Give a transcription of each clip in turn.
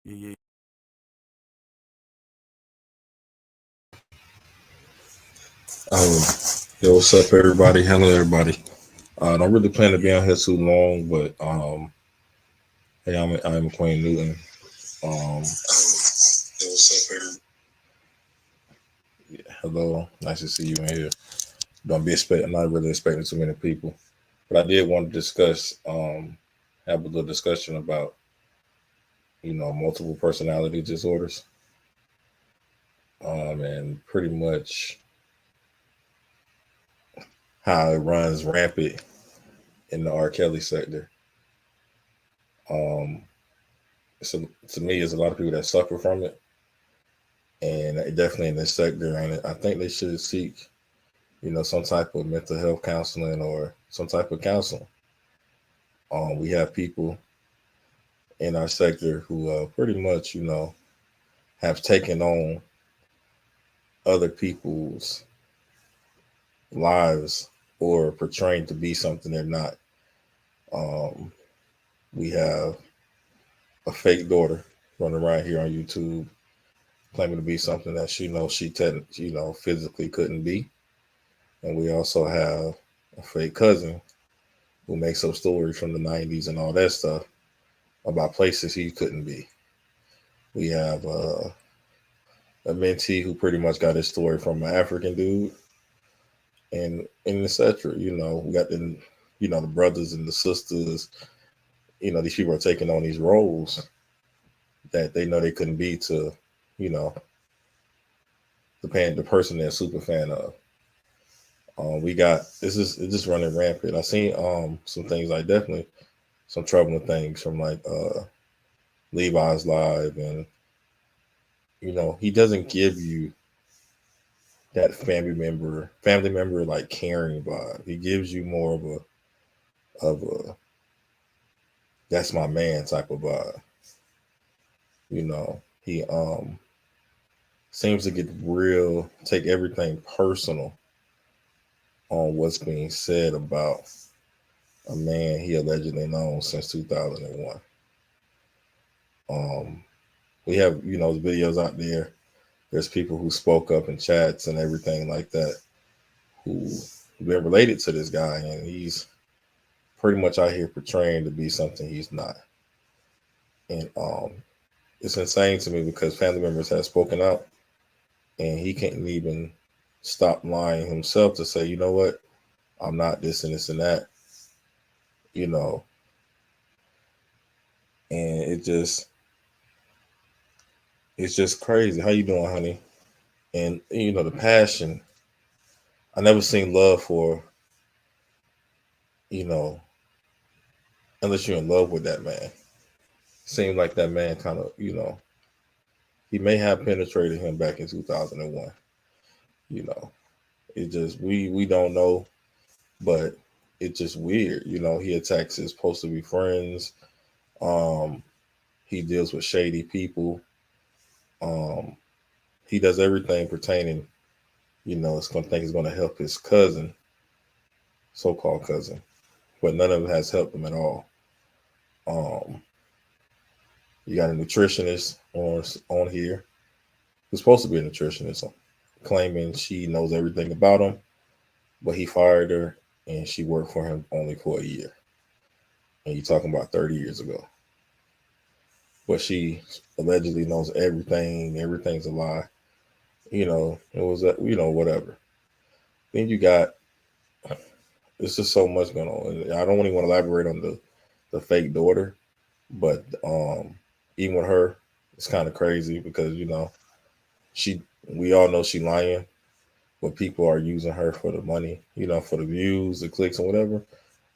Yeah. Um, Yo, what's up, everybody? Hello, everybody. Don't really plan to be on here too long, but hey, I'm Queen Newton. Yo, what's up, everybody? Yeah, hello, nice to see you in here. Don't be expecting, not really expecting too many people, but I did want to have a little discussion about multiple personality disorders, and pretty much how it runs rampant in the R. Kelly sector. Um, so to me, there's a lot of people that suffer from it, and definitely in this sector. And I think they should seek, some type of mental health counseling or some type of counseling. We have people in our sector who pretty much, have taken on other people's lives or portraying to be something they're not. Um, we have a fake daughter running around here on YouTube claiming to be something that she knows physically couldn't be. And we also have a fake cousin who makes up stories from the 90s and all that stuff about places he couldn't be. We have a mentee who pretty much got his story from an African dude, and etc. We got the brothers and the sisters. These people are taking on these roles that they know they couldn't be to, you know, the person they're super fan of. We got it's just running rampant. I seen some things like definitely some troubling things from like Levi's live, and he doesn't give you that family member like caring vibe. He gives you more of a that's my man type of vibe. He seems to get real, take everything personal on what's being said about a man he allegedly known since 2001. Um, we have the videos out there. There's people who spoke up in chats and everything like that who been related to this guy, and he's pretty much out here portraying to be something he's not. And it's insane to me because family members have spoken out, and he can't even stop lying himself to say, you know what, I'm not this and this and that, you know. And it's just crazy. How you doing, honey? And the passion. I never seen love for, you know, unless you're in love with that man. Seemed like that man kind of, he may have penetrated him back in 2001. You know, it just we don't know, but it's just weird. He attacks his supposed to be friends. Um, he deals with shady people. Um, he does everything pertaining. It's going to think it's going to help his cousin, so-called cousin, but none of it has helped him at all. Um, you got a nutritionist on here who's supposed to be a nutritionist, claiming she knows everything about him, but he fired her and she worked for him only for a year. And you're talking about 30 years ago. But she allegedly knows everything. Everything's a lie. It was, whatever. Then you got, it's just so much going on. And I don't really want to elaborate on the fake daughter, but even with her, it's kind of crazy because, she, we all know she lying, but people are using her for the money, for the views, the clicks, and whatever.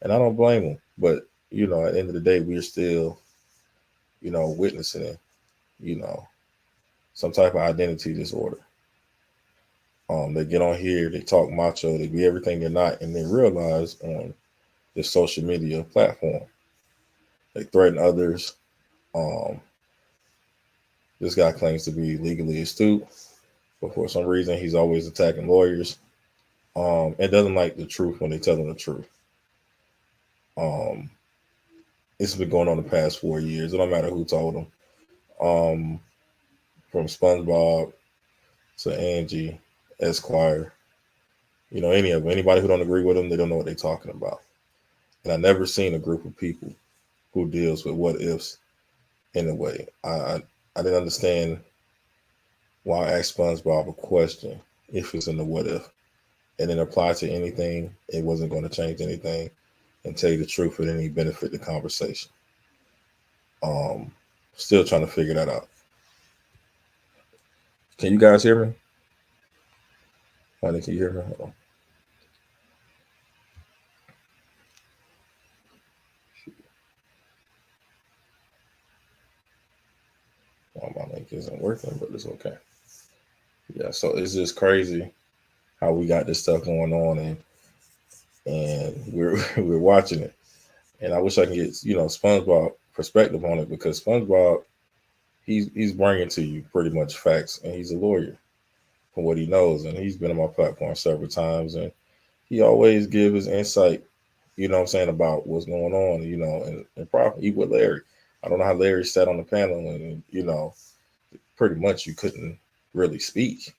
And I don't blame them. But at the end of the day, we're still, witnessing it, you know, some type of identity disorder. They get on here, they talk macho, they be everything they're not, and they realize on this social media platform, they threaten others. Um, This guy claims to be legally astute, but for some reason he's always attacking lawyers. And doesn't like the truth when they tell him the truth. Um, it's been going on the past 4 years. It don't matter who told him. Um, from SpongeBob to Angie, Esquire, any of them. Anybody who don't agree with them, they don't know what they're talking about. And I never seen a group of people who deals with what ifs in a way. I didn't understand why I asked SpongeBob a question if it's in the what if, and then apply to anything. It wasn't going to change anything, and tell you the truth, it didn't even benefit the conversation. Still trying to figure that out. Can you guys hear me? Honey, can you hear me? Hold on. Well, my link isn't working, but it's okay. Yeah, so it's just crazy how we got this stuff going on, and we're we're watching it. And I wish I can get SpongeBob perspective on it, because SpongeBob, he's bringing to you pretty much facts, and he's a lawyer from what he knows, and he's been on my platform several times, and he always give his insight, what I'm saying, about what's going on, and probably even with Larry. I don't know how Larry sat on the panel, and pretty much you couldn't really speak.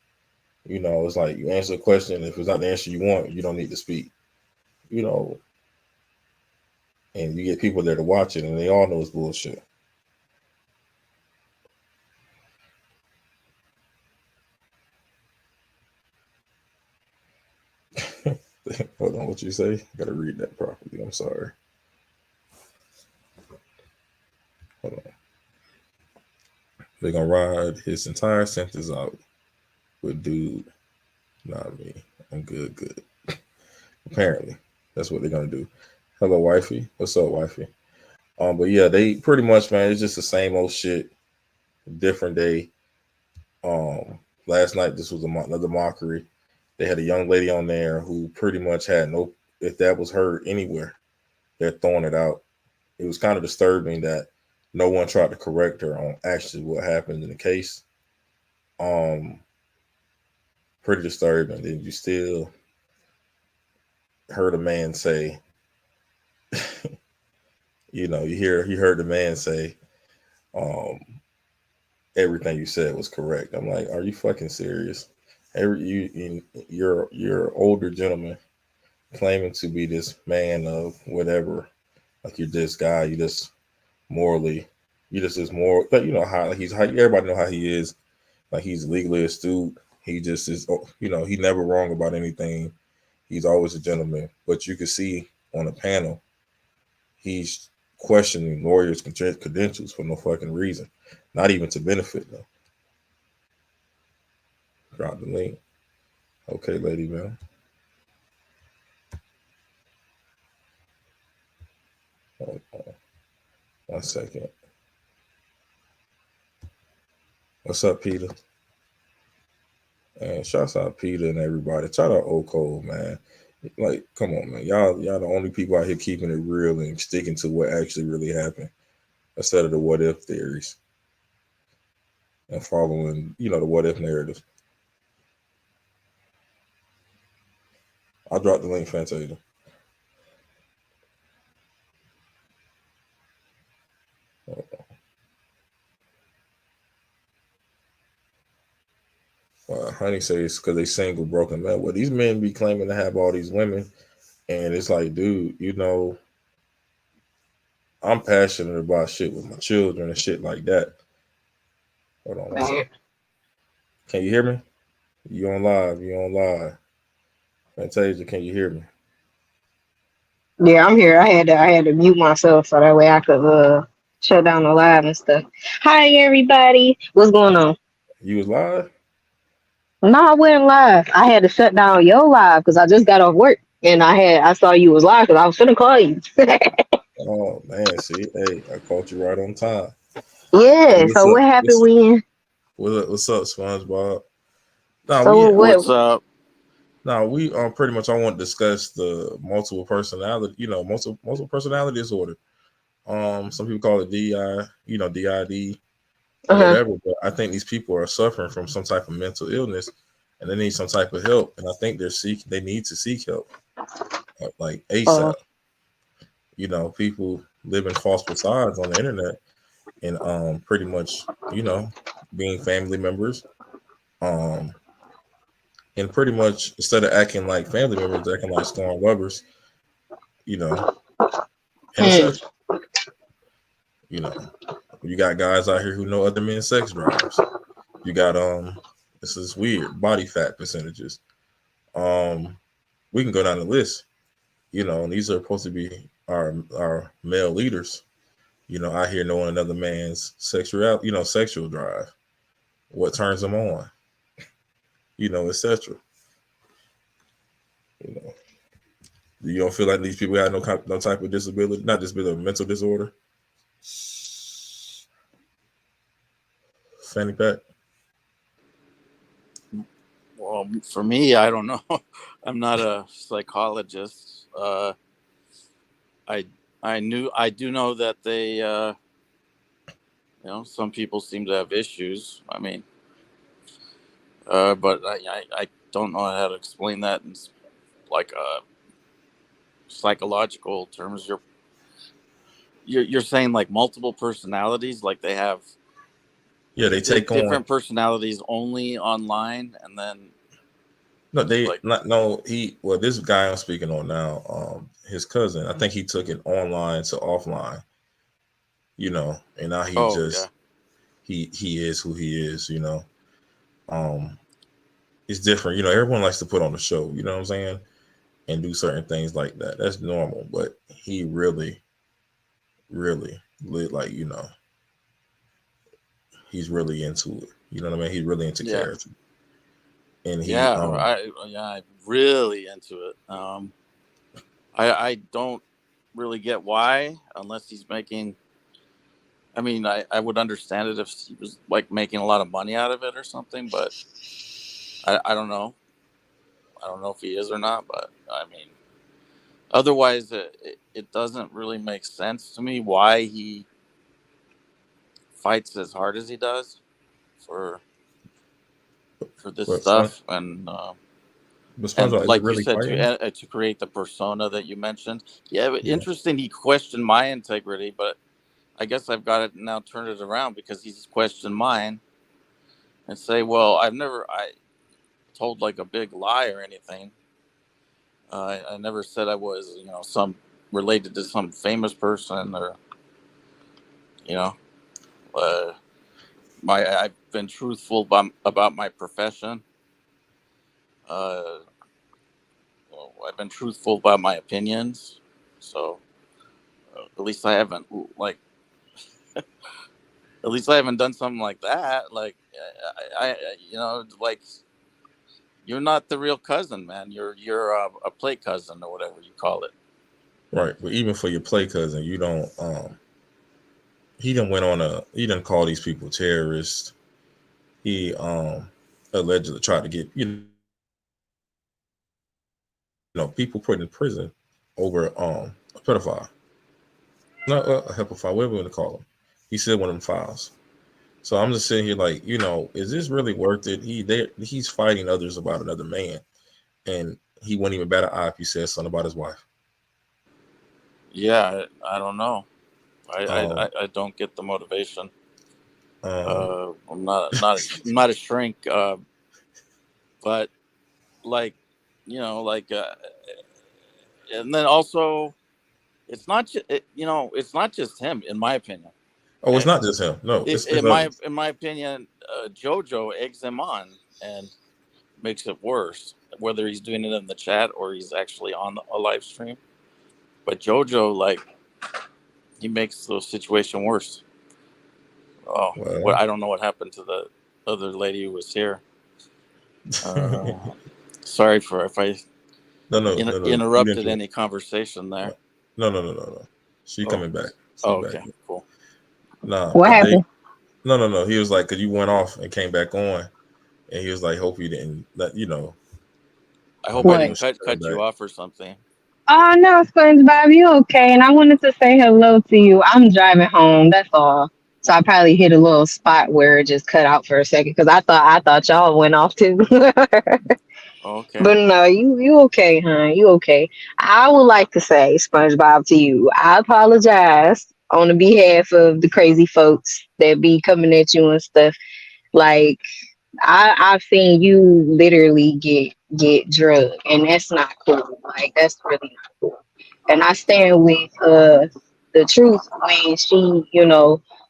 It's like you answer a question, if it's not the answer you want, you don't need to speak. And you get people there to watch it, and they all know it's bullshit. Hold on, what you say? Gotta read that properly. I'm sorry. Hold on. They're gonna ride his entire sentence out with dude, not me. I'm good. Apparently, that's what they're gonna do. Hello, wifey. What's up, wifey? But yeah, they pretty much, man, it's just the same old shit, different day. Last night this was another mockery. They had a young lady on there who pretty much had no, if that was heard anywhere, they're throwing it out. It was kind of disturbing that no one tried to correct her on actually what happened in the case. Pretty disturbing. Then you still heard a man say, you heard the man say, everything you said was correct. I'm like, are you fucking serious? You're older gentleman claiming to be this man of whatever, like you're this guy, you just morally, you just is more, but how everybody know how he is, like he's legally astute. He just is, he never wrong about anything. He's always a gentleman. But you can see on the panel, he's questioning lawyers' credentials for no fucking reason, not even to benefit them. Drop the link. Okay, lady, man. Hold on. 1 second. What's up, Peter? And shouts out Peter and everybody. Shout out Old Cole, man. Like, come on, man. Y'all the only people out here keeping it real and sticking to what actually really happened, instead of the what if theories and following, the what if narrative. I'll drop the link, Fantasia. Honey says because they single broken men. Well, these men be claiming to have all these women, and it's like, dude, I'm passionate about shit with my children and shit like that. Hold on, what's up? Can you hear me? You on live. Fantasia, can you hear me? Yeah, I'm here. I had to mute myself so that way I could shut down the live and stuff. Hi everybody. What's going on? You was live? No, I wasn't live. I had to shut down your live because I just got off work and I saw you was live because I was finna call you. Oh man, see, hey, I caught you right on time. Hey, Yeah, what's so up? what happened when What's up, SpongeBob? Nah, so we what What's up? Now we pretty much, I want to discuss the multiple personality, multiple personality disorder. Some people call it DI, DID. or Uh-huh. whatever. But I think these people are suffering from some type of mental illness, and they need some type of help. And I think they need to seek help, like ASAP. Oh. People living false facades on the internet, and pretty much, being family members, um, and pretty much instead of acting like family members, they're acting like storm lovers, you know, and Hmm. etc. You know, you got guys out here who know other men's sex drives. You got this is weird body fat percentages. Um, we can go down the list. And these are supposed to be our male leaders. Out here knowing another man's sexual drive, what turns them on, etc. You know, you don't feel like these people have no type of disability, not disability, mental disorder. Fanny pack. Well, for me, I don't know. I'm not a psychologist. I I do know that they some people seem to have issues. I mean, but I don't know how to explain that in like psychological terms. You're saying like multiple personalities, like they have Yeah, they take on. different personalities only online, and then No, they like not. No, this guy I'm speaking on now, his cousin. I think he took it online to offline. And now he oh yeah. just he is who he is. Um, it's different. Everyone likes to put on a show. You know what I'm saying, and do certain things like that. That's normal. But he really, really lit. Like he's really into it. You know what I mean? He's really into Yeah. character, and he Yeah, I'm really into it. I don't really get why, unless he's making. I mean, I would understand it if he was like making a lot of money out of it or something, but I don't know. I don't know if he is or not, but I mean, otherwise, it doesn't really make sense to me why he fights as hard as he does for this but Spon- stuff, and but and SpongeBob, is it like you really said, fighting? to create the persona that you mentioned. Yeah, but Yeah. interesting. He questioned my integrity, but I guess I've got it now turned it around because he's questioned mine and say, well, I told like a big lie or anything. I never said I was, some related to some famous person or, you know, uh, I've been truthful about my profession. Uh, well, I've been truthful about my opinions. So at least I haven't like, at least I haven't done something like that. Like, like you're not the real cousin, man. You're a play cousin or whatever you call it. Right. But even for your play cousin, you don't. He didn't call these people terrorists. He allegedly tried to get people put in prison over a pedophile, not a hepaphile, whatever you want to call him. He said one of them files. So I'm just sitting here like, is this really worth it? He's fighting others about another man, and he wouldn't even bat an eye if he said something about his wife. Yeah, I don't know. Um, I don't get the motivation. um, I'm not a shrink, but like, like, and then also, it's not just it's not just him, in my opinion. oh, it's Eh, not just him. No, it's others. in my opinion, JoJo eggs him on and makes it worse, whether he's doing it in the chat or he's actually on a live stream. But JoJo, like, he makes the situation worse. Oh, Well, I don't know what happened to the other lady who was here. Uh, Sorry for if I no. You didn't interrupted do it. any conversation there. No. She Oh, coming back. She oh, back. okay, cool. Nah, What cause they happened? no. He was like, cause you went off and came back on, and he was like, hope you didn't let I hope I What? didn't she coming cut back. you off or something. Oh no, SpongeBob, you okay? And I wanted to say hello to you. I'm driving home. That's all. So I probably hit a little spot where it just cut out for a second because I thought y'all went off too. Okay. But no, you okay, huh? You okay? I would like to say, SpongeBob, to you, I apologize on the behalf of the crazy folks that be coming at you and stuff. Like I've seen you literally get drugged, and that's not cool. Like that's really not cool. And I stand with the truth when she,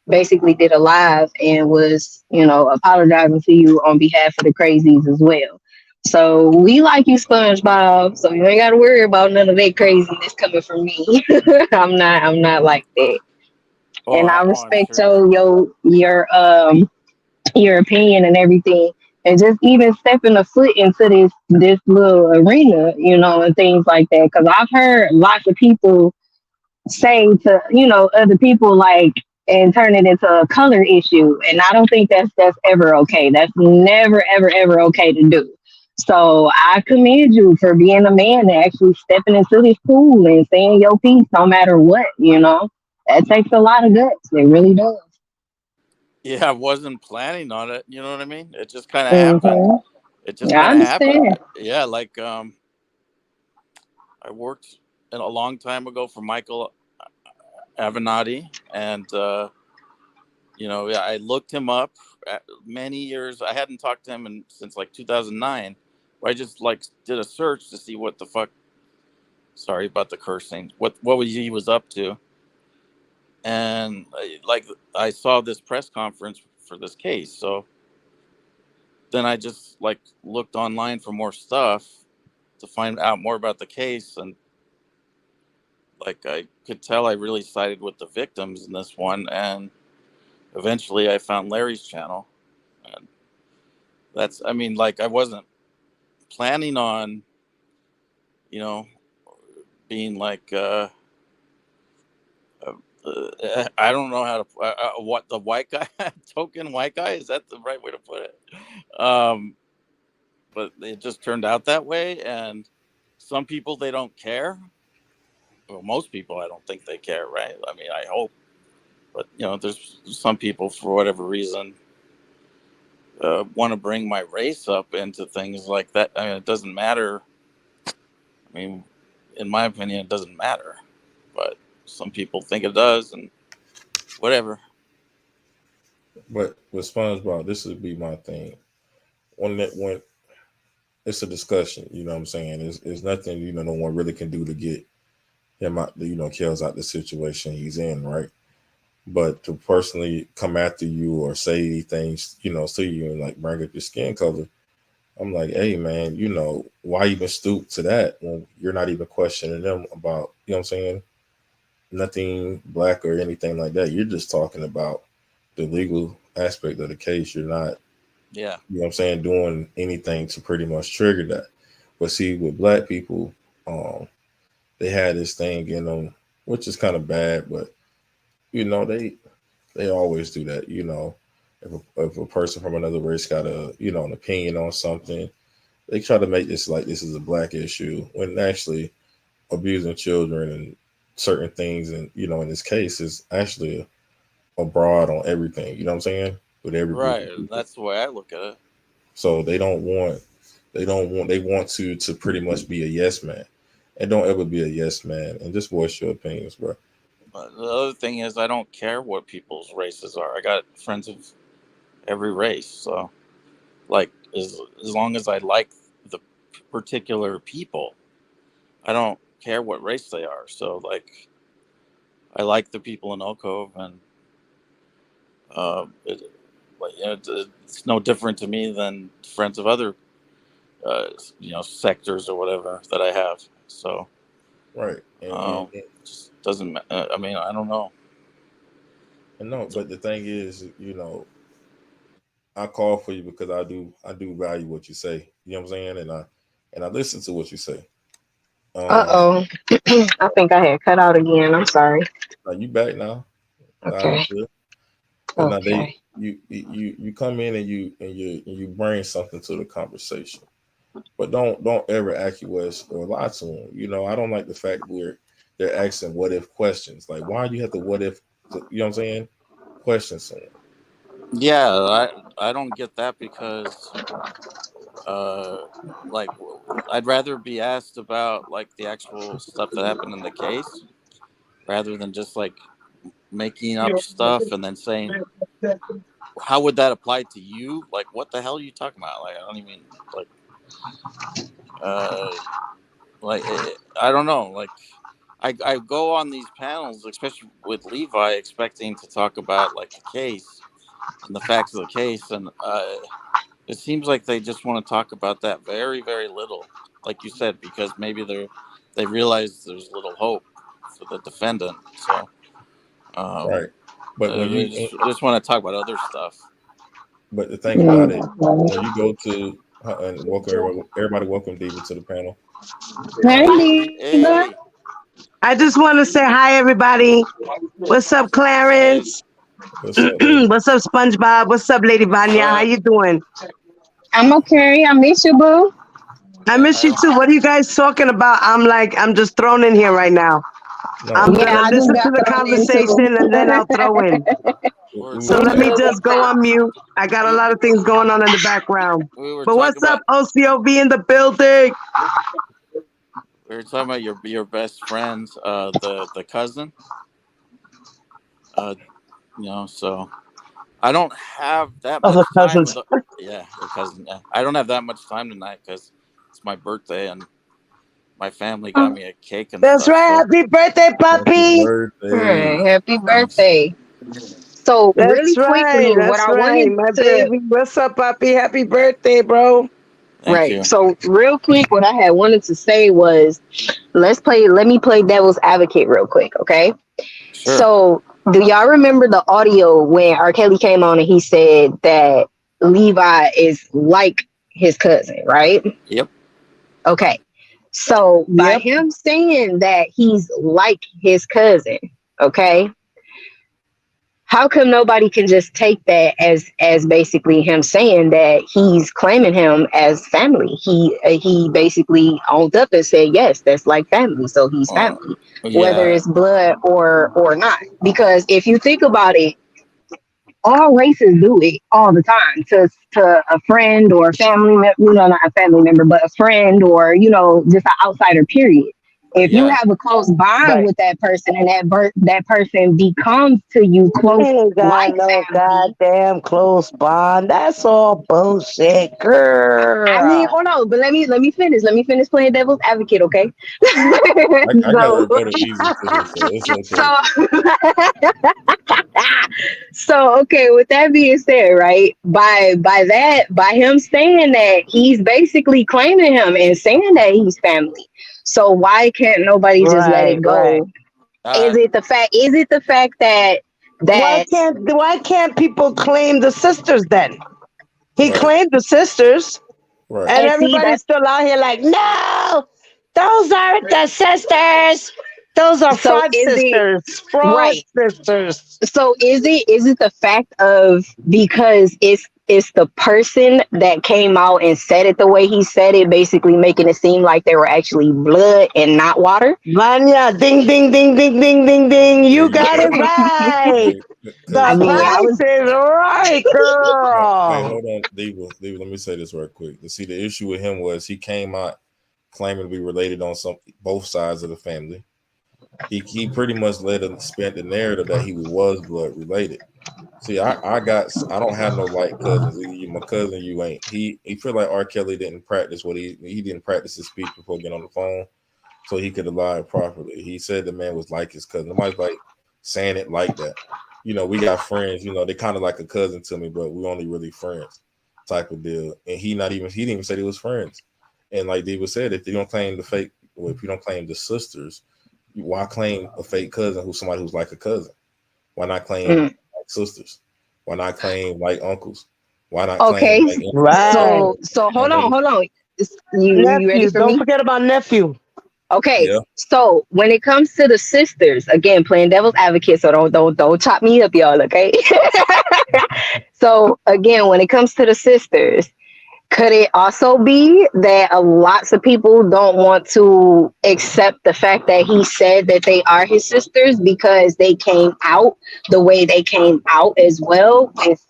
basically did a live and was, apologizing to you on behalf of the crazies as well. So we like you, SpongeBob. So you ain't got to worry about none of that craziness coming from me. I'm not like that, and I I'm respect sure. your opinion and everything. And just even stepping a foot into this little arena, and things like that. Because I've heard lots of people say to other people like and turn it into a color issue, and I don't think that's ever okay. That's never ever okay to do. So I commend you for being a man and actually stepping into this pool and saying your piece no matter what. That takes a lot of guts. It really does. Yeah, I wasn't planning on it. You know what I mean? It just kind of happened. Hmm. It just I kind of happened. understand. Yeah, like I worked a long time ago for Michael Avenatti, and yeah, I looked him up many years. I hadn't talked to him since like 2009. I just like did a search to see what the fuck. Sorry about the cursing. What he was up to, and like I saw this press conference for this case. So then I just like looked online for more stuff to find out more about the case, and like I could tell I really sided with the victims in this one, and eventually I found Larry's channel, and that's, I mean, like I wasn't planning on, you know, being like I don't know how to what the white guy token white guy, is that the right way to put it? But it just turned out that way, and some people, they don't care. Well, most people, I don't think they care, right? I mean, I hope, but there's some people for whatever reason want to bring my race up into things like that. I mean, it doesn't matter. I mean, in my opinion, it doesn't matter, but some people think it does, and whatever. But with SpongeBob, this would be my thing. When it's a discussion, you know what I'm saying? It's nothing, no one really can do to get him out, Kells out the situation he's in, right? But to personally come after you or say things, to you and like bring up your skin color, I'm like, hey man, why even stoop to that when you're not even questioning them about, what I'm saying? Nothing black or anything like that. You're just talking about the legal aspect of the case. You're not, Yeah. what I'm saying, doing anything to pretty much trigger that. But see, with black people, um, they had this thing in them, which is kind of bad, but they always do that. If a person from another race got an opinion on something, they try to make this like this is a black issue when actually abusing children and certain things, and in this case is actually abroad on everything. You know what I'm saying? With every group Right. of people. That's the way I look at it. So they want to pretty much be a yes man. And don't ever be a yes man and just voice your opinions, bro. But the other thing is, I don't care what people's races are. I got friends of every race, so like as long as I like the particular people, I don't care what race they are. So like, I like the people in Oak Cove, and it, like, it's no different to me than friends of other sectors or whatever that I have. So Right. just doesn't. I mean, I don't know. And no, but the thing is, I call for you because I do value what you say. You know what I'm saying? And I listen to what you say. Uh Um, oh. I think I had cut out again. I'm sorry. now you back now, loud and Okay. clear. But now Okay. you come in and you bring something to the conversation. But don't ever acquiesce or lie to them. I don't like the fact where they're asking what if questions. Like, why do you have to what if? You know what I'm saying? question someone. Yeah, I don't get that because uh like I'd rather be asked about like the actual stuff that happened in the case rather than just like making up stuff and then saying how would that apply to you? Like what the hell are you talking about? Like I don't even like uh I don't know. Like I go on these panels, especially with Levi, expecting to talk about like the case and the facts of the case, and it seems like they just want to talk about that very, very little, like you said, because maybe they realize there's little hope for the defendant, so Right. But when they just want to talk about other stuff. but the thing about it, Mm. when you go to and welcome everybody, welcome Diva to the panel. Hey, Diva. Hey, I just want to say hi, everybody. What's up, hey, Clarence? What's up, baby? What's up, SpongeBob? What's up, Lady what's Vanya? How up? you doing? I'm okay. I miss you, boo. I Yeah, miss you too. What are you guys talking about? I'm just thrown in here right now. No, I'm Yeah, gonna I just listen got to the thrown conversation and then I'll into. throw in. we're we So were let talking me saying, just go on mute. I got a we, lot of things going on in the background. we were But talking what's up, about OCOV in the building? your best friend's the cousin, uh so I don't have that Other much time cousins. with yeah, your cousin. Yeah, I don't have that much time tonight because it's my birthday and my family got me a cake and That's stuff. right. So Happy birthday, happy puppy. All birthday. right, happy thanks. birthday. So That's really right. quickly, what That's I right. wanted My to baby. What's up, puppy? Happy birthday, bro. Thank right. you. So real quick, what I had wanted to say was let me play devil's advocate real quick, okay? Sure. So do y'all remember the audio when R. Kelly came on and he said that Levi is like his cousin, right? Yep. Okay. So by Yep. him saying that he's like his cousin, okay, how come nobody can just take that as basically him saying that he's claiming him as family? He basically owned up and said yes, that's like family, so he's Uh, family, whether yeah. it's blood or not. Because if you think about it, all races do it all the time to a friend or a family member, not a family member, but a friend or just an outsider. Period. If you Yeah. have a close bond Right. with that person and that person becomes to you close Ain't got like no family. goddamn close bond. That's all bullshit, I mean, girl. hold on, but let me finish. Let me finish playing devil's advocate, okay? I got a so, rebuttal easy too, so it's okay. so, so okay. With that being said, right? By him saying that, he's basically claiming him and saying that he's family. So why can't nobody just let Right, it right. go? Uh, Is it the fact that Why that can't people claim the sisters then? He Right, claimed the sisters, right. and and see everybody's that's still out here like, no, those aren't the sisters. Those are so fraud is it sisters. Fraud right? sisters. So is it the fact of because it's the person that came out and said it the way he said it, basically making it seem like they were actually blood and not water? Vanya, ding, ding, ding, ding, ding, ding, ding. There You you got go. it right. I The Because mean, I price was is right, hey, girl. hold on, Diva. Let me say this real quick. You see, the issue with him was he came out claiming to be related on both sides of the family. He pretty much let him spent the narrative that he was blood related. See, I don't have no like cousins. Either you my cousin, you ain't. He feel like R. Kelly didn't practice what he didn't practice his speech before getting on the phone, so he could have lied properly. He said the man was like his cousin. Nobody's like saying it like that. We got friends. They kind of like a cousin to me, but we only really friends, type of deal. And he didn't even say they was friends. And like Diva said, if you don't claim the fake, or if you don't claim the sisters, why claim a fake cousin who's somebody who's like a cousin? Why not claim mm, like sisters? Why not claim like uncles? Why not claim okay. like Right. So hold on, grandmothers? hold on. You ready Nephew. for Don't me? forget about nephew. Okay, Yeah, so when it comes to the sisters, again, playing devil's advocate, so don't chop me up, y'all. Okay. So again, when it comes to the sisters, Could it also be that lots of people don't want to accept the fact that he said that they are his sisters because they came out the way they came out as well with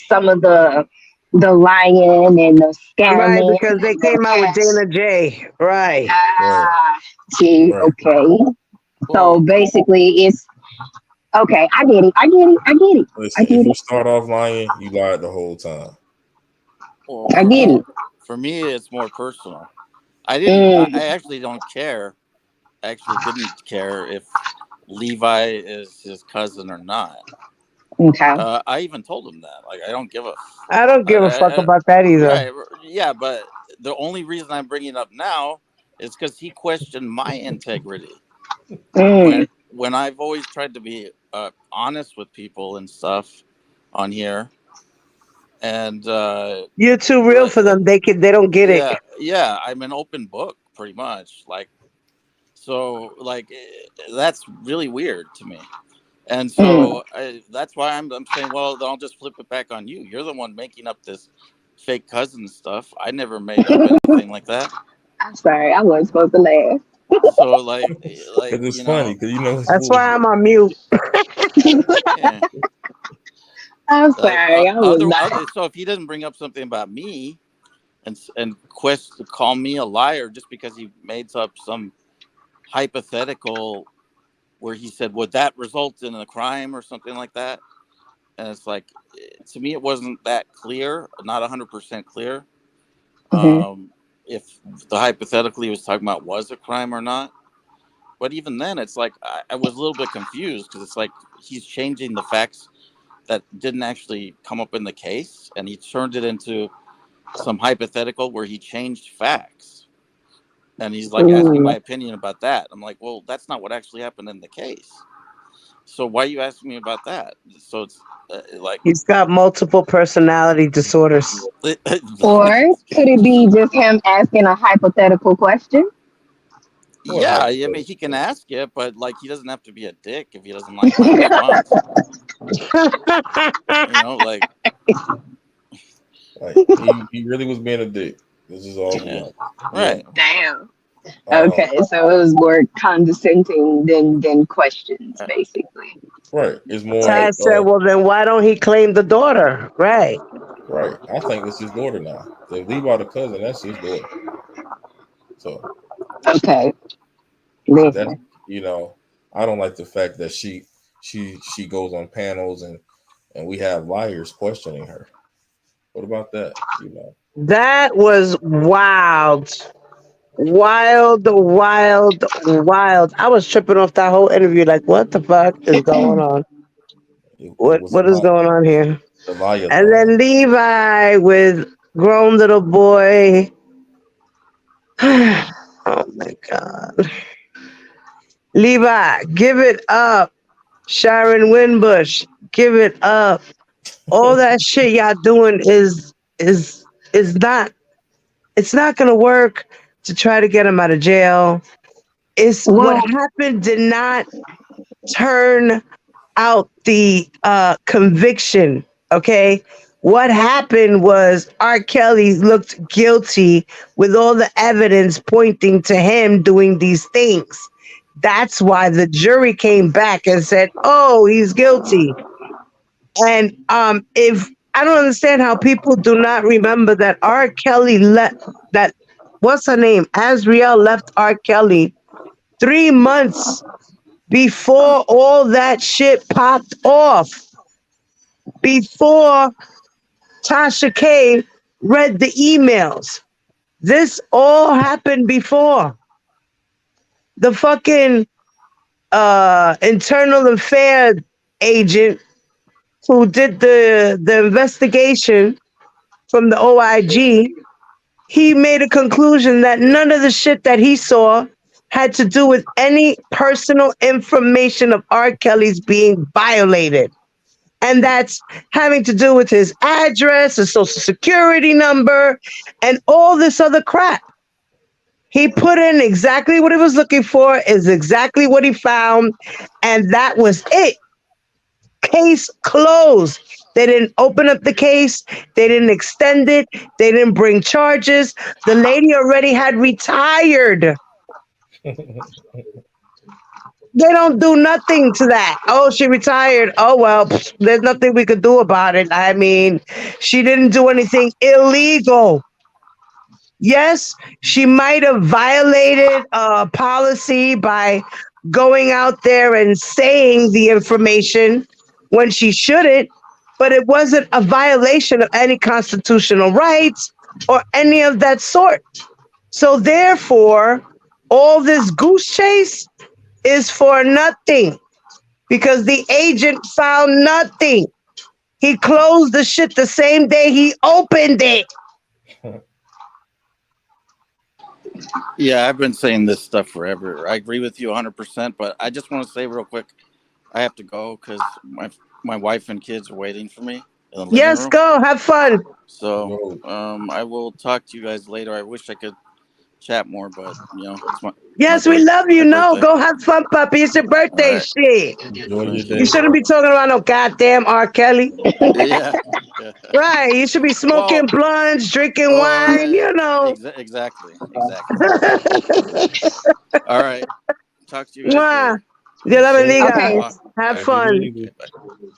some of the lying and the Right, scamming because they and the came out with cash. Dana J. Right. Right, Ah, see, right. okay. So Well, basically, it's okay. I get it. I get it. I get it. I Listen, if get you it. start off lying, you lied the whole time. well, I get it. for me, it's more personal. I didn't. I Mm, actually don't care. I actually didn't care if Levi is his cousin or not. okay. I even told him that. Like, I don't give a. I don't give a fuck about that either. Right. Yeah, but the only reason I'm bringing it up now is because he questioned my integrity when Mm, I've always tried to be honest with people and stuff on here, and You're too real like, for them. They don't get it. yeah, I'm an open book pretty much. Like, so, like, that's really weird to me. And mm. so that's why I'm saying, well, then I'll just flip it back on you. You're the one making up this fake cousin stuff. I never made up anything like that. I'm sorry. I wasn't supposed to laugh. So, Because it's you funny, know, because you know it's That's why bullshit. I'm on mute. yeah. I'm sorry. I was not. So if he doesn't bring up something about me and call me a liar just because he made up some hypothetical where he said, would that result in a crime or something like that? And it's like, to me, it wasn't that clear, not 100% clear. Hmm. If the hypothetically he was talking about was a crime or not. But even then, it's like I was a little bit confused because it's like he's changing the facts that didn't actually come up in the case, and he turned it into some hypothetical where he changed facts, and he's like asking my Mm. opinion about that. I'm like, well, that's not what actually happened in the case. So why are you asking me about that? So it's like, He's got multiple personality disorders. Or could it be just him asking a hypothetical question? What yeah, I mean, hypothetical? he can ask it, but like, he doesn't have to be a dick if he doesn't like my response. You know, like, Like he really was being a dick. This is all be yeah, honest. Yeah. right. Damn. Um. Okay, so it was more condescending than questions, basically. Right. It's more. Okay. Ty said, well, then why don't he claim the daughter? Right. Right. I think it's his daughter now. So if Levi the cousin, that's his daughter. So Okay. that's Listen. I don't like the fact that she goes on panels and we have liars questioning her. What about that? That was wild. Wild, wild, wild. I was tripping off that whole interview. Like, what the fuck is going on? It was a What is lot. going on here? The And liathon. then Levi with grown little boy. Oh my god. Levi, give it up. Sharon Winbush, give it up. All that shit y'all doing is not it's not gonna work to try to get him out of jail. It's what Well, happened did not turn out the conviction. Okay. What happened was R. Kelly looked guilty with all the evidence pointing to him doing these things. That's why the jury came back and said, "Oh, he's guilty." And if I don't understand how people do not remember that R. Kelly left that what's her name? Azriel left R. Kelly 3 months before all that shit popped off. Before Tasha K read the emails. This all happened before. The fucking internal affair agent who did the investigation from the OIG, he made a conclusion that none of the shit that he saw had to do with any personal information of R. Kelly's being violated. And that's having to do with his address, his social security number, and all this other crap. He put in exactly what he was looking for, is exactly what he found, and that was it. Case closed. They didn't open up the case. They didn't extend it. They didn't bring charges. The lady already had retired. They don't do nothing to that. Oh, she retired. Oh, well, there's nothing we could do about it. I mean, she didn't do anything illegal. Yes, she might have violated a policy by going out there and saying the information when she shouldn't, but it wasn't a violation of any constitutional rights or any of that sort. So, therefore, all this goose chase is for nothing because the agent found nothing. He closed the shit the same day he opened it. Yeah, I've been saying this stuff forever. I agree with you 100%, but I just want to say real quick, I have to go because my wife and kids are waiting for me in the living Yes, room. go have fun. So I will talk to you guys later. I wish I could chat more, but it's my Yes, we love you. my No, birthday. go have fun, puppy. It's your birthday. Right. Shit. Enjoy your Thank day, You shouldn't be talking about no goddamn R. Kelly. Yeah. Right. You should be smoking Well, blunts, drinking wine, you know. exactly. All right. Talk to you guys Mwah. later. Dios la bendiga. Okay. Have Have a good fun. evening. Okay, bye.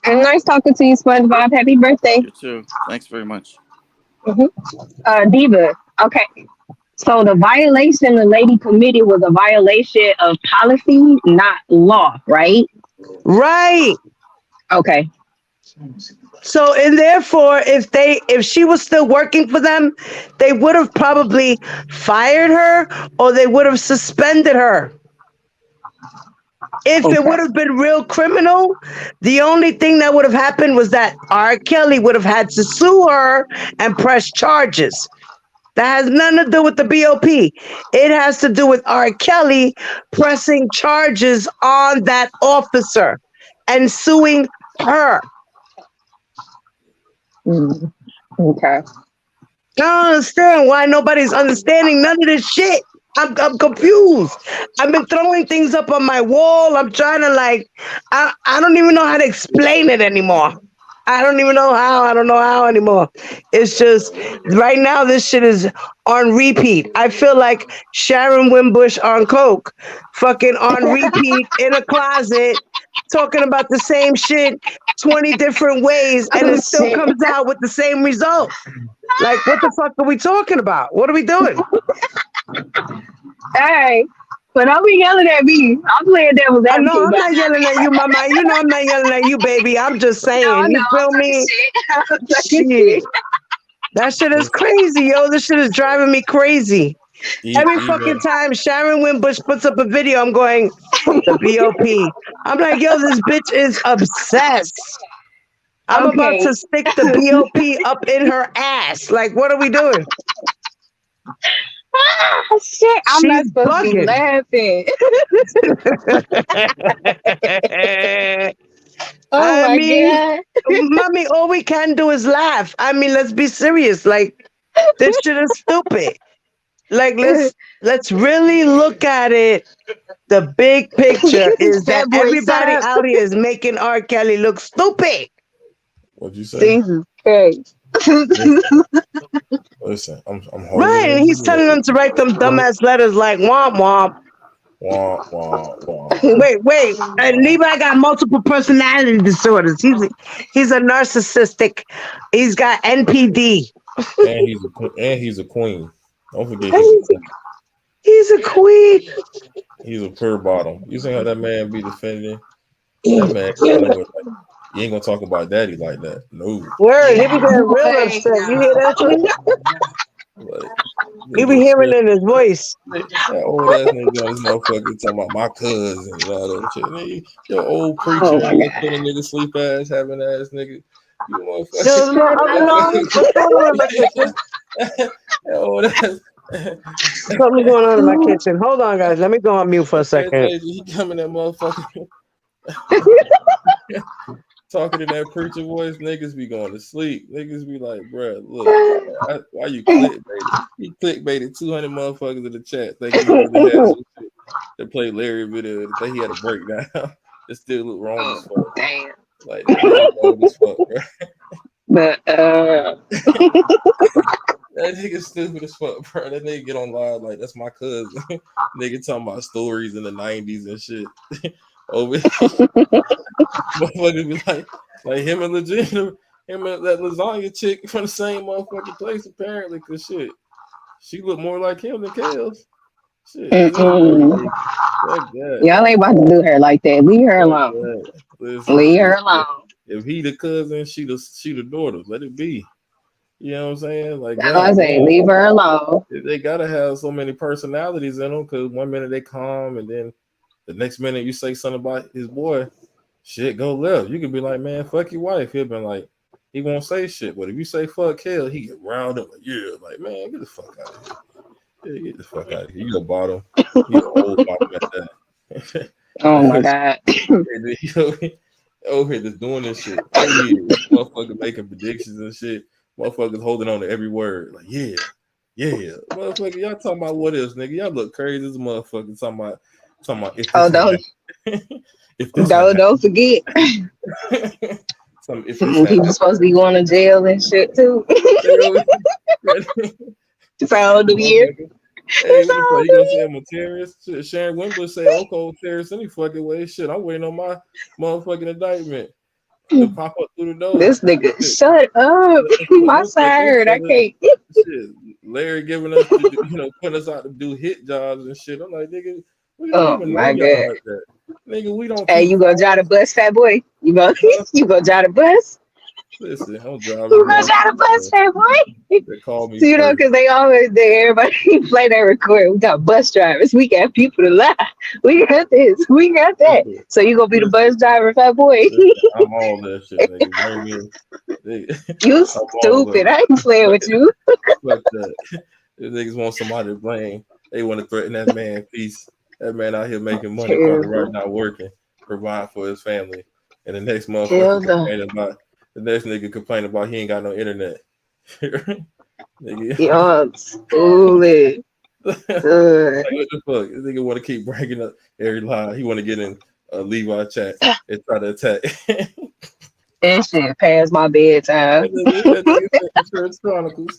And nice talking to you, SpongeBob. Happy birthday. You too. Thanks very much. Diva. Okay. So the violation the lady committed was a violation of policy, not law, right? Right. Okay. So and therefore, if she was still working for them, they would have probably fired her or they would have suspended her. If it would have been real criminal, the only thing that would have happened was that R. Kelly would have had to sue her and press charges. That has nothing to do with the BOP. It has to do with R. Kelly pressing charges on that officer and suing her. Okay. I don't understand why nobody's understanding none of this shit. I'm confused. I've been throwing things up on my wall. I'm trying to I don't even know how to explain it anymore. I don't even know how. I don't know how anymore. It's just right now this shit is on repeat. I feel like Sharon Wimbush on coke, fucking on repeat in a closet, talking about the same shit 20 different ways, and it still Shit. comes out with the same result. Like, what the fuck are we talking about? What are we doing? Hey, but don't be yelling at me. I'm playing devil's I advocate. know I'm not yelling at you, mama. You know I'm not yelling at you, baby. I'm just saying. You feel me? Shit. That shit is crazy, yo. This shit is driving me crazy. Every fucking time Sharon Wimbush puts up a video, I'm going, the BOP. I'm like, yo, this bitch is obsessed. I'm about to stick the BOP up in her ass. Like, what are we doing? Shit, I'm not She's supposed to be bugging. laughing. Oh I my mean, god. mommy, all we can do is laugh. I mean, let's be serious. Like, this shit is stupid. Like, let's really look at it. The big picture is that That boy everybody shut up. out here is making R. Kelly look stupid. What'd you say? Jesus Christ. Listen, I'm holding Right, and it. he's telling them to write them dumbass letters like womp womp. Wah, wah, wah. Wait. Levi got multiple personality disorders. He's a narcissistic. He's got NPD. And he's a queen. Don't forget He's a queen. he's a pure bottom. You see how that man be defending? That man, you ain't gonna talk about daddy like that. No. Word, he be getting real upset. You hear that shit? Like, You be hearing it in his voice. that old ass nigga on this motherfucker talking about my cousin and all that shit. Nigga, your old preacher, put a nigga sleep ass, having ass nigga. You motherfucker. Yo, what's going on in my kitchen? That old ass. Something's going on in my kitchen. Hold on, guys. Let me go on mute for a second. He coming that motherfucker. Talking in that preacher voice, niggas be going to sleep. Niggas be like, bruh, look, why you clickbaited? He clickbaited 200 motherfuckers in the chat thinking he really had some shit to play Larry video. To think he had a breakdown. It still look wrong as fuck. Damn. Like, that wrong as fuck, bro. But That nigga stupid as fuck, bro. That nigga get on live like that's my cousin. Nigga talking about stories in the '90s and shit. Over motherfucker be like him and legit him and that lasagna chick from the same motherfucking place apparently. Cause shit, she look more like him than Kels. Shit, mm-mm. fuck that, Y'all ain't about to do her like that. Leave her fuck alone. that. Listen, Leave her shit. alone. If he the cousin, she the daughter. Let it be. You know what I'm saying? Like, That's why I god say damn. leave her alone. They gotta have so many personalities in them because one minute they calm and then the next minute you say something about his boy, shit go left. You could be like, man, fuck your wife. He'll be like, he won't say shit. But if you say fuck hell, he get round up like, yeah, like, man, get the fuck out of here. Yeah, get the fuck out of here. You a bottom. You an old bottom at that. Oh my god. Over here just doing this shit. Oh yeah, motherfucker making predictions and shit. Motherfuckers holding on to every word. Like, yeah, yeah. Motherfucker, y'all talking about what else, nigga? Y'all look crazy as a motherfucker talking about if Oh this had if this had don't forget. if this had People supposed to be going to jail and shit too. It's all New Year. motherfucker. Hey, It's what the fuck? all You New gonna say Year. I'm a terrorist? Shit, Sharon Wimber say Oko terrorist any fucking way. Shit, I'm waiting on my motherfucking indictment to pop up through the door. This nigga, Shit, shut up. My if side hurt. I instead of can't. shit, Larry giving us to do, putting us out to do hit jobs and shit. I'm like, nigga, we don't Oh even know my y'all god. like that. Nigga, we don't Hey, keep you gonna drive the files. bus, fat boy? You go Huh? you gonna drive the bus? Listen, I'm driving You this gonna drive the bus, motherfucker. fat boy? They call me So, first. because they always there, everybody play that record. We got bus drivers. We got people to lie. We got this. We got that. Listen, So you gonna be the listen, bus driver, fat boy? listen. I'm all that shit, nigga. Bring me. You I'm all of stupid. I ain't playing with it. you. Fuck that. If niggas want somebody to blame, they want to threaten that man peace. That man out here making money, probably right Terrible. now working, providing for his family. And the next Hell motherfucker no. complaining about the next nigga complaining about he ain't got no internet. Nigga, Y'all stupid. like Good. what the fuck? This nigga want to keep bringing up every lie. He want to get in a Levi chat and try to attack. That shit past my bedtime. That nigga said the Church Chronicles.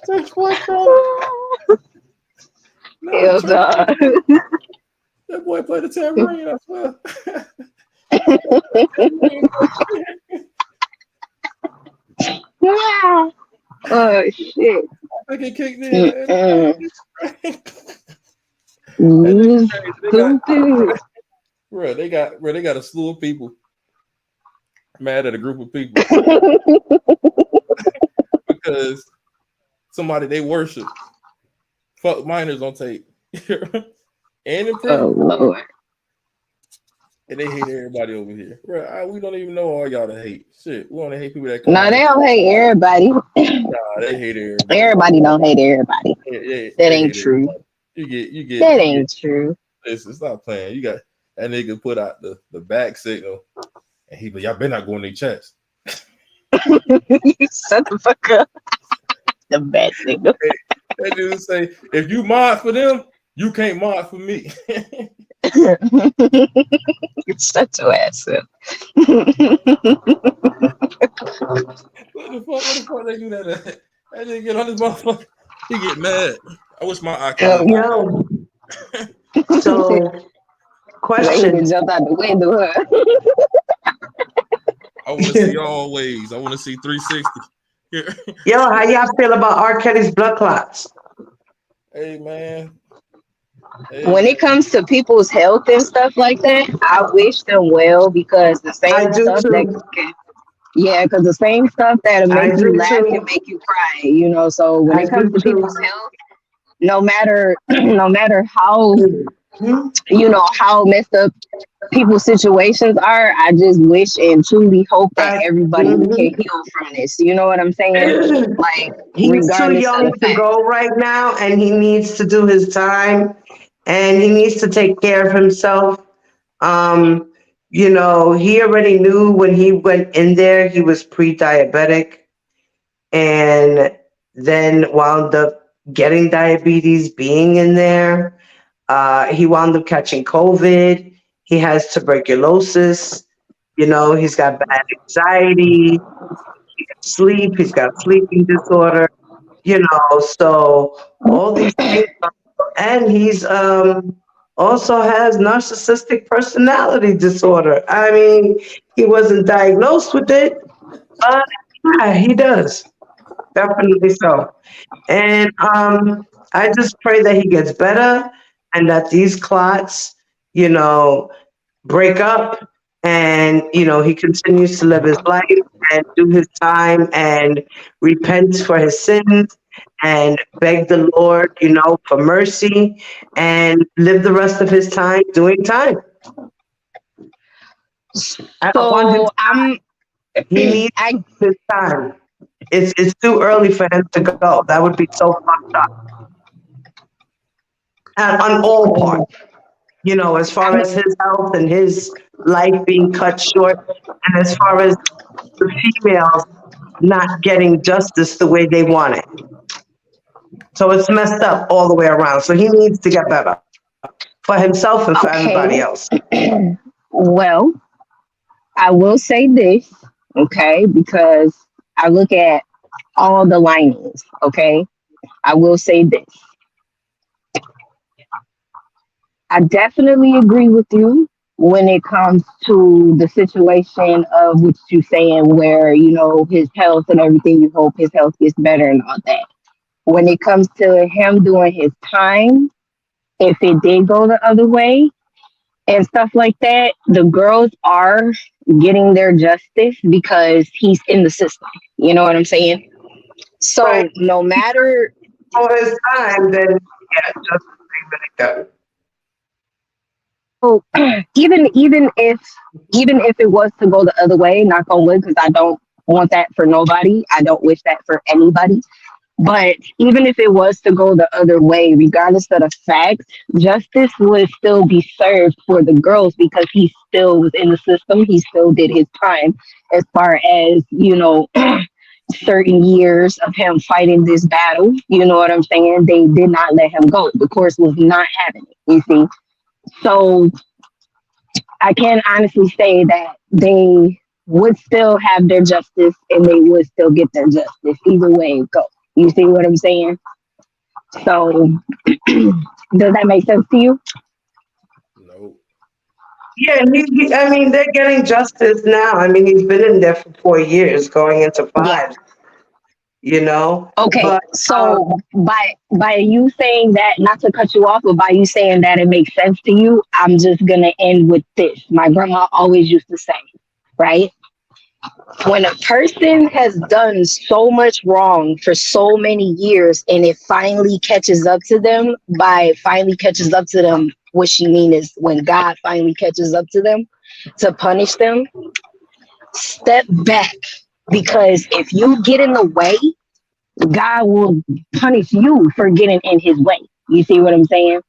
Church Chronicles. No, Hell Church no. Chronicles. That boy played the tambourine, I swear. Oh shit. I get kicked in. Mm-mm. That nigga You crazy. stupid. Bro, they got a slew of people mad at a group of people because somebody they worship fuck minors on tape and in Oh prison, Lord. and they hate everybody over here. Bro, we don't even know all y'all to hate. Shit, we only hate people that come No, out they and don't hate everybody. nah, they hate everybody. Everybody don't hate everybody. That They ain't hate true. everybody. That You get. ain't true. Listen, stop playing. You got that nigga put out the back signal, and he be y'all better not go in their chest. You shut the fuck up. The bad signal. That dude say, if you mod for them, you can't mod for me. Shut your ass up. What the fuck? What the fuck they do that? That nigga get on this motherfucker. He get mad. I wish my IQ was like that. Yo, so Like he done question. jumped out the window, huh? I want to see all ways. I want to see 360. Here. Yo, how y'all feel about R. Kelly's blood clots? Hey man. Hey When it man. comes to people's health and stuff like that, I wish them well because the I same do stuff that too. can, yeah, because the same stuff that'll I make you do laugh can too. make you cry, you know. So when I it comes do to people's too. health, no matter no matter how Mhm. how messed up people's situations are, I just wish and truly hope that I, everybody can mhm. heal from this. You know what I'm saying? Like He's too regardless of young the to fact. go right now, and he needs to do his time, and he needs to take care of himself. Um, he already knew when he went in there, he was pre-diabetic, and then wound up getting diabetes being in there. He wound up catching COVID. He has tuberculosis. He's got bad anxiety. sleep. He's got sleeping disorder. So all these things, and he's also has narcissistic personality disorder. I mean, he wasn't diagnosed with it, but yeah, he does. Definitely so. And I just pray that he gets better and that these clots, you know, break up and, he continues to live his life and do his time and repent for his sins and beg the Lord, for mercy and live the rest of his time doing time. Upon his, So I'm he needs I his time. It's too early for him to go. That would be so fucked up. And on all parts, as far as his health and his life being cut short, and as far as the females not getting justice the way they want it. So it's messed up all the way around. So he needs to get better for himself and for everybody okay. else. Well, I will say this, okay, because I look at all the linings, okay? I will say this. I definitely agree with you when it comes to the situation of what you're saying, where, his health and everything, you hope his health gets better and all that. When it comes to him doing his time, if it did go the other way and stuff like that, the girls are getting their justice because he's in the system. You know what I'm saying? Right. So no matter For his time, then yeah, just really good. so even if it was to go the other way, knock on wood, because I don't want that for nobody. I don't wish that for anybody. But even if it was to go the other way, regardless of the facts, justice would still be served for the girls because he still was in the system. He still did his time as far as, certain years of him fighting this battle. You know what I'm saying? They did not let him go. The course was not having it, you see. So I can honestly say that they would still have their justice and they would still get their justice either way it goes. You see what I'm saying? So does that make sense to you? No. Yeah, I mean, they're getting justice now. I mean, he's been in there for 4 years, going into Yeah. five. You know, Okay. but So by you saying that, not to cut you off, but by you saying that it makes sense to you, I'm just gonna end with this. My grandma always used to say, right? When a person has done so much wrong for so many years and it finally catches up to them, by finally catches up to them, what she mean is when God finally catches up to them to punish them, step back. Because if you get in the way, God will punish you for getting in his way. You see what I'm saying?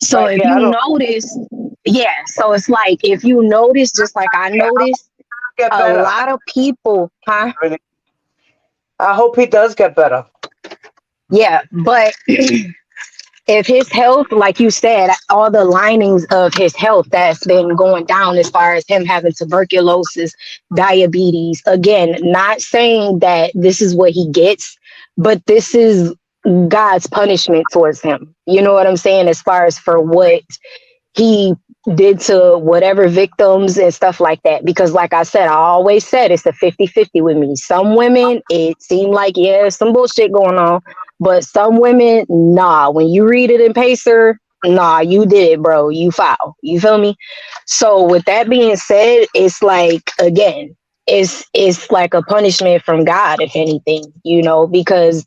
So right, if yeah, you I don't notice, yeah, so it's like if you notice, just like I noticed, get a better. lot of people, huh? Really. I hope he does get better. Yeah, but if his health, like you said, all the linings of his health that's been going down as far as him having tuberculosis, diabetes, again, not saying that this is what he gets, but this is God's punishment towards him. You know what I'm saying? As far as for what he did to whatever victims and stuff like that. Because like I said, I always said it's a 50-50 with me. Some women, it seemed like, yeah, some bullshit going on. But some women, nah. When you read it in Pacer, nah, you did it, bro. You foul. You feel me? So with that being said, it's like, again, it's like a punishment from God, if anything, because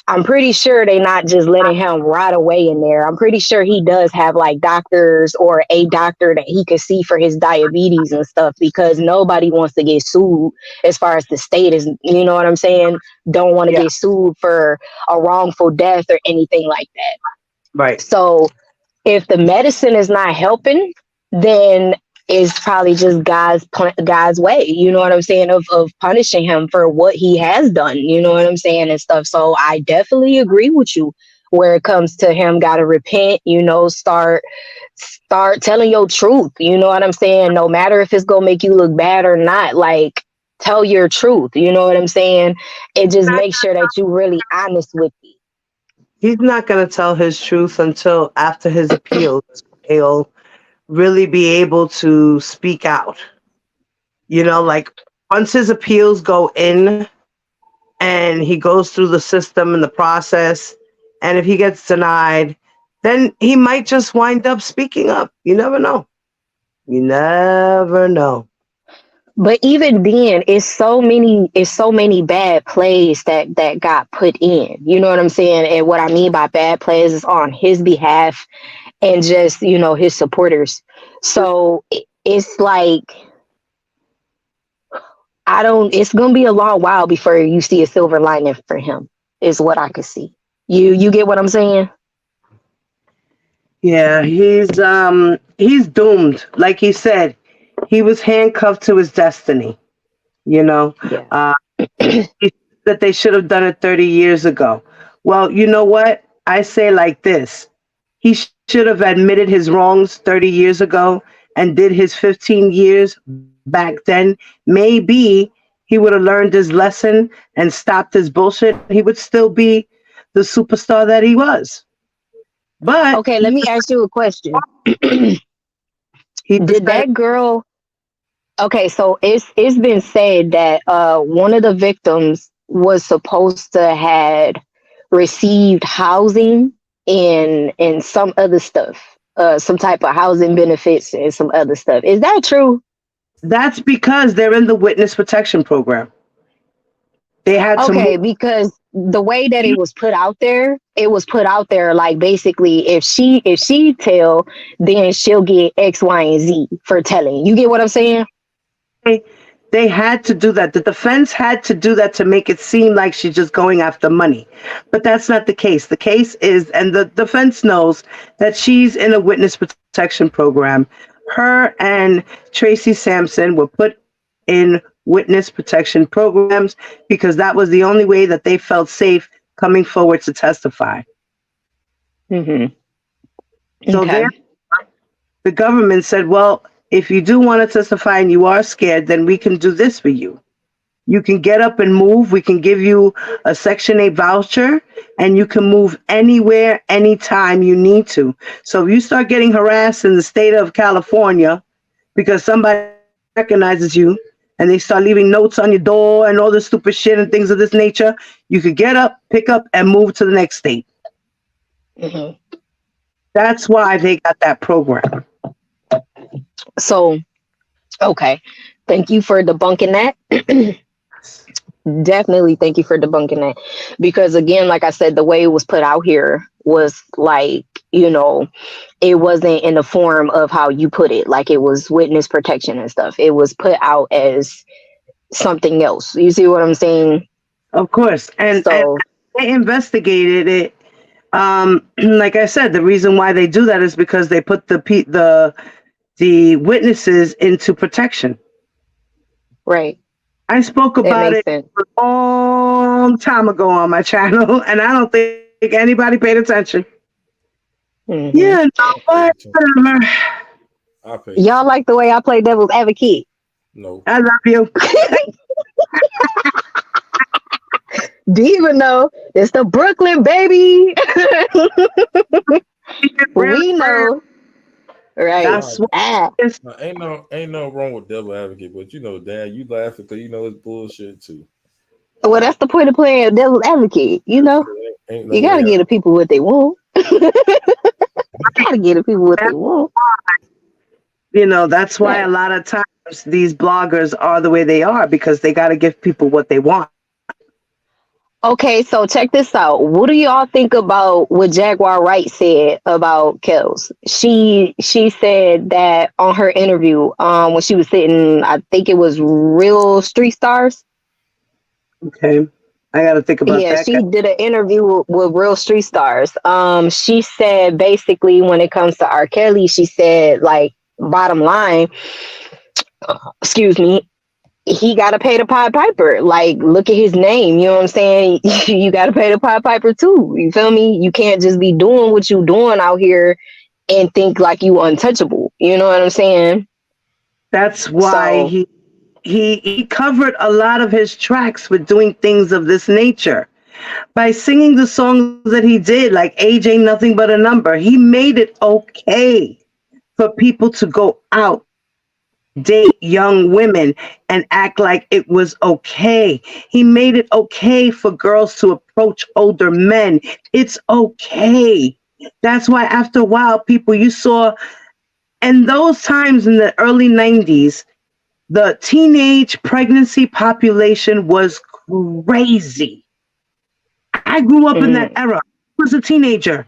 I'm pretty sure they're not just letting him rot away in there. I'm pretty sure he does have like doctors or a doctor that he could see for his diabetes and stuff, because nobody wants to get sued as far as the state is, you know what I'm saying? Don't want to Yeah, get sued for a wrongful death or anything like that. right. So if the medicine is not helping, then it's probably just God's way, you know what I'm saying, of punishing him for what he has done, you know what I'm saying, and stuff. So I definitely agree with you where it comes to him gotta repent, start telling your truth, you know what I'm saying, no matter if it's gonna make you look bad or not. Like, tell your truth. You know what I'm saying? And just make sure that you really honest with it. He's not going to tell his truth until after his appeals. He'll really be able to speak out. Like once his appeals go in and he goes through the system and the process, and if he gets denied, then he might just wind up speaking up. You never know. You never know. But even then, it's so many bad plays that got put in. You know what I'm saying? And what I mean by bad plays is on his behalf and just, his supporters. So it's like it's gonna be a long while before you see a silver lining for him, is what I could see. You get what I'm saying? Yeah, he's doomed. Like he said, he was handcuffed to his destiny. You know, Yeah. uh, that they should have done it 30 years ago. Well, you know what? I say like this. He should have admitted his wrongs 30 years ago and did his 15 years back then. Maybe he would have learned his lesson and stopped his bullshit. He would still be the superstar that he was. But Okay, let me ask you a question. he Did decided that girl Okay, so it's been said that one of the victims was supposed to had received housing and some other stuff, some type of housing benefits and some other stuff. Is that true? that's because they're in the witness protection program. They had to move. Okay, because the way that it was put out there, it was put out there like basically if she tell, then she'll get X, Y, and Z for telling. You get what I'm saying? They had to do that. The defense had to do that to make it seem like she's just going after money. But that's not the case. The case is, and the defense knows that she's in a witness protection program. Her and Tracy Sampson were put in witness protection programs because that was the only way that they felt safe coming forward to testify. Mm-hmm. So Okay. the government said, well, if you do want to testify and you are scared, then we can do this for you. You can get up and move. We can give you a Section 8 voucher and you can move anywhere, anytime you need to. So if you start getting harassed in the state of California because somebody recognizes you and they start leaving notes on your door and all this stupid shit and things of this nature, you could get up, pick up, and move to the next state. Mm-hmm. That's why they got that program. So, okay. Thank you for debunking that. Definitely thank you for debunking that. Because again, like I said, the way it was put out here was like, it wasn't in the form of how you put it. Like it was witness protection and stuff. It was put out as something else. You see what I'm saying? Of course. And So, they investigated it. Like I said, the reason why they do that is because they put the witnesses into protection. right. I spoke That about makes it sense. a long time ago on my channel, and I don't think anybody paid attention. Hmm. Yeah, no, I paid attention. whatever. I paid Y'all attention. like the way I play devil's advocate? No. I love you. Do you even know it's the Brooklyn baby? Really, We know, right? Nah, that's what Ah, it is. nah, ain't no wrong with devil advocate, but Dan, you laughing because you know it's bullshit too. well, that's the point of playing devil's advocate. Ain't no You way. gotta give the people what they want. Gotta give the people what they want. That's why a Right. lot of times these bloggers are the way they are because they got to give people what they want. Okay, so check this out. What do y'all think about what Jaguar Wright said about Kels? She said that on her interview, when she was sitting, I think it was Real Street Stars. Okay, I got to think about Yeah, that. she did an interview with Real Street Stars. She said basically when it comes to R. Kelly, she said like bottom line, excuse me, he got to pay the Pied Piper. Like, look at his name. You know what I'm saying? You got to pay the Pied Piper too. You feel me? You can't just be doing what you doing out here and think like you untouchable. You know what I'm saying? That's why So, he he covered a lot of his tracks with doing things of this nature. By singing the songs that he did, like Age Ain't Nothing But a Number, he made it okay for people to go out and date young women and act like it was okay. He made it okay for girls to approach older men. It's okay. That's why after a while, people you saw in those times in the early 90s, the teenage pregnancy population was crazy. I grew up in that Mm. era. I was a teenager.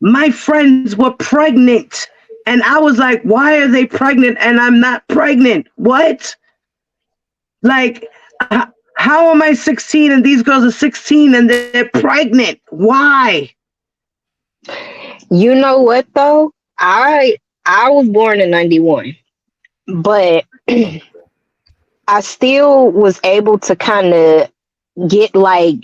My friends were pregnant. And I was like, why are they pregnant and I'm not pregnant? What? Like, how am I 16 and these girls are 16 and they're pregnant? Why? You know what though? I was born in 91, but I still was able to kind of get like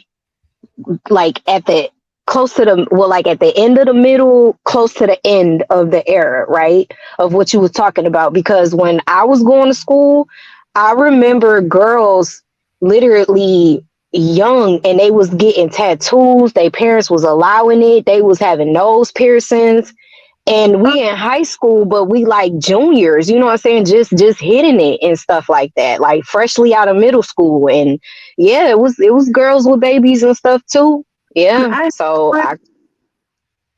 at the close to the well like at the end of the middle, close to the end of the era, right, of what you was talking about, because when I was going to school, I remember girls literally young and they was getting tattoos, their parents was allowing it, they was having nose piercings, and we in high school, but we like juniors, you know what I'm saying, just hitting it and stuff like that, like freshly out of middle school. And yeah, it was girls with babies and stuff too. Yeah, I, so I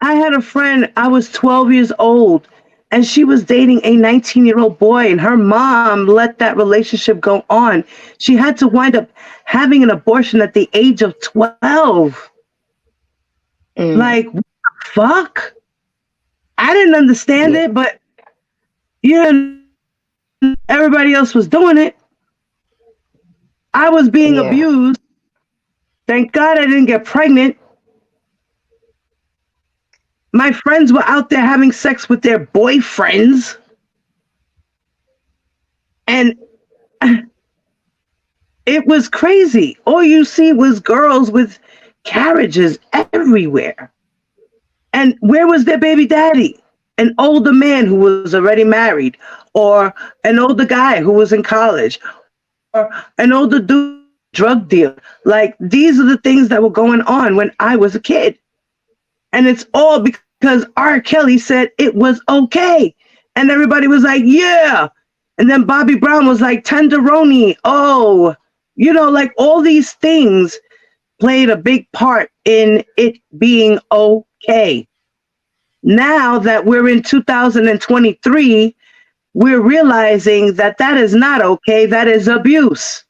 I had a friend, I was 12 years old, and she was dating a 19-year-old boy, and her mom let that relationship go on. She had to wind up having an abortion at the age of 12. mm, Like, what the fuck? I didn't understand yeah, it, but yeah, everybody else was doing it. I was being yeah. abused. Thank God I didn't get pregnant. My friends were out there having sex with their boyfriends, and it was crazy. All you see was girls with carriages everywhere. And where was their baby daddy? An older man who was already married, or an older guy who was in college, or an older dude, drug dealer. Like, these are the things that were going on when I was a kid. And it's all because R. Kelly said it was okay. And everybody was like, yeah. And then Bobby Brown was like, tenderoni. Oh, like all these things played a big part in it being okay. Now that we're in 2023, we're realizing that that is not okay. That is abuse.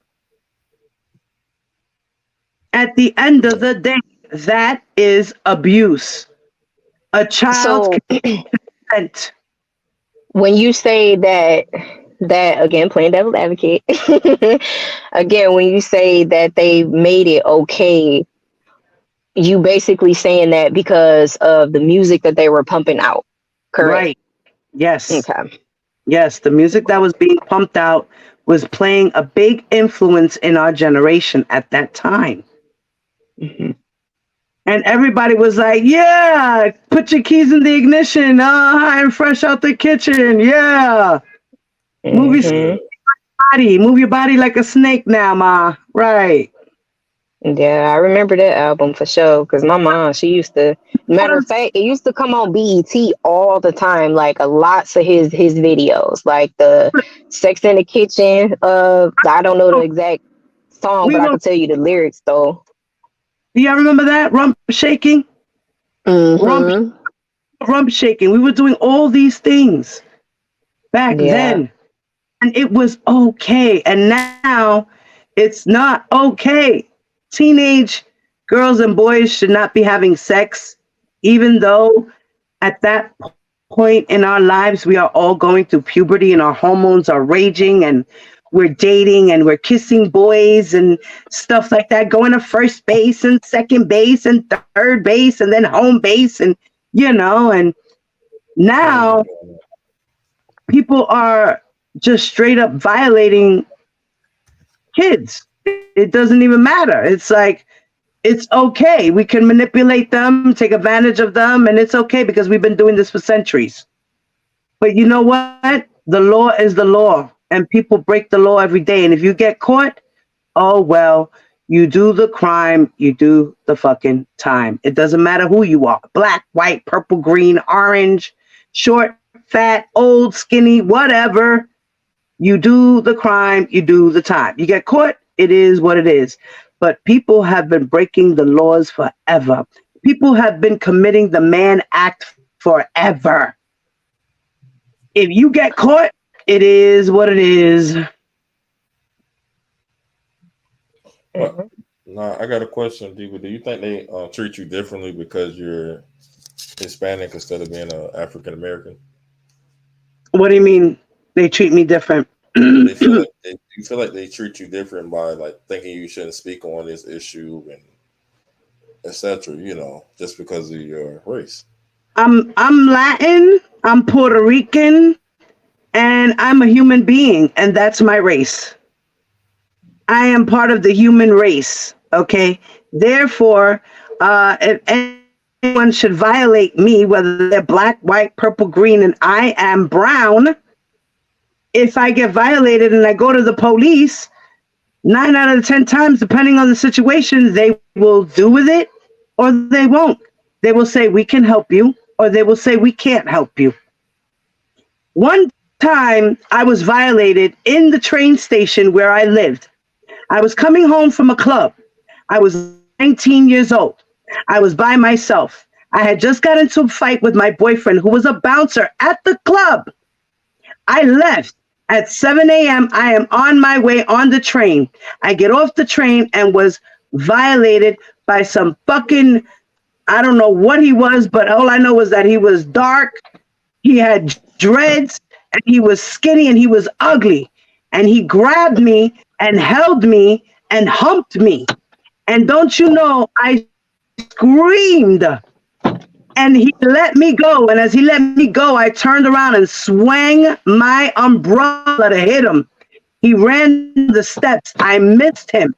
At the end of the day, that is abuse. A child's So consent. when you say that again, playing devil's advocate, again, when you say that they made it okay, you basically saying that because of the music that they were pumping out, correct? Right. Yes. Okay. Yes. The music that was being pumped out was playing a big influence in our generation at that time. Hmm. And everybody was like, yeah, put your keys in the ignition. High and fresh out the kitchen. Yeah. Move your Hmm. body. Move your body like a snake now, ma. Right. Yeah, I remember that album for sure. Cause my mom, she used to. Matter of fact, it used to come on BET all the time. Like a lots of his videos, like the Sex in the Kitchen. I don't know the exact song, We but I were, can tell you the lyrics though. do y'all remember that? Rump shaking? Rump, Hmm. rump shaking. We were doing all these things back Yeah. then. And it was okay. And now it's not okay. Teenage girls and boys should not be having sex, even though at that point in our lives we are all going through puberty and our hormones are raging and we're dating and we're kissing boys and stuff like that, going to first base and second base and third base and then home base and Teenagers now doing that. people are just straight up violating kids. It doesn't even matter. It's like, it's okay. We can manipulate them, take advantage of them, and it's okay because we've been doing this for centuries. But you know what? The law is the law, and people break the law every day. And if you get caught, oh well, you do the crime, you do the fucking time. It doesn't matter who you are, black, white, purple, green, orange, short, fat, old, skinny, whatever. You do the crime, you do the time. You get caught, it is what it is. But people have been breaking the laws forever. People have been committing the Mann Act forever. If you get caught, it is what it is. But nah, I got a question, Diva. Do you think they treat you differently because you're Hispanic instead of being African American? What do you mean they treat me different? Do they feel like do you feel like they treat you different by like thinking you shouldn't speak on this issue and etc. Just because of your race? I'm Latin, I'm Puerto Rican, and I'm a human being, and that's my race. I am part of the human race. Okay. Therefore, if anyone should violate me, whether they're black, white, purple, green, and I am brown, if I get violated and I go to the police, 9 out of 10 times, depending on the situation, they will do with it or they won't. They will say, we can help you, or they will say, we can't help you. One time I was violated in the train station where I lived. I was coming home from a club. I was 19 years old. I was by myself. I had just got into a fight with my boyfriend, who was a bouncer at the club. I left at 7 a.m. I am on my way on the train. I get off the train and was violated by some fucking, I don't know what he was, but all I know is that he was dark, he had dreads, and he was skinny, and he was ugly. And he grabbed me and held me and humped me. And don't you know, I screamed. And he let me go. And as he let me go, I turned around and swung my umbrella to hit him. He ran the steps. I missed him.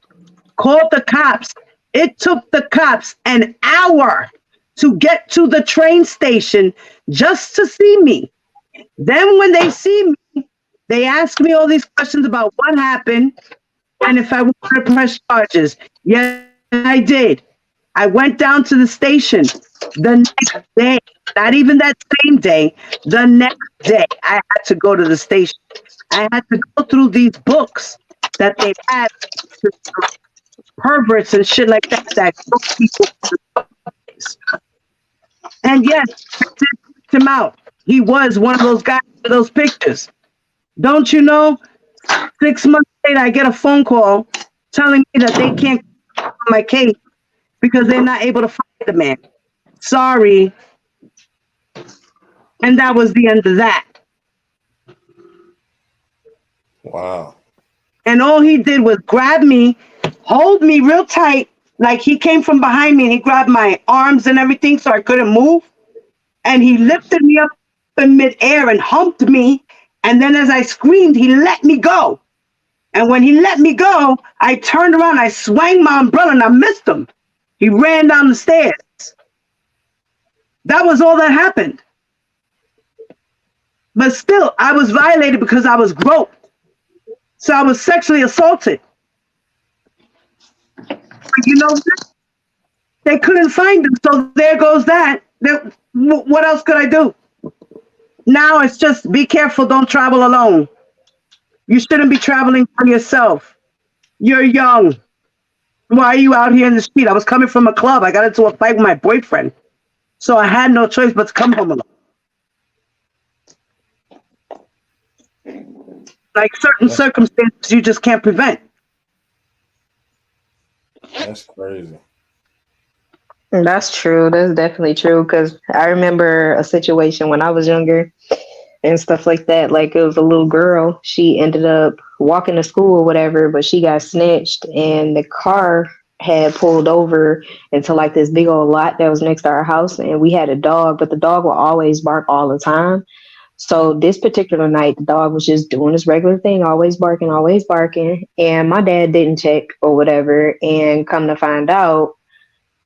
Called the cops. It took the cops an hour to get to the train station just to see me. Then when they see me, they ask me all these questions about what happened and if I wanted to press charges. Yes, I did. I went down to the station the next day, not even that same day, the next day I had to go to the station. I had to go through these books that they had to perverts and shit like that that go people. And yes, I did pick him out. He was one of those guys with those pictures. Don't you know? 6 months later, I get a phone call telling me that they can't on my case because they're not able to find the man. Sorry. And that was the end of that. Wow. And all he did was grab me, hold me real tight, like he came from behind me and he grabbed my arms and everything so I couldn't move. And he lifted me up in midair and humped me. And then as I screamed, he let me go. And when he let me go, I turned around, I swung my umbrella and I missed him. He ran down the stairs. That was all that happened. But still, I was violated because I was groped. So I was sexually assaulted. But you know what? They couldn't find him, so there goes that. What else could I do? Now it's just be careful, don't travel alone. You shouldn't be traveling by yourself. You're young. Why are you out here in the street? I was coming from a club. I got into a fight with my boyfriend. So I had no choice but to come home alone. Like certain circumstances you just can't prevent. That's crazy. That's true. That's definitely true. Because I remember a situation when I was younger and stuff like that. Like it was a little girl. She ended up walking to school or whatever, but she got snitched and the car had pulled over into like this big old lot that was next to our house. And we had a dog, but the dog will always bark all the time. So this particular night, the dog was just doing his regular thing, always barking, always barking. And my dad didn't check or whatever. And come to find out,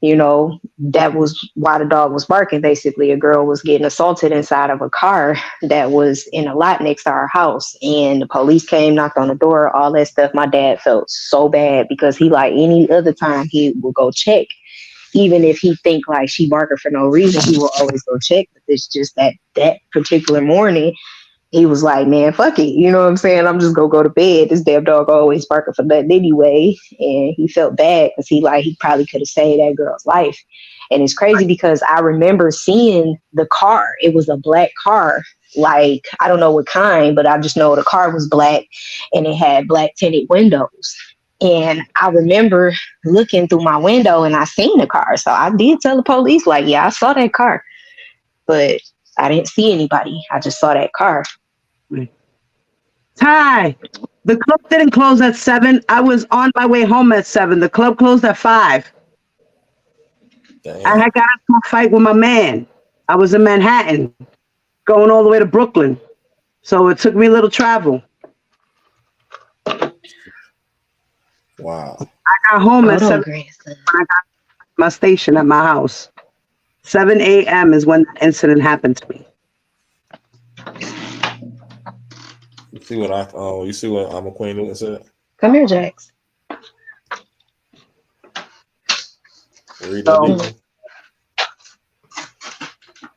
that was why the dog was barking. Basically, a girl was getting assaulted inside of a car that was in a lot next to our house. And the police came, knocked on the door, all that stuff. My dad felt so bad because he, like any other time, he will go check. Even if he think like she barking for no reason, he will always go check. But it's just that particular morning, he was like, man, fuck it. You know what I'm saying? I'm just gonna go to bed. This damn dog always barking for nothing anyway. And he felt bad because he probably could have saved that girl's life. And it's crazy because I remember seeing the car. It was a black car. Like, I don't know what kind, but I just know the car was black and it had black tinted windows. And I remember looking through my window and I seen the car. So I did tell the police, like, yeah, I saw that car. But I didn't see anybody. I just saw that car. Ty, the club didn't close at 7. I was on my way home at 7. The club closed at 5. Damn. I had got into a fight with my man. I was in Manhattan, going all the way to Brooklyn. So it took me a little travel. Wow. I got home at Hold on, 7 grandson. when I got my station at my house. 7 a.m. is when the incident happened to me. You see what I'm a Queen Newton said? Come here, Jax. Read that So, deeply.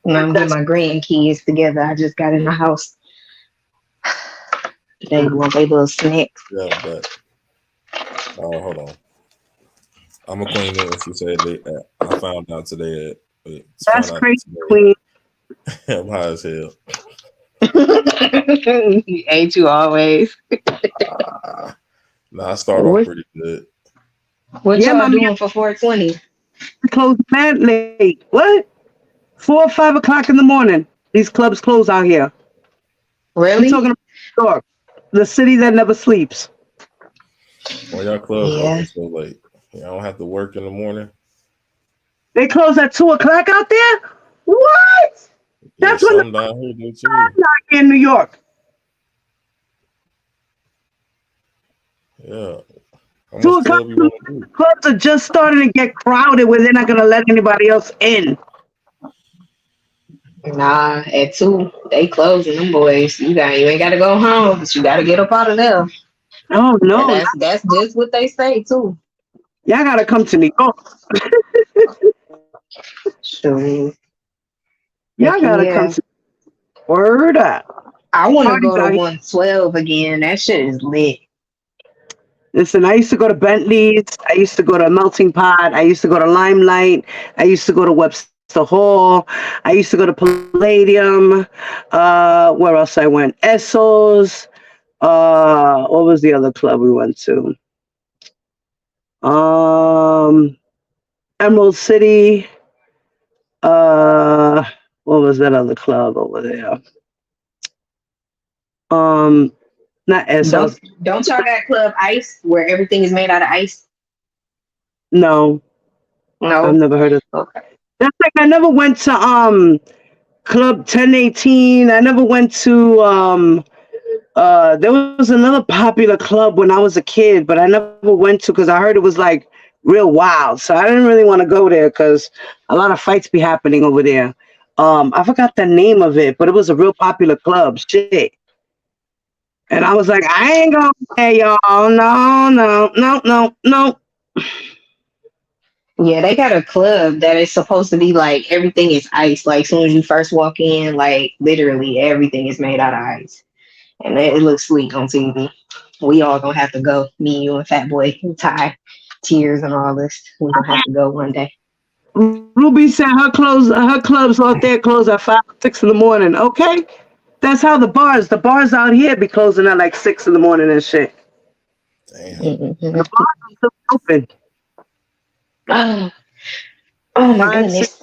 And I'm getting my grandkids together. I just got in the house. They want their little snacks. Yeah, but hold on. I'm a Queen Newton. She said I found out today that's crazy, Queen. I'm high as hell. Ain't you always? I start off pretty good. What Yeah, y'all my doing for 420? closed mad late. What? 4 or 5 o'clock in the morning. These clubs close out here. I'm Really? talking about New York, the city that never sleeps. Well, y'all clubs Yeah. open so late. Y'all don't have to work in the morning. They close at 2 o'clock out there? What? Yeah, That's when the some down here do too. clubs are in New York. Yeah. How 2 much o'clock club in you the want to morning, do? clubs are just starting to get crowded where they're not going to let anybody else in. Nah, at 2, they closing them boys. You ain't gotta go home, but you gotta get up out of there. Oh, And no. that's just what they say too. Y'all got to come to New York. Sure. Y'all Heck got to come yeah. to Word up. I wanna Parties go to out here. 112 again. That shit is lit. Listen, I used to go to Bentley's. I used to go to Melting Pot. I used to go to Limelight. I used to go to Webster Hall. I used to go to Palladium. Where else I went? Essos. What was the other club we went to? Emerald City. What was that other club over there? Not Essos. Don't y'all got Club Ice where everything is made out of ice? No, I've No. never heard of. Okay. That's like I never went to Club 1018. I never went to there was another popular club when I was a kid, but I never went to because I heard it was like real wild. So I didn't really want to go there because a lot of fights be happening over there. I forgot the name of it, but it was a real popular club. Shit. And I was like, I ain't going there, y'all. No, no, no, no, no. Yeah, they got a club that is supposed to be like everything is ice. Like, as soon as you first walk in, like literally everything is made out of ice. And it looks sweet on TV. We all gonna have to go. Me, you, and Fat Boy, and Ty, Tears, and all this. We gonna have to go one day. Ruby said her clubs out there close at 5, 6 in the morning. Okay. That's how the bars out here be closing at like 6 in the morning and shit. Damn. Mm-hmm. The bars are still open. Oh, oh my 5, 6 goodness,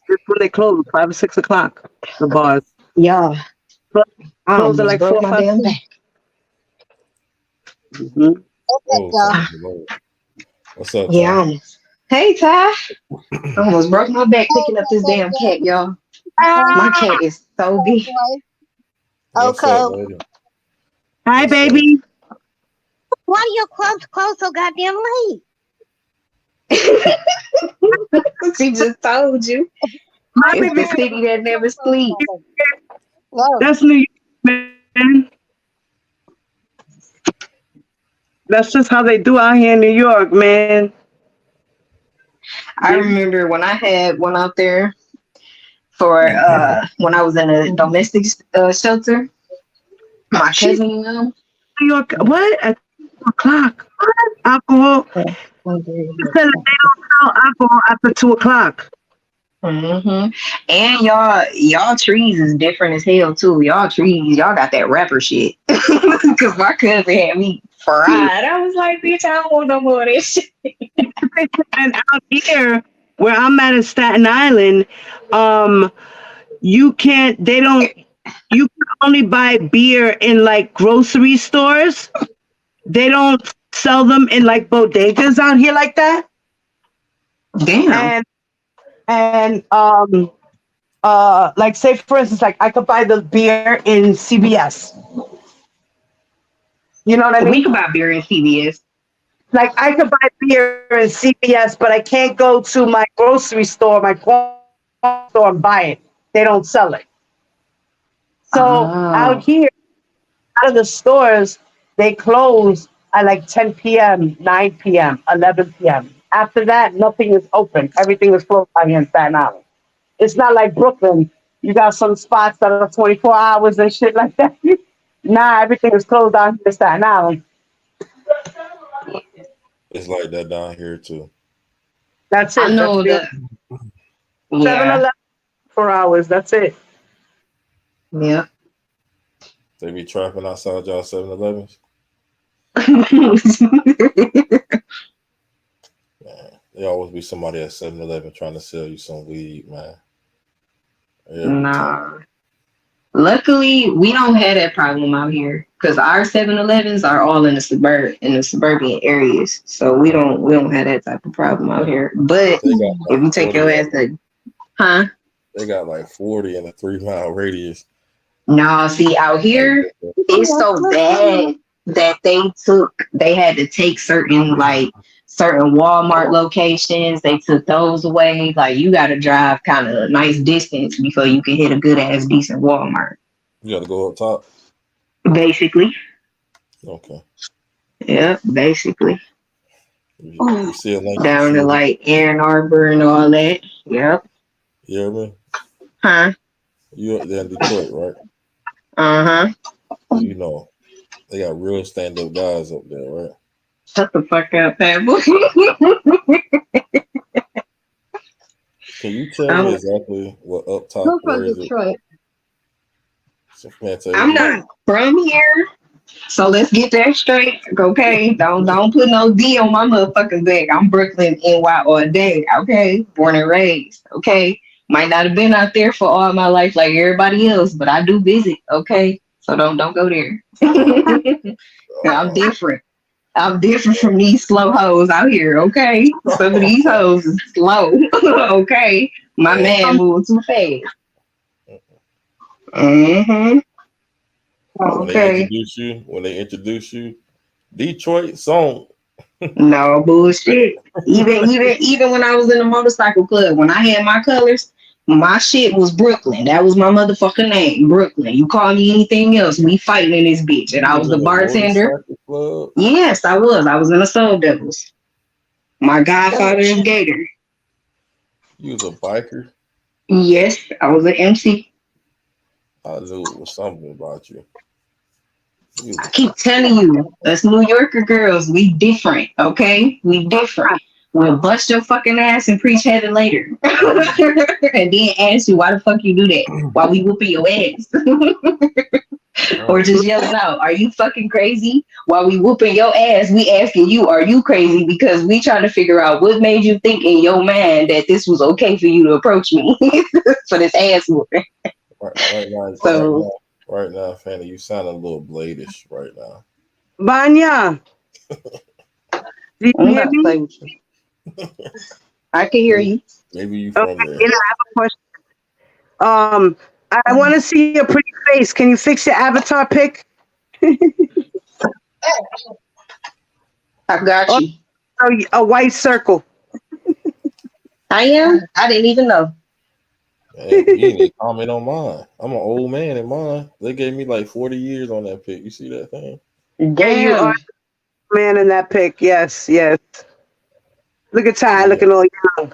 is when they close, 5 or 6 o'clock. The bars y'all! I close at almost like broke 4 or my 5. damn back. Mm-hmm. Oh, Ah, what's up, yeah, I Ty? almost. Hey, Ty! I almost broke my back picking up this damn cat, y'all. My cat is so big. What's up, lady? Hi, What's up? baby. Why your clubs closed so goddamn late? She just told you. My It's baby the said city that never sleeps. No. that's New York, man. That's just how they do out here in New York, man. I They, remember when I had one out there for when I was in a domestic shelter. My she's cousin, you know. New York. What at 2 o'clock? What? Alcohol. She said that they don't sell alcohol after 2 o'clock. Hmm. And y'all trees is different as hell too. Y'all trees, y'all got that rapper shit. Cause my cousin had me fried. I was like, bitch, I don't want no more of this shit. And out here, where I'm at in Staten Island, um, you can't. They don't. You can only buy beer in like grocery stores. They don't sell them in like bodegas out here like that. Damn. And like say for instance, like I could buy the beer in CVS. You know what I We mean? could buy beer in CVS. Like I could buy beer in CVS, but I can't go to my grocery store, my store, and buy it. They don't sell it. So out Oh. here, out of the stores, they close at like 10 p.m., 9 p.m., 11 p.m. After that, nothing is open. Everything is closed out here in Staten Island. It's not like Brooklyn. You got some spots that are 24 hours and shit like that. Nah, everything is closed out here in Staten Island. It's like that down here too. That's I it. That's know the that. 7 Yeah. 4 hours. That's it. Yeah. They be trapping outside y'all 7-Elevens. Man, there always be somebody at 7-Eleven trying to sell you some weed, man. Every time. Nah. Luckily, we don't have that problem out here because our 7-Elevens are all in the suburban areas. So we don't have that type of problem out here. But They got if like you take 40 your of ass them. to, huh? They got like 40 in a 3 mile radius. No, see, out Like, here, it's so bad that they had to take certain Walmart locations. They took those away. Like, you got to drive kind of a nice distance before you can hit a good ass decent Walmart. you got to go up top. Basically. Okay. Yeah, basically. You see a link, you Down see to it. like Ann Arbor and all that. Yep. You hear me? Huh? You up there in Detroit, right? Uh-huh. So you know they got real stand up guys up there, right? Shut the fuck up, Pat boy. Can you tell me I'm, exactly what up top? Who's Where from is it? Detroit? So man, tell I'm you. not from here. So let's get that straight. Okay. Don't put no D on my motherfucking back. I'm Brooklyn NY all day. Okay. Born and raised. Okay. Might not have been out there for all my life like everybody else, but I do visit. Okay. So don't go there. I'm Uh, different. I'm different from these slow hoes out here, okay? Some of these hoes is slow, okay? My uh, man moving too fast. Mm-hmm. Okay. when they introduce you, Detroit song. No bullshit. Even when I was in the motorcycle club, when I had my colors, my shit was Brooklyn. That was my motherfucking name, Brooklyn. You call me anything else, we fighting in this bitch. And You I was was the in a bartender. motorcycle club. Yes, I was. I was in the Soul Devils. My godfather is Gator. You was a biker. Yes, I was an MC. I knew it was something about you. You was I keep telling you, us New Yorker girls, we different, okay? We different. We'll bust your fucking ass and preach heaven later. And then ask you why the fuck you do that while we whooping your ass. Or oh, just yelling out, are you fucking crazy? While we whooping your ass, we asking you, are you crazy? Because we trying to figure out what made you think in your mind that this was okay for you to approach me for this ass whooping. So right now, Fanny, you sound a little bladish right now. Vanya, do you I'm hear about to me? play with you. I can hear Maybe, you. maybe you Okay, from there. you know, I have a question. I want to see your pretty face. Can you fix your avatar pic? I got Or you. a white circle? I am. I didn't even know. Hey, you didn't even comment on mine. I'm an old man in mine. They gave me like 40 years on that pic. You see that thing? Yeah, you are Damn. the man in that pic. Yes, yes. Look at Ty Yeah. looking all young.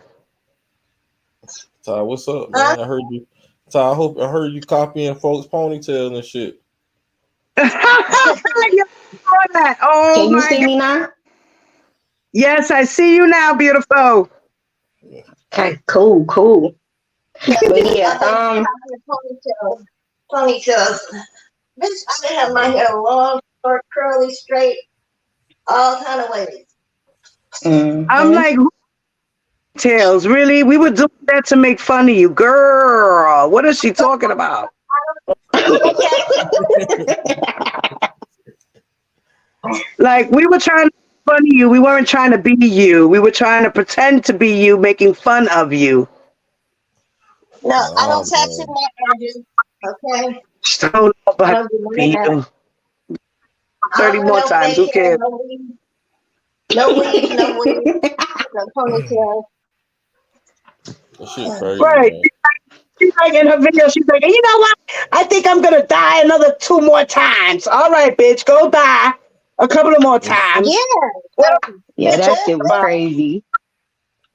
Ty, what's up, man? I heard you. Ty, I heard you copying folks' ponytails and shit. You saw that. Oh Can you my see God. me now? Yes, I see you now, beautiful. Okay, cool, cool. But yeah, I thought you were talking ponytails. Bitch, I can have my hair long, short, curly, straight, all kind of ways. I'm like, tails, really? We were doing that to make fun of you. Girl, what is she talking about? Like, we were trying to make fun of you. We weren't trying to be you. We were trying to pretend to be you, making fun of you. No, I Nah, don't tattoo man. my edges. Okay? So, don't know I about don't do none be of that. you. I 30 don't more want no times. fake Who hair, cares? no weave, no wig, no ponytail. That shit crazy, Right. man. She's like in her video, she's like, you know what? I think I'm going to die another 2 more times. All right, bitch, go die a couple of more times. Yeah. Well, Yeah, that shit was crazy.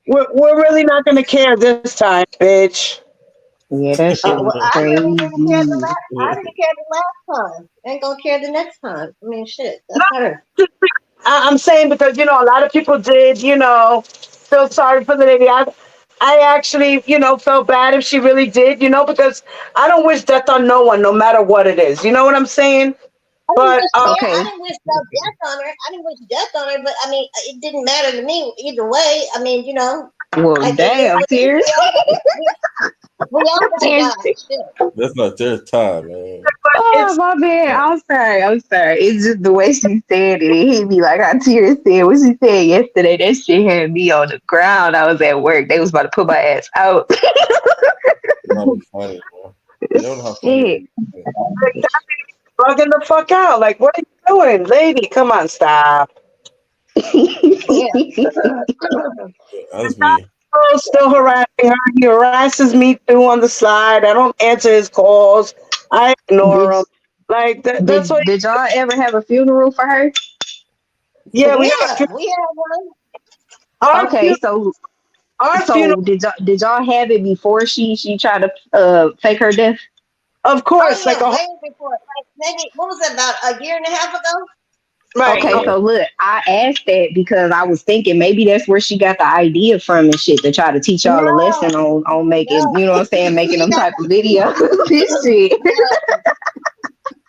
we're really not going to care this time, bitch. Yeah, that shit was Well, I really didn't care the crazy. last. I didn't care the last time. Ain't gonna care the next time. I mean, shit. No, That's her. I'm saying because, a lot of people did, feel sorry for the lady. I actually, felt bad if she really did, because I don't wish death on no one, no matter what it is. You know what I'm saying? I didn't But wish death. I Okay. didn't wish no death on her. I didn't wish death on her. But I mean, it didn't matter to me either way. I mean, Well, it is damn, what it is. tears. We all gonna Tears. die. Shit. That's not their time, man. Oh, it's my bad. I'm sorry. I'm sorry. It's just the way she said it. It hit me like how Tears said what she said yesterday. That shit had me on the ground. I was at work. They was about to put my ass out. Not be funny, bro. They don't know how funny Shit. it is. bugging the fuck out. Like, what are you doing? Lady, come on, stop. Yeah. I just be, Girl's still harassing her. He harasses me too on the slide. I don't answer his calls. I ignore did him. Like, that's what, did y'all ever have a funeral for her? yeah, we have Yeah. We had one. our, Okay, so our funeral. so did y'all have it before she tried to fake her death? Of Oh course, like yeah, a whole, way before. Like maybe what was it, about a year and a half ago? right. Okay, yeah. so look, I asked that because I was thinking maybe that's where she got the idea from and shit to try to teach y'all a lesson No, on making, no. you know what I'm saying, making She them got type of videos and shit.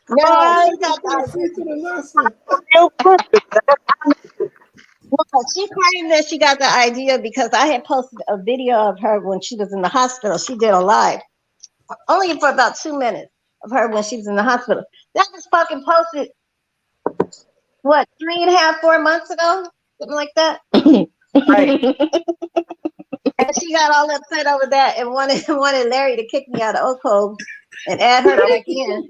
no, no. I She got the idea. See to the lesson. feel purpose. Well, she claimed that she got the idea because I had posted a video of her when she was in the hospital. She did a live, only for about 2 minutes of her when she was in the hospital. That was fucking posted, what, 3.5, 4 months ago? Something like that. Right. And she got all upset over that and wanted Larry to kick me out of Oak Cove and add her back in.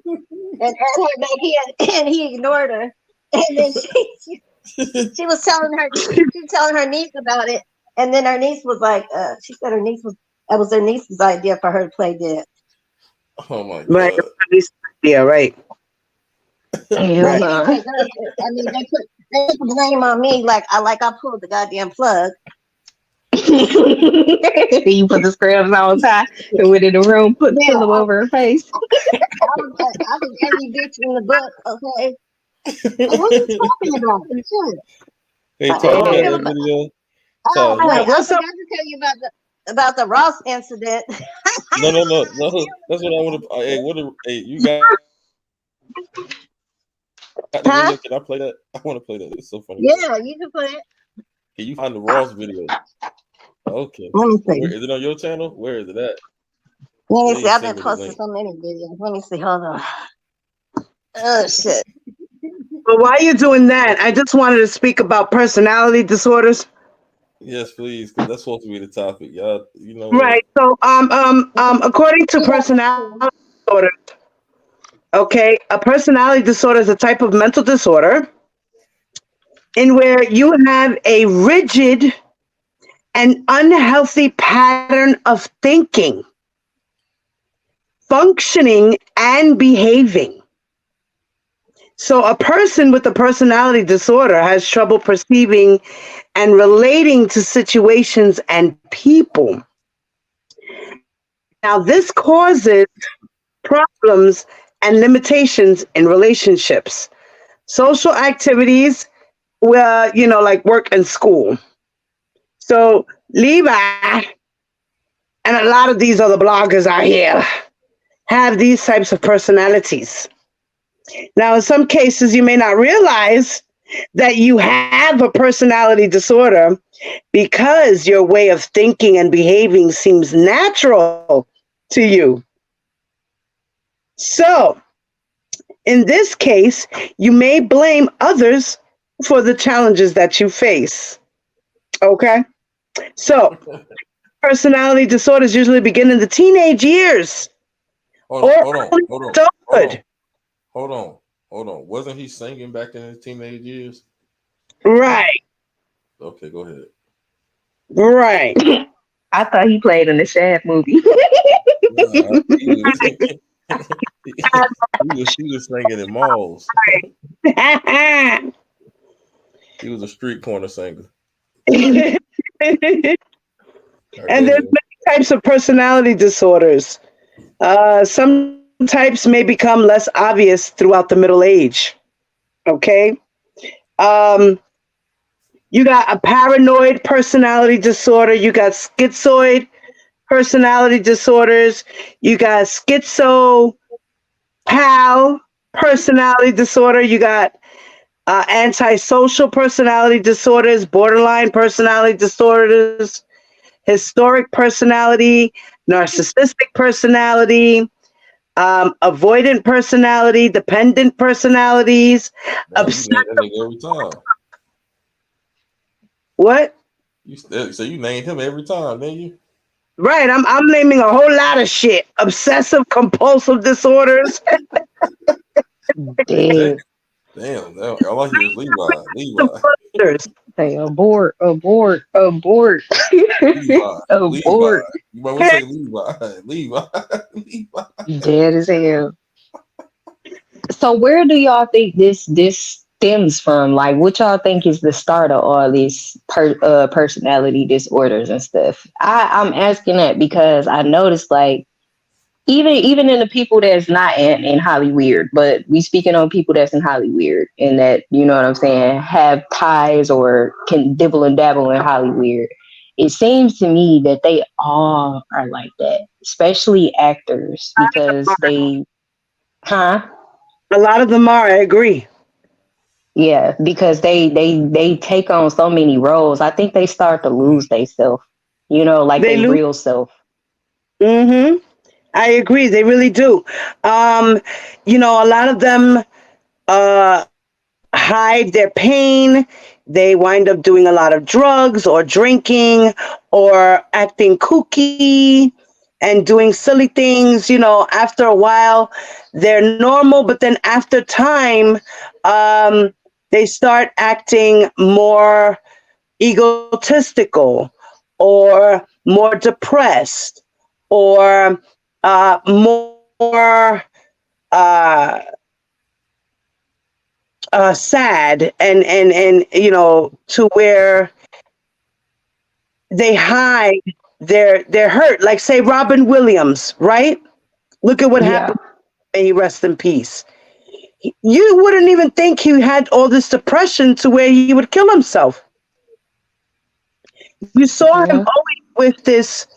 And he ignored her. And then she was telling her niece about it. And then her niece was like, she said that was her niece's idea for her to play dead. Oh my Right. god. Yeah, right. Hell Right. no. I mean, they put the blame on me like I pulled the goddamn plug. You put the scrubs on tie and went in the room, put the Yeah, pillow over her face. I was every bitch in the book, okay? Like, what are you talking about? Shit. Hey, I Ty, you don't got give a that video? Oh Ty, you wait, got, I What's up? forgot to tell you about the Ross incident. no. That's what I want to. Hey, hey, you got the Huh? video? Can I play that? I want to play that. It's so funny. Yeah, you can play it. Can you find the Ross video? Okay. Let me Where see. is it on your channel? Where is it at? Let me see. Please I've send been me the posting link. so many videos. Let me see. Hold on. Oh shit. But while you're doing that, I just wanted to speak about personality disorders. Yes, please, because that's supposed to be the topic, y'all. You know what? Right. So, according to personality disorders, okay, a personality disorder is a type of mental disorder in where you have a rigid an unhealthy pattern of thinking, functioning, and behaving. So, a person with a personality disorder has trouble perceiving and relating to situations and people. Now, this causes problems and limitations in relationships, social activities, well, like work and school. So, Levi and a lot of these other bloggers out here have these types of personalities. Now, in some cases, you may not realize that you have a personality disorder because your way of thinking and behaving seems natural to you. So, in this case, you may blame others for the challenges that you face. Okay? So, personality disorders usually begin in the teenage years or early adulthood. Hold on. Wasn't he singing back in his teenage years? Right, Okay, go ahead. right. I thought he played in the Shaft movie. Nah, he was singing in malls. He was a street corner singer. And Right, there's many types of personality disorders. Some types may become less obvious throughout the middle age. Okay. Um, you got a paranoid personality disorder. You got schizoid personality disorders. You got schizo pal personality disorder. You got antisocial personality disorders, borderline personality disorders, historic personality, narcissistic personality, avoidant personality, dependent personalities, Damn, you name that nigga every time. What? So you named him every time, didn't you? Right, I'm naming a whole lot of shit. Obsessive compulsive disorders. Dead. Damn, all I hear is Levi. Levi. Say abort, abort, abort, Levi. Levi. abort. You might want to say Levi. Levi. Levi. Dead as hell. So where do y'all think this stems from? Like, what y'all think is the start of all these personality disorders and stuff? I'm asking that because I noticed, like, even in the people that's not in Hollywood, but we speaking on people that's in Hollywood and that, you know what I'm saying, have ties or can dibble and dabble in Hollywood. It seems to me that they all are like that, especially actors, because they, huh? A lot of them are, I agree. Yeah, because they take on so many roles. I think they start to lose they self, like They they lose. real self. Mm-hmm. I agree. They really do. A lot of them hide their pain. They wind up doing a lot of drugs or drinking or acting kooky and doing silly things. After a while, they're normal, but then after time, they start acting more egotistical or more depressed or more sad and to where they hide their hurt, like say Robin Williams, right? Look at what Yeah. happened. May he rest in peace. You wouldn't even think he had all this depression to where he would kill himself. You saw him Yeah. always with this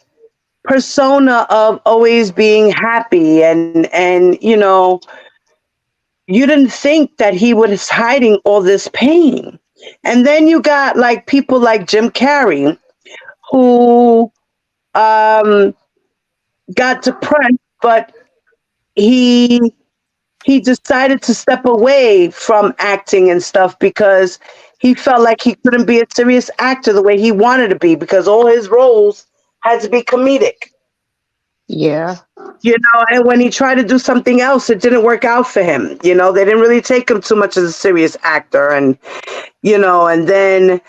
persona of always being happy and you didn't think that he was hiding all this pain. And then you got like people like Jim Carrey who got depressed, but he decided to step away from acting and stuff because he felt like he couldn't be a serious actor the way he wanted to be because all his roles had to be comedic. Yeah. And when he tried to do something else, it didn't work out for him. They didn't really take him too much as a serious actor. And then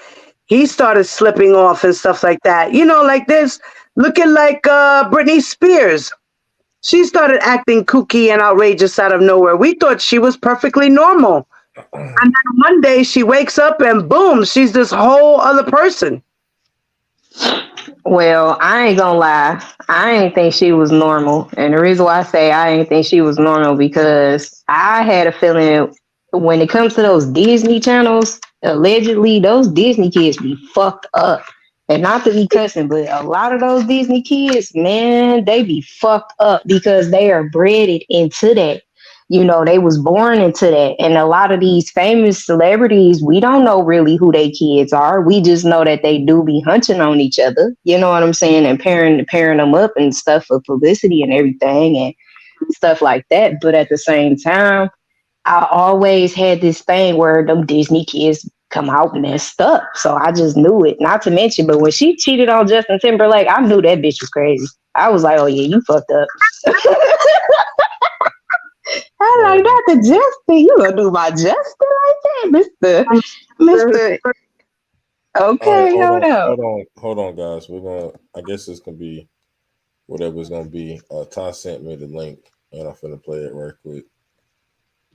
he started slipping off and stuff like that. You know, like this, looking like Britney Spears. She started acting kooky and outrageous out of nowhere. We thought she was perfectly normal. And then one day she wakes up and boom, she's this whole other person. Well, I ain't gonna lie. I ain't think she was normal. And the reason why I say I ain't think she was normal because I had a feeling when it comes to those Disney channels, allegedly those Disney kids be fucked up. And not to be cussing, but a lot of those Disney kids, man, they be fucked up because they are bred into that. You know, they was born into that. And a lot of these famous celebrities, we don't know really who they kids are. We just know that they do be hunching on each other. You know what I'm saying? And pairing them up and stuff for publicity and everything and stuff like that. But at the same time, I always had this thing where them Disney kids come out messed up. So I just knew it. Not to mention, but when she cheated on Justin Timberlake, I knew that bitch was crazy. I was like, oh yeah, you fucked up. I like Dr. Justin. You gonna do my Justin like that, Mister? Okay, hold on, guys. We're gonna. I guess it's gonna be whatever it's gonna be. Ty sent me the link, and I'm finna play it right quick.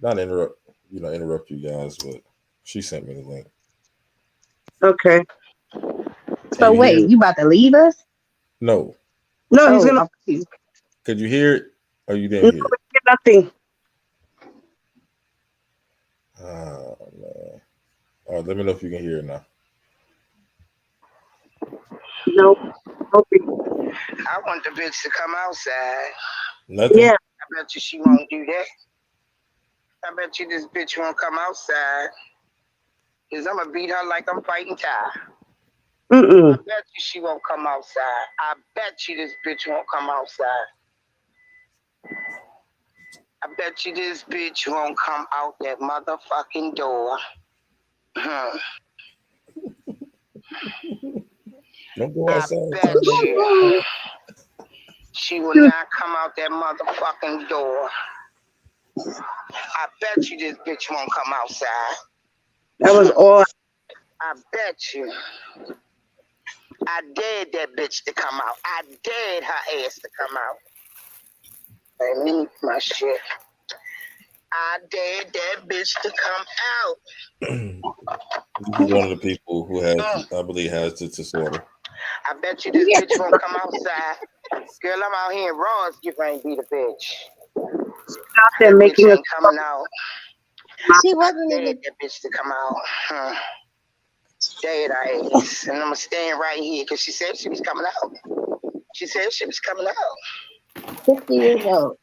Not interrupt you guys, but she sent me the link. Okay. So wait, you about to leave us? No, he's gonna. Could you hear it, or you didn't hear it? Nothing. Oh man! All right, let me know if you can hear it now. Nope. I want the bitch to come outside. Nothing. Yeah. I bet you she won't do that. I bet you this bitch won't come outside. Cause I'm gonna beat her like I'm fighting Ty. I bet you she won't come outside. I bet you this bitch won't come outside. I bet you this bitch won't come out that motherfucking door. Don't go outside. I bet you she will not come out that motherfucking door. I bet you this bitch won't come outside. That was all. I bet you. I dared that bitch to come out. I dared her ass to come out. Hey, let me my shit. I dared that bitch to come out. This is one of the people who has, I believe, has this disorder. I bet you this bitch won't come outside. Girl, I'm out here in Raw's getting ready to be the bitch. Out there that making bitch us ain't coming out. She wasn't I dared even. that bitch to come out. Dared her ass. And I'm staying right here because she said she was coming out. She said she was coming out. 50 years old.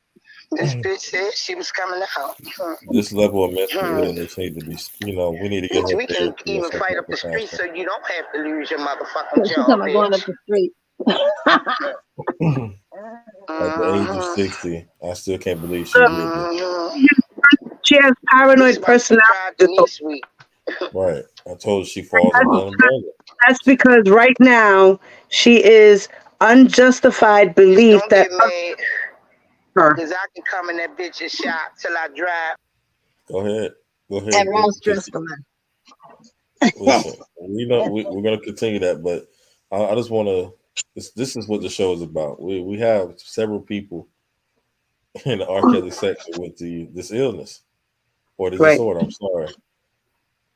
This bitch said she was coming out. This level of mental illness need to be, we need to get her We can therapy or even some fight type up the of street so counseling. you don't have to lose your motherfucking She's job, talking about going up bitch. the street. At the age of 60, I still can't believe she did this. She has paranoid This why she personality. tried Denise week. Right. I told her she falls under the umbrella. That's because right now she is unjustified belief Don't that get mad, her. because I can come in that bitch's shop till I drive. Go ahead. And Ross dressed for her. Listen, we're going to continue that, but I just want to. This is what the show is about. We have several people in the R. Kelly section with this illness or the Right. disorder. I'm sorry,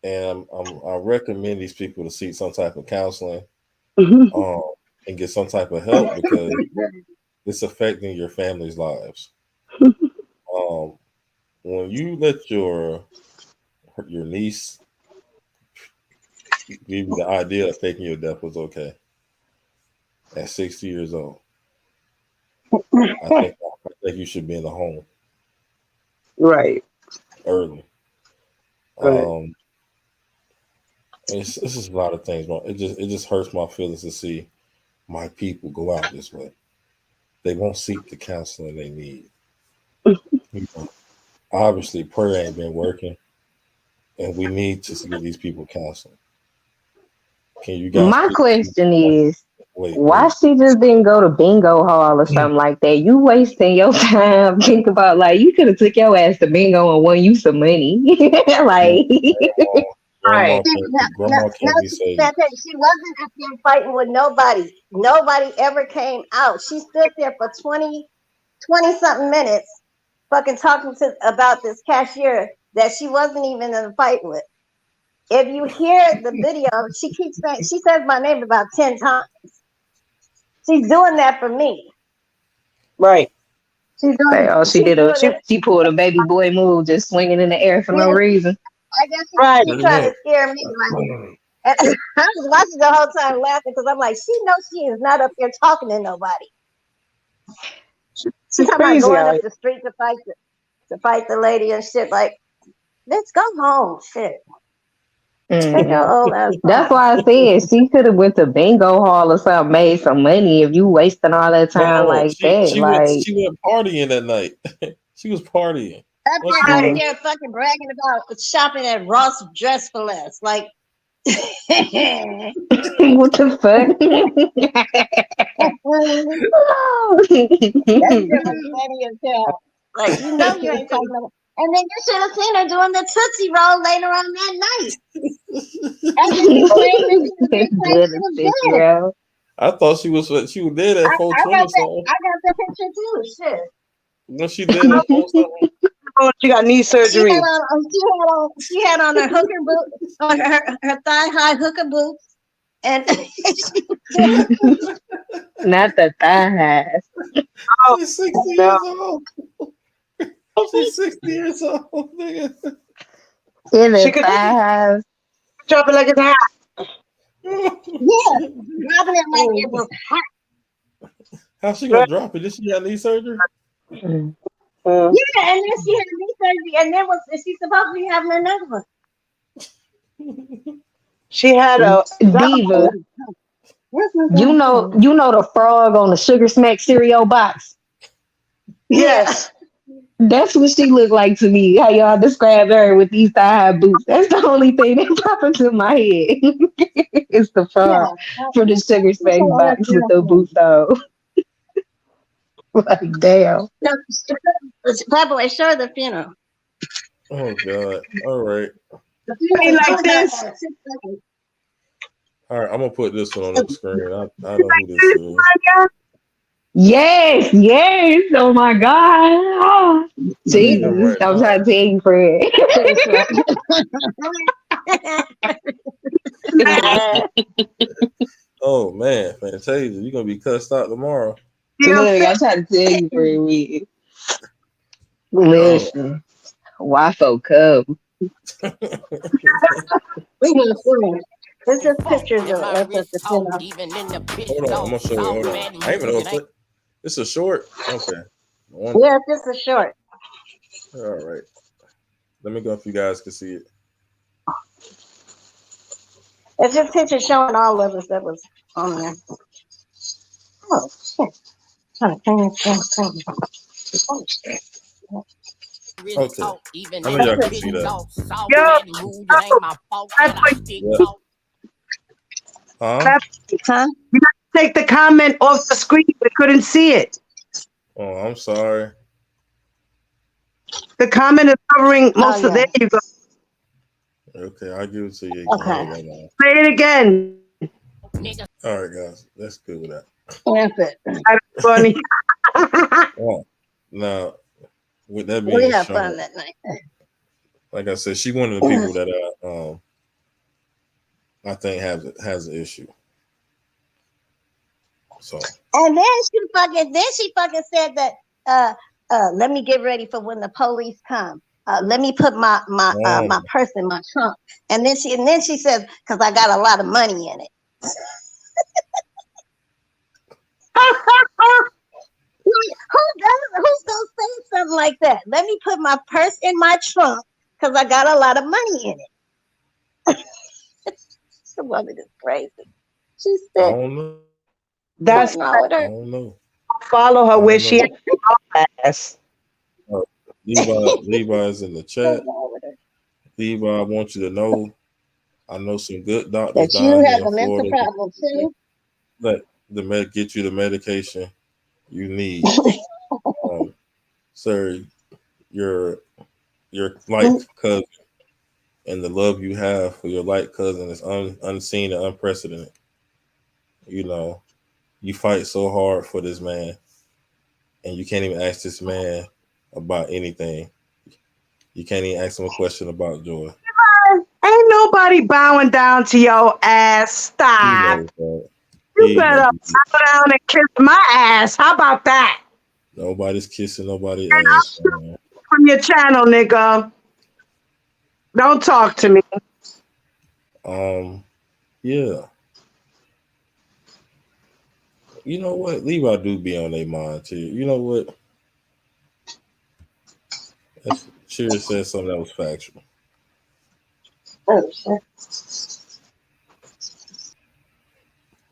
and I recommend these people to seek some type of counseling and get some type of help because it's affecting your family's lives. When you let your niece give you the idea of faking your death was okay at 60 years old, I think you should be in the home Right. early. Right. It's just a lot of things, bro. It just hurts my feelings to see my people go out this way. They won't seek the counseling they need. Obviously, prayer ain't been working, and we need to give these people counseling. Can you guys? My question is, wait. why she just didn't go to bingo hall or something like that? You wasting your time. Think about you could have took your ass to bingo and won you some money. grandma She, can't no, no, grandma no, can't be saved. she wasn't up there fighting with nobody. Nobody ever came out. She stood there for 20 something minutes, fucking talking about this cashier that she wasn't even in a fight with. If you hear the video, she keeps saying, she says my name about 10 times. She's doing that for me. Right. She's Say, doing, oh, she she's did a doing it. she pulled a baby boy move, just swinging in the air for no Yeah, reason. I guess Right. she's Pretty trying much. to scare me. Like, and I was watching the whole time laughing because I'm like, she knows she is not up here talking to nobody. She's She's talking about crazy going out up here. the street to fight the lady and shit. Like, let's go home. Shit. Take your Hmm. old ass That's home. why I said she could have went to bingo hall or something, made some money if you wasting all that time No, like that. Like, she went partying that night. She was partying. Up What she there, up do? mm, there, fucking bragging about shopping at Ross Dress for Less. Like, that what the fuck? shit was funny as hell. Like, you know you ain't talking about. And then you should have seen her doing the Tootsie Roll later on that night. After she claimed that They she good at was 50 dead. year old. I thought she was dead at I 420 got that. something. I got the picture too. Shit. When she dead at 4 something. Oh, she got knee surgery. She had on her hooker boot, on her thigh high hooker boots, and Not the thighs. Oh, She's 60 no. years old. She's 60 years old, nigga. In She the could thighs. drop it like it's hot. yeah, dropping it like it was hot. How she gonna drop it? Did she have knee surgery? Mm. Yeah, and then she had knee surgery, and then she's supposed to be having another one. She had a Diva, Where's my you phone? know the frog on the Sugar Smack cereal box. yes. That's what she looked like to me. How y'all describe her with these thigh high boots. That's the only thing that popped into my head. It's the frog Yeah. for the Sugar Smack box with the boots on. Like, damn. No, Playboy, show her the funeral. Oh God. All right. The Funny funeral like this. All right, I'm gonna put this one on the screen. I know who this is. Yes, yes. Oh my God. Leaving Jesus. right I'm now. trying to tell you, Fred. Oh man, Fantasia, you're gonna be cussed out tomorrow. Look, I'm trying to tell you, Fred. Oh. Listen, why so come? We gonna see. This is pictures of My us at wrist the talk, funeral. even in the bitch Hold on, I'm gonna talk. show it. Hold on. Bad I ain't mood, gonna it ain't put. It's a short. Okay. No wonder. Yes, this is short. All right. Let me go if you guys can see it. It's just pictures showing all of us that was on there. Oh shit! Trying to turn this thing. wrist Okay. talk, even I know in the y'all can Okay. see bitch that. talk. Soft Yo, bad mood, it ain't my fault that I stick Yep. talk. Huh? Huh? take the comment off the screen. We couldn't see it. Oh, I'm sorry. The comment is covering most Oh of. There yeah. you go. Okay, I'll give it to you Okay. again. Hold on. Say it again. Nigga, All right, guys. That's good with that. That's it. That's funny. Oh, now, with that We being had fun shown, that night. like I said, she one of the people that I think has an issue. So And then she fucking said that let me get ready for when the police come. Let me put my purse in my trunk. And then she says, because I got a lot of money in it. Who's gonna say something like that? Let me put my purse in my trunk because I got a lot of money in it. The woman is crazy. She's I sick. don't know. That's What's wrong with I her? don't know. follow I her don't where she know. at. Levi's in the chat. What's wrong with her? Levi, I want you to know I know some good doctors That you down here have in a mental Florida problem too. that get you the medication you need. Sir, your like cousin and the love you have for your light cousin is unseen and unprecedented. You know, you fight so hard for this man, and you can't even ask this man about anything. You can't even ask him a question about Joy. Ain't nobody bowing down to your ass. He Stop. knows that. You He better knows it. bow down and kiss my ass. How about that? Nobody's kissing nobody And ass, I'm man. from your channel, nigga. Don't talk to me. Um, yeah. You know what? Levi do be on their mind too. You know what? Cheers said something that was factual. Oh, shit.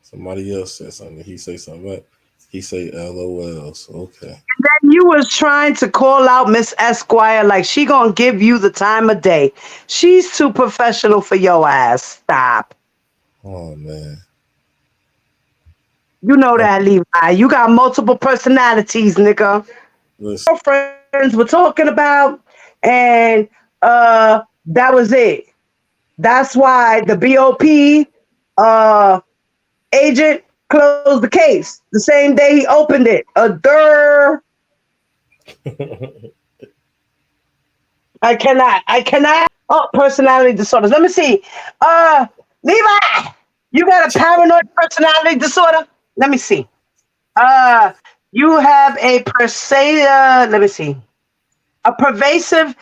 Somebody else said something. He say something. What? He say LOLs. Okay. Then you was trying to call out Miss Esquire like she gonna give you the time of day. She's too professional for your ass. Stop. Oh man. You know that, Levi. You got multiple personalities, nigga. Listen. Friends were talking about, and that was it. That's why the BOP agent closed the case the same day he opened it. I cannot. Oh, personality disorders. Let me see. Levi, you got a paranoid personality disorder? Let me see. You have let me see. A pervasive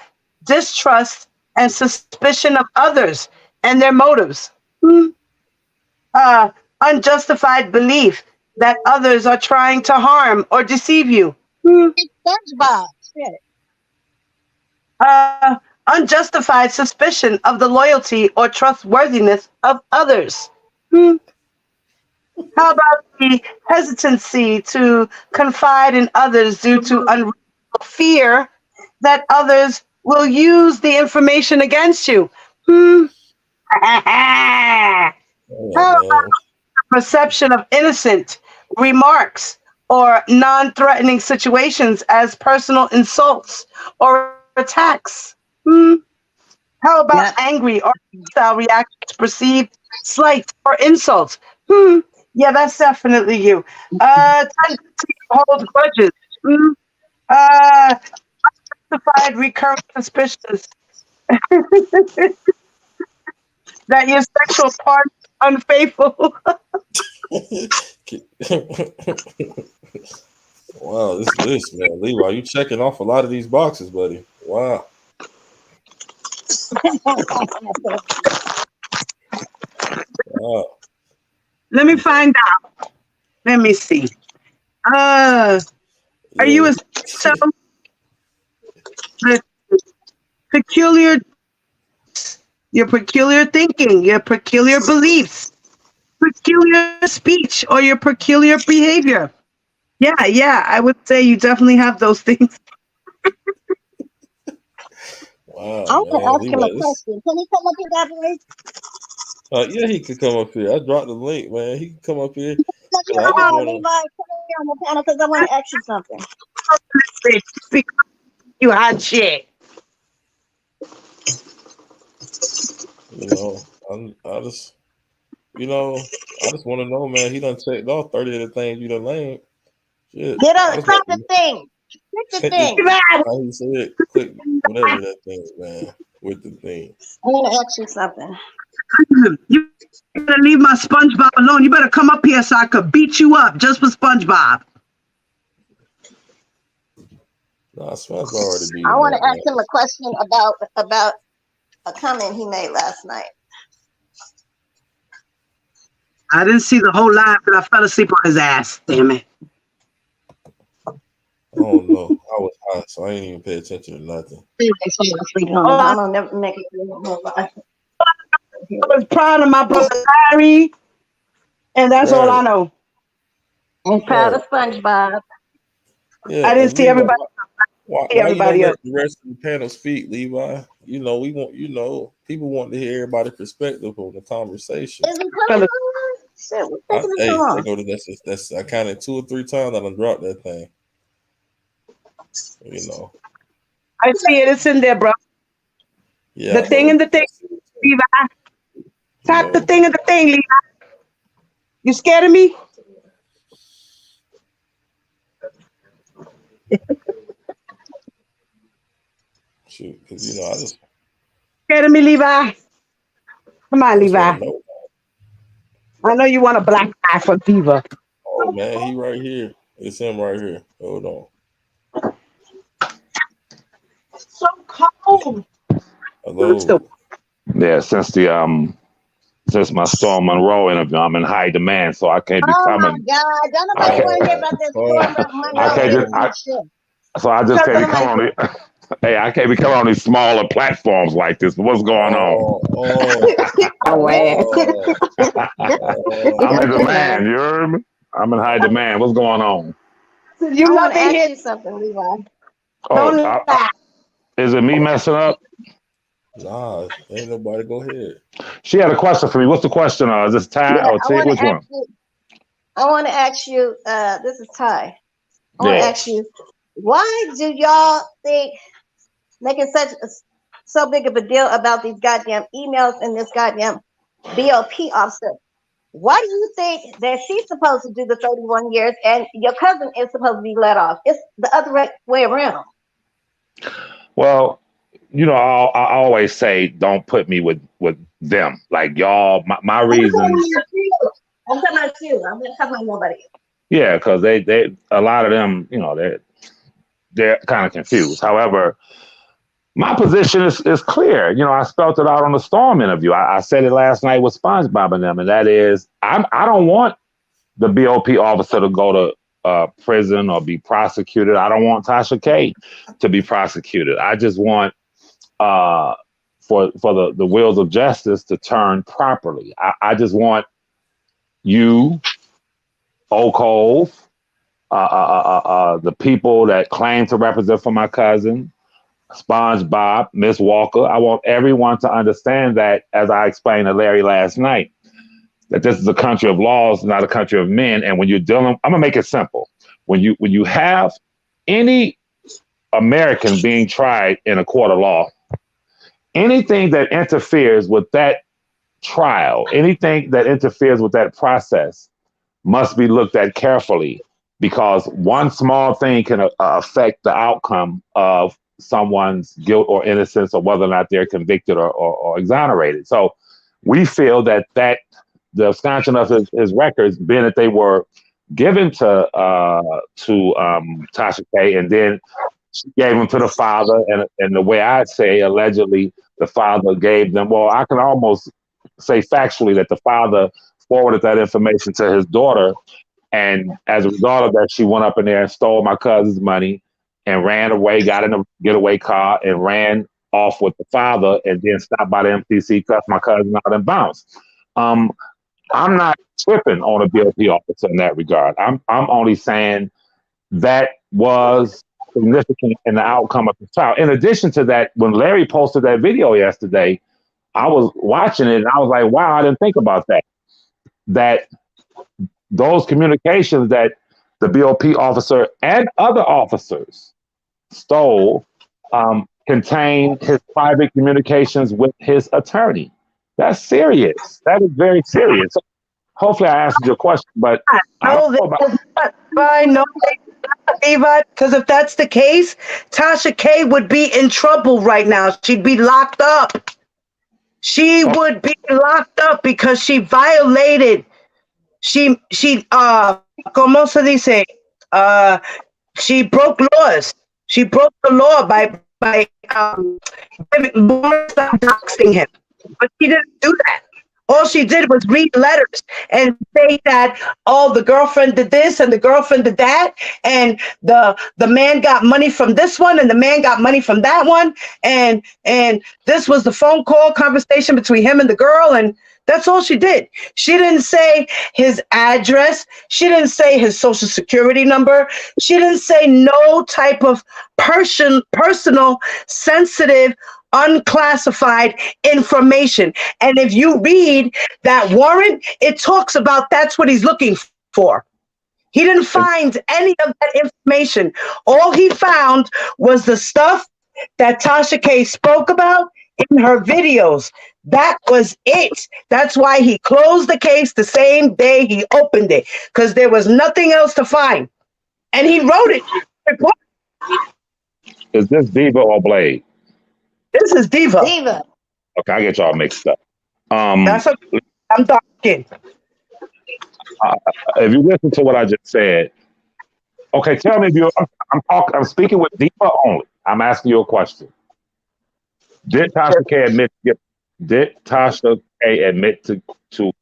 distrust and suspicion of others and their motives. Hmm. Unjustified belief that others are trying to harm or deceive you. Hmm. It's SpongeBob. Shit. Unjustified suspicion of the loyalty or trustworthiness of others. Hmm. How about the hesitancy to confide in others due to unreasonable fear that others will use the information against you? Hmm. How Oh about man. perception of innocent remarks or non-threatening situations as personal insults or attacks? Hmm. How about Yeah. angry or hostile reactions to perceived slights or insults? Hmm. Yeah, that's definitely you. Tendency to hold grudges. Hmm. Uh, Justified recurrent suspicions that your sexual partner is unfaithful. Wow, this list, man. Levi, you checking off a lot of these boxes, buddy. Wow. Wow. Let me find out. Let me see. Are you Yeah. a so peculiar, your peculiar thinking, your peculiar beliefs, peculiar speech, or your peculiar behavior? Yeah, I would say you definitely have those things. Wow, I want to man. ask him a Levi, this question. Can he come up here, that way? yeah, he could come up here. I dropped the link, man. He can come up here. Come Yeah, here, I just wanna Levi. Come here on the panel because I want to ask you something. Because you hot shit. you know, I just I just wanna know, man. He done checked off 30 of the things you done named. Shit. Get I up, just click want the thing. Click the just thing. how he said, click whatever that thing, man, with the thing. I want to ask you something. You better leave my SpongeBob alone. You better come up here so I could beat you up just for SpongeBob. Nah, Smash already beat I him want up, to ask man. him a question about a comment he made last night. I didn't see the whole live because I fell asleep on his ass. Damn it. Oh no, I was high, so I ain't even pay attention to nothing. All I I'm gonna never make it through my whole life. was proud of my brother Larry, and that's all I Right, know. I'm proud right. of SpongeBob. Yeah, I didn't and see Levi, everybody. See why you don't everybody let else. the rest of the panel speak, Levi? You know, we want people want to hear everybody's perspective on the conversation. Is he Fell coming asleep. on? Shit, what's taking him so Hey, long? that's I counted 2 or 3 times that I done dropped that thing. You know, I see it. It's in there, bro. Yeah, The I thing know. and the thing, Levi. You Tap the know. thing and the thing, Levi. You scared of me? Shoot, because I just Scared of me, Levi? Come on, want Levi. to know. I know you want a black eye for Diva. Oh man, he right here. It's him right here. Hold on. So cold. I'm still. Hello. Yeah, since my Storm Monroe interview, I'm in high demand, so I can't be Oh my coming. God. Don't I nobody can't. want to hear about this Oh, Storm I Monroe can't just. interview shit. So I just can't be coming on the. Hey, I can't be coming on these smaller platforms like this. What's going on? oh, oh, Oh wow. oh, I'm in oh. demand. You heard me? I'm in high demand. What's going on? You I love want to it ask here. you something, Levi. Oh, Don't laugh. is it me messing up? Nah, ain't nobody. Go ahead. She had a question for me. What's the question? Is this Ty Yeah, or T? Which one? I want to ask you, this is Ty. I want to Yeah. ask you, why do y'all think making so big of a deal about these goddamn emails and this goddamn BOP officer? Why do you think that she's supposed to do the 31 years and your cousin is supposed to be let off? It's the other way around. Well, I always say don't put me with them. Like y'all, my I'm talking about reasons. you. I'm talking about you. I'm not talking about nobody else. Yeah, because they a lot of them, they're kind of confused. However, my position is clear. I spelled it out on the Storm interview. I said it last night with SpongeBob and them, and that is, I don't want the BOP officer to go to prison or be prosecuted. I don't want Tasha K to be prosecuted. I just want for the wheels of justice to turn properly. I just want you, Oak Cove, the people that claim to represent for my cousin, SpongeBob, Miss Walker. I want everyone to understand that, as I explained to Larry last night, that this is a country of laws, not a country of men. And when you're dealing, I'm gonna make it simple. When you have any American being tried in a court of law, anything that interferes with that trial, anything that interferes with that process must be looked at carefully, because one small thing can affect the outcome of someone's guilt or innocence, or whether or not they're convicted or exonerated. So we feel that the scratching of his records, being that they were given to Tasha K, and then she gave them to the father, and the way I'd say, allegedly, the father gave them. Well, I can almost say factually that the father forwarded that information to his daughter, and as a result of that, she went up in there and stole my cousin's money and ran away, got in a getaway car, and ran off with the father, and then stopped by the MTC, cussed my cousin out, and bounced. I'm not tripping on a BOP officer in that regard. I'm only saying that was significant in the outcome of the trial. In addition to that, when Larry posted that video yesterday, I was watching it and I was like, wow, I didn't think about that. That those communications that the BOP officer and other officers stole contain his private communications with his attorney. That's serious. That is very serious. So hopefully I answered your question, but I don't No, know about. I know, Levi, because if that's the case, Tasha K would be in trouble right now. She'd be locked up. She Oh, would be locked up because she violated. Como se dice? Uh, she broke laws. She broke the law by doxing him, but she didn't do that. All she did was read letters and say that, oh, the girlfriend did this and the girlfriend did that, and the man got money from this one and the man got money from that one, and this was the phone call conversation between him and the girl, and that's all she did. She didn't say his address. She didn't say his social security number. She didn't say no type of personal, sensitive, unclassified information. And if you read that warrant, it talks about that's what he's looking for. He didn't find any of that information. All he found was the stuff that Tasha K spoke about in her videos. That was it. That's why he closed the case the same day he opened it, because there was nothing else to find. And he wrote it. Is this Diva or Blade? This is Diva. Diva. Okay, I get y'all mixed up. That's okay. I'm dark skinned. If you listen to what I just said, okay, tell me if you're. I'm speaking with Diva only. I'm asking you a question. Did Tasha K admit? Did Tasha K admit to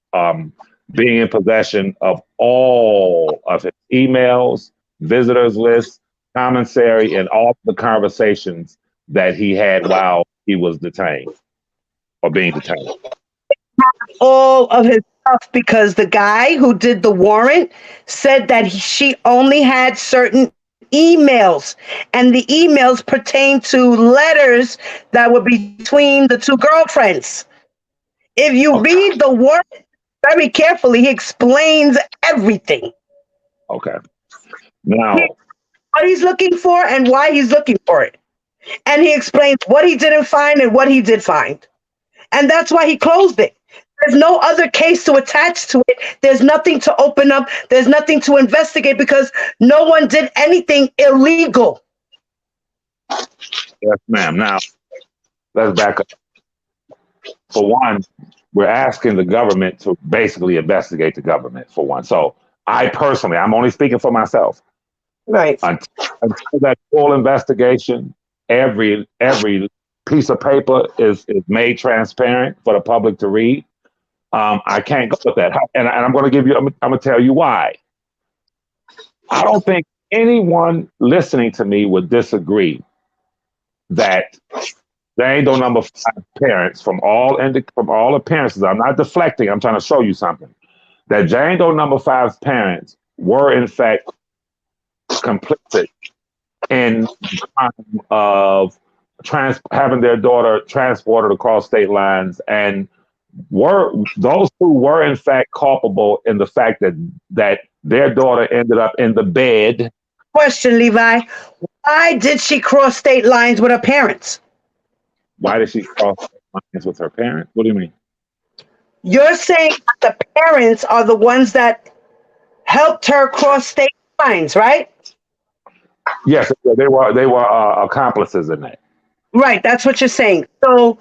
being in possession of all of his emails, visitors lists, commissary, and all the conversations that he had while he was detained or being detained? All of his stuff, because the guy who did the warrant said that she only had certain emails, and the emails pertain to letters that were between the two girlfriends. If you read the warrant very carefully, he explains everything. Okay. Now, what he's looking for and why he's looking for it. And he explains what he didn't find and what he did find. And that's why he closed it. There's no other case to attach to it. There's nothing to open up. There's nothing to investigate because no one did anything illegal. Yes, ma'am. Now, let's back up. For one, we're asking the government to basically investigate the government, for one. So I personally, I'm only speaking for myself. Right. Until that full investigation, every piece of paper is made transparent for the public to read. I can't go with that. And I'm going to give you, I'm going to tell you why. I don't think anyone listening to me would disagree that Jane Doe number 5 parents, from all appearances, I'm not deflecting, I'm trying to show you something, that Jane Doe number 5's parents were in fact complicit in the crime of having their daughter transported across state lines, and those who were in fact culpable in the fact that their daughter ended up in the bed. Question, Levi. Why did she cross state lines with her parents? Why did she cross state lines with her parents? What do you mean? You're saying that the parents are the ones that helped her cross state lines, right? Yes, they were accomplices in that. Right, that's what you're saying. So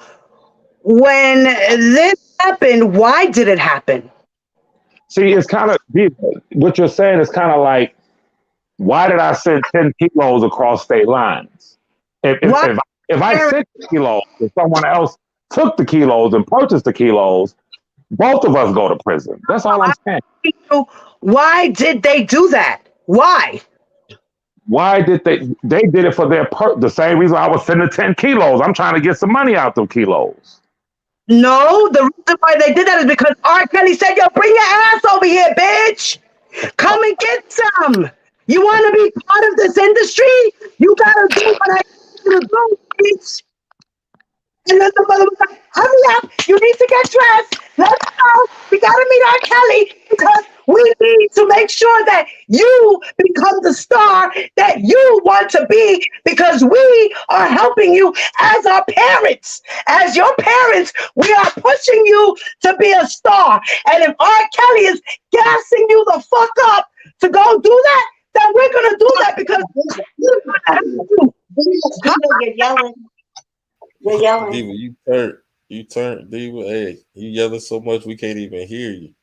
when this happened, why did it happen? See, it's kind of what you're saying is kind of like, why did I send 10 kilos across state lines? If I sent the kilos and someone else took the kilos and purchased the kilos, both of us go to prison. That's all I'm saying. Why did they do that? Why? Why did they did it for the same reason I was sending 10 kilos. I'm trying to get some money out of those. No, the reason why they did that is because R. Kelly said, yo, bring your ass over here, bitch. Come and get some. You want to be part of this industry? You got to do what I need you to do, bitch. And then the mother was like, hurry up. You need to get dressed. Let's go. We got to meet R. Kelly because we need to make sure that you become the star that you want to be, because we are helping you as our parents. As your parents, we are pushing you to be a star. And if R. Kelly is gassing you the fuck up to go do that, then we're going to do that because we're going to help you. You're yelling. You're yelling. Diva, you turned Diva. Hey, you yelling so much we can't even hear you.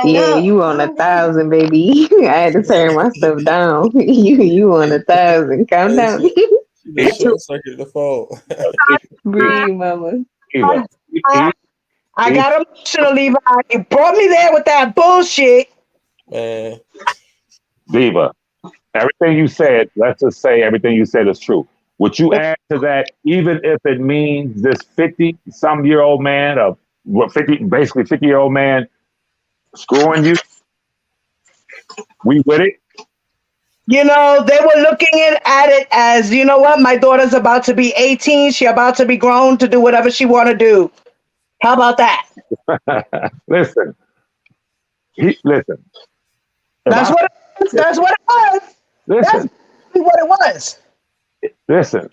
Yeah, you on 1,000, baby. I had to turn my stuff down. You on 1,000. Calm down. She just short circuited the phone. Breathe, mama. I got emotional, Levi. You brought me there with that bullshit. Man. Diva, everything you said, let's just say everything you said is true. Would you add to that, even if it means this 50-some-year-old man, basically 50-year-old man, screwing you? We with it? You know, they were looking at it as, you know what, my daughter's about to be 18. She about to be grown to do whatever she want to do. How about that? Listen. That's what it was. Listen. That's what it was. Listen.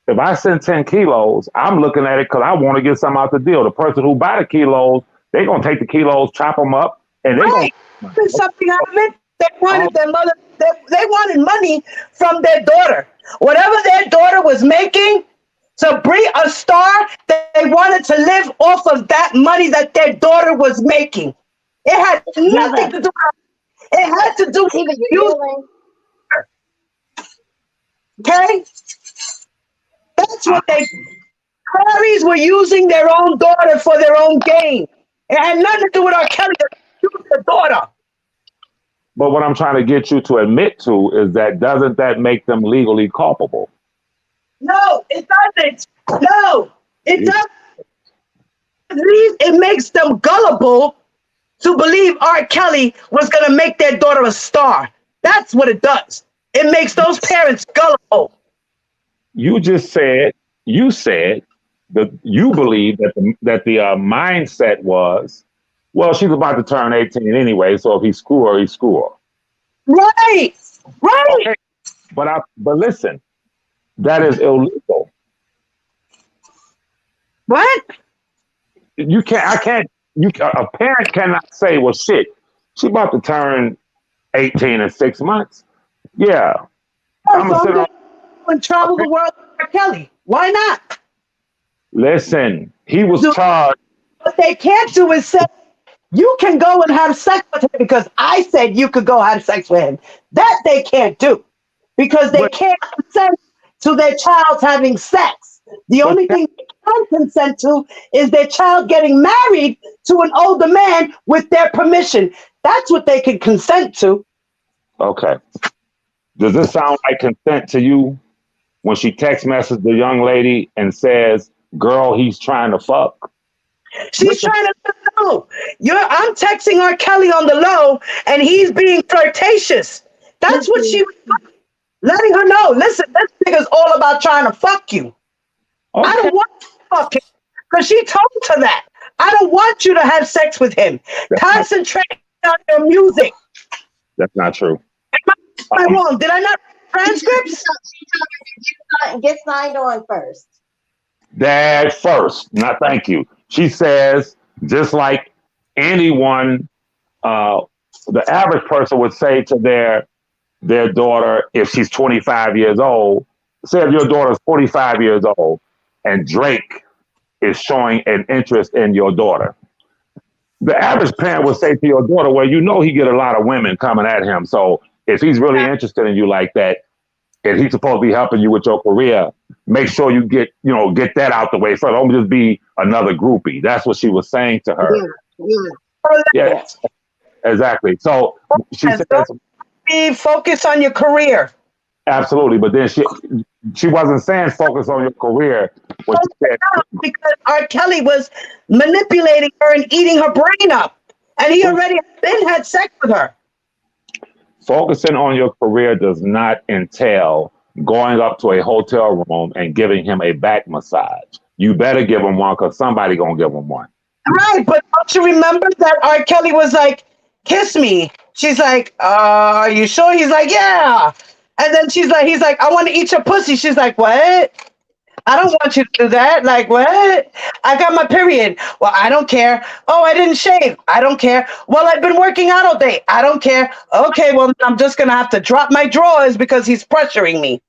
if I send 10 kilos, I'm looking at it because I want to get something out the deal. The person who buy the kilos, they're going to take the kilos, chop them up, and they're going Right. There's something out of it. They to. wanted their mother. They wanted money from their daughter. Whatever their daughter was making to bring a star, they wanted to live off of that money that their daughter was making. It had nothing to do. It had to do with you. Okay, that's what they. Clarice were using their own daughter for their own gain. It had nothing to do with R. Kelly. It was the daughter. But what I'm trying to get you to admit to is that doesn't that make them legally culpable? No, it doesn't. No, it doesn't. It makes them gullible to believe R. Kelly was going to make their daughter a star. That's what it does. It makes those parents gullible. You said that you believe that the mindset was, well, she's about to turn 18 anyway, so if he screw her, he screw her. Right. Okay, but listen, that is illegal. What? A parent cannot say, well, shit, she about to turn 18 in 6 months. Yeah. I'm gonna sit on and travel the world with R. Kelly. Why not? Listen, he was charged. What they can't do is say, you can go and have sex with him because I said you could go have sex with him. That they can't do because they can't consent to their child having sex. The only thing they can consent to is their child getting married to an older man with their permission. That's what they can consent to. Okay. Does this sound like consent to you when she text messages the young lady and says, girl, he's trying to fuck? She's trying to know. I'm texting R. Kelly on the low, and he's being flirtatious. That's what she was letting her know. Listen, this nigga's all about trying to fuck you. Okay. I don't want to fuck him because she told her that. I don't want you to have sex with him. Concentrate on your music. That's not true. Am I wrong? Did I not read transcripts? Get signed on first. That first. Not thank you. She says, just like anyone, the average person would say to their daughter, if she's 25 years old, say if your daughter's 45 years old and Drake is showing an interest in your daughter. The average parent would say to your daughter, well, you know he get a lot of women coming at him. So if he's really interested in you like that, and he's supposed to be helping you with your career, make sure you get that out the way first. Don't just be another groupie. That's what she was saying to her. Yeah, exactly. So she says, focus on your career. Absolutely, but then she wasn't saying focus on your career. What she said, because R. Kelly was manipulating her and eating her brain up, and he already had sex with her. Focusing on your career does not entail going up to a hotel room and giving him a back massage. You better give him one because somebody gonna give him one. Right, but don't you remember that R. Kelly was like, kiss me. She's like, are you sure? He's like, yeah. And then he's like, I want to eat your pussy. She's like, what? I don't want you to do that. Like, what? I got my period. Well, I don't care. Oh, I didn't shave. I don't care. Well, I've been working out all day. I don't care. Okay, well, I'm just going to have to drop my drawers because he's pressuring me.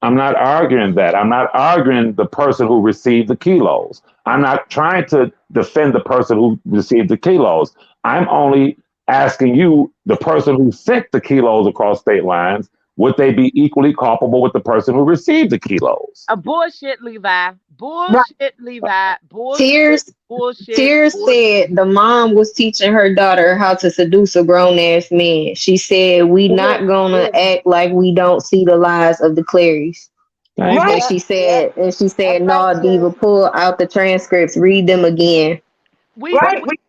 I'm not arguing that. I'm not arguing the person who received the kilos. I'm not trying to defend the person who received the kilos. I'm only asking you, the person who sent the kilos across state lines, would they be equally culpable with the person who received the kilos? A bullshit, Levi. Bullshit, Levi. Tears said the mom was teaching her daughter how to seduce a grown-ass man. She said, we not gonna act like we don't see the lies of the Clarys. Right. And she said, no, Diva, pull out the transcripts, read them again. We see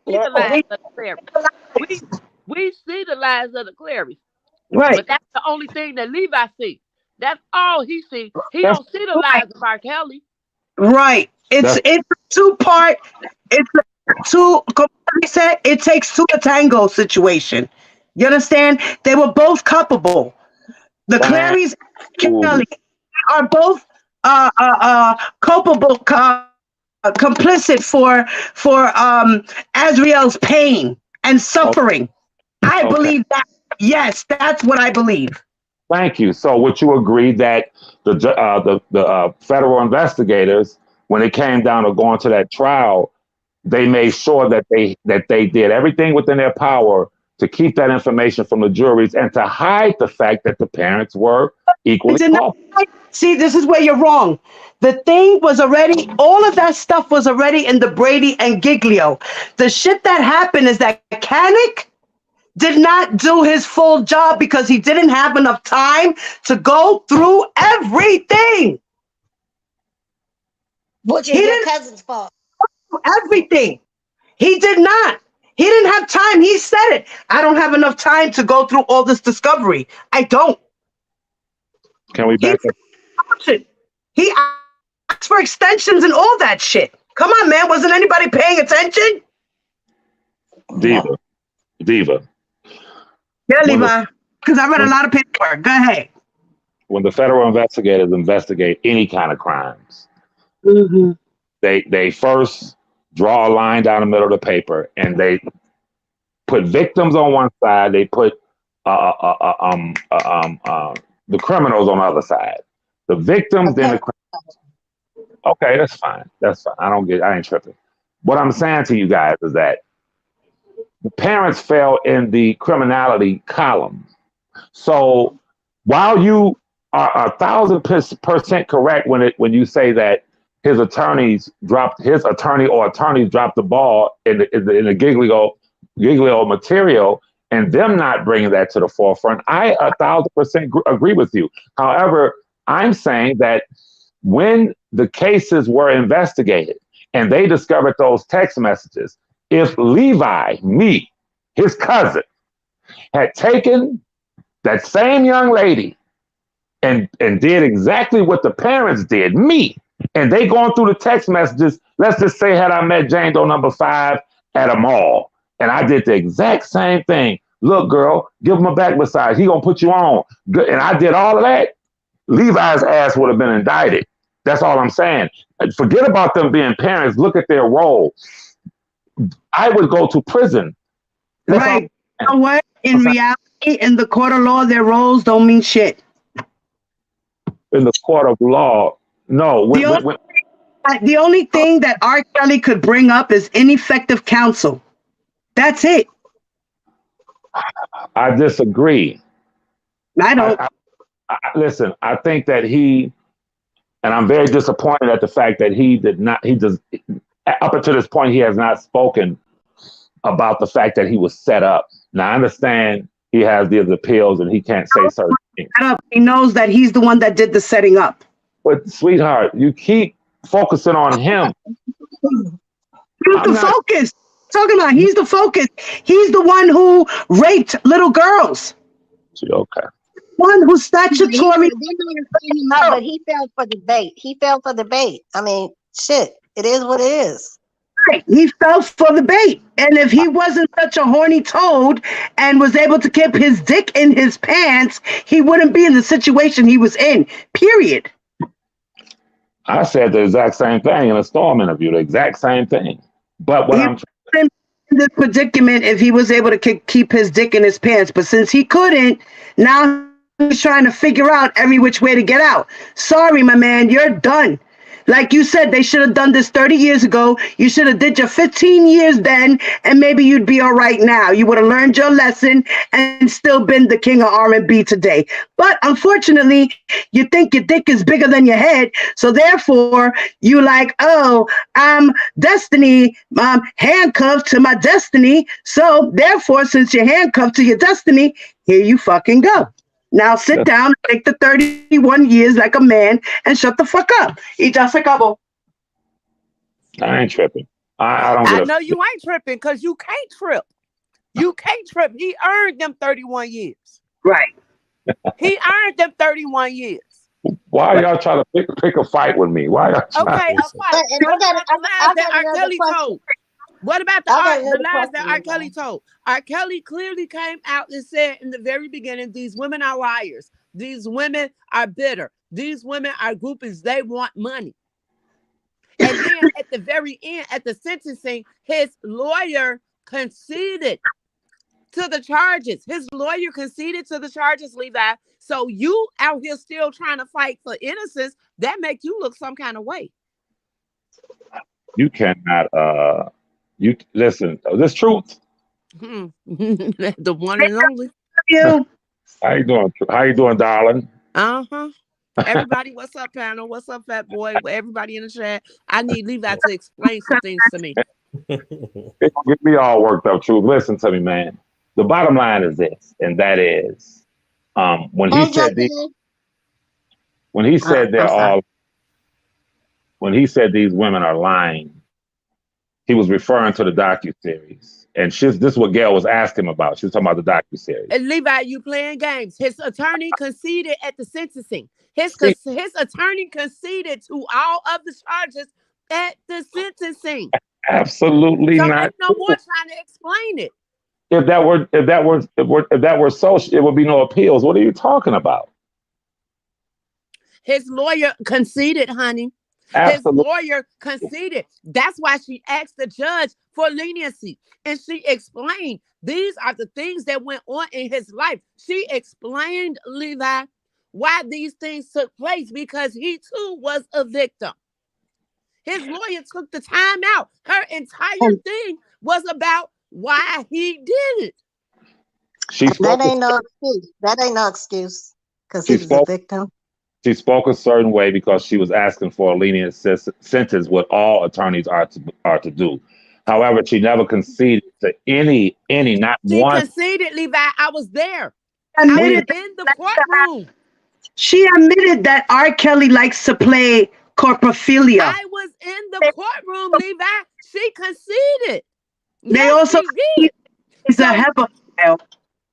the lies of the Clarys. We see the lies of the Clarys. Right. But that's the only thing that Levi sees. That's all he sees. He don't see the lies of R. Kelly. Right. It's a two-part. It's it takes two to tango situation. You understand? They were both culpable. The Clarys and Kelly are both culpable, complicit for Azriel's pain and suffering. I Okay. believe that. Yes, that's what I believe. Thank you. So, would you agree that the federal investigators, when it came down to going to that trial, they made sure that they did everything within their power to keep that information from the juries and to hide the fact that the parents were equally It's in culpable? See, this is where you're wrong. The thing was already, all of that stuff was already in the Brady and Giglio. The shit that happened is that Kanik did not do his full job because he didn't have enough time to go through everything. Which He is your didn't cousin's fault. do everything. He did not. He didn't have time. He said it. I don't have enough time to go through all this discovery. I don't. Can we He back up? he asked for extensions and all that shit. Come on, man. Wasn't anybody paying attention? Diva? Diva. Yeah, When the, Levi. Because I read a when, lot of paperwork. Go ahead. when the federal investigators investigate any kind of crimes, Mm-hmm. they first draw a line down the middle of the paper and they put victims on one side, they put the criminals on the other side. The victims, then Okay. the okay, that's fine. That's fine. I ain't tripping. What I'm saying to you guys is that the parents fell in the criminality column. So while you are 1,000% correct when you say that his attorney or attorneys dropped the ball in the Giglio material and them not bringing that to the forefront, I 1,000% agree with you. However, I'm saying that when the cases were investigated and they discovered those text messages, if Levi, me, his cousin, had taken that same young lady and did exactly what the parents did, me, and they going through the text messages, let's just say had I met Jane Doe number 5 at a mall, and I did the exact same thing. Look, girl, give him a back massage. He gonna put you on. And I did all of that. Levi's ass would have been indicted. That's all I'm saying. Forget about them being parents. Look at their role. I would go to prison. That's all. Right. You know what? In reality, in the court of law, their roles don't mean shit. In the court of law, no. The only thing that R. Kelly could bring up is ineffective counsel. That's it. I disagree. I don't. Listen, I think that and I'm very disappointed at the fact that up until this point, he has not spoken about the fact that he was set up. Now, I understand he has these appeals and he can't say certain things. He knows that he's the one that did the setting up. But, sweetheart, you keep focusing on him. He's the focus. Talking about he's the focus. He's the one who raped little girls. Okay. One who's statutory. But he fell for the bait. He fell for the bait. I mean, shit. It is what it is. Right. He fell for the bait. And if he wasn't such a horny toad and was able to keep his dick in his pants, he wouldn't be in the situation he was in. Period. I said the exact same thing in a Storm interview, the exact same thing. But what I'm in this predicament if he was able to keep his dick in his pants, but since he couldn't, now he's trying to figure out every which way to get out. Sorry, my man, you're done. Like you said, they should have done this 30 years ago. You should have did your 15 years then, and maybe you'd be all right now. You would have learned your lesson and still been the king of R&B today. But unfortunately, you think your dick is bigger than your head, so therefore you like, oh, I'm destiny, I'm handcuffed to my destiny. So therefore, since you're handcuffed to your destiny, here you fucking go. Now sit down and take the 31 years like a man and shut the fuck up. Y ya se acabó. I ain't tripping. I don't. I know you ain't tripping because you can't trip. You can't trip. He earned them 31 years. Right. He earned them 31 years. Why are y'all trying to pick a fight with me? Why y'all trying Okay, to a fight. What about the lies that R. Kelly told? What about the lies that R. Kelly told? R. Kelly clearly came out and said in the very beginning, these women are liars. These women are bitter. These women are groupies. They want money. And then at the very end, at the sentencing, his lawyer conceded to the charges. His lawyer conceded to the charges, Levi. So you out here still trying to fight for innocence, that make you look some kind of way. You cannot you listen, this truth. The one and only. You. How you doing? How you doing, darling? Uh-huh. Everybody, what's up, panel? What's up, fat boy? Everybody in the chat. I need Levi to explain some things to me. Get me all worked up, truth. Listen to me, man. The bottom line is this, and that is, when he said these women are lying, he was referring to the docuseries. And this is what Gail was asking about. She was talking about the docuseries. And Levi, you playing games. His attorney conceded at the sentencing. His attorney conceded to all of the charges at the sentencing. Absolutely so not. No more trying to explain it. If that were so, it would be no appeals. What are you talking about? His lawyer conceded, honey. Absolutely. His lawyer conceded. That's why she asked the judge for leniency. And she explained these are the things that went on in his life. She explained, Levi, why these things took place, because he too was a victim. His lawyer took the time out. Her entire thing was about why he did it. That ain't no excuse. That ain't no excuse because he was a victim. She spoke a certain way because she was asking for a lenient sentence, what all attorneys are to do. However, she never conceded to any, not one. She conceded, Levi. I was there. I was in the courtroom. She admitted that R. Kelly likes to play corpophilia. I was in the courtroom, Levi. She conceded. They also he's a pedophile.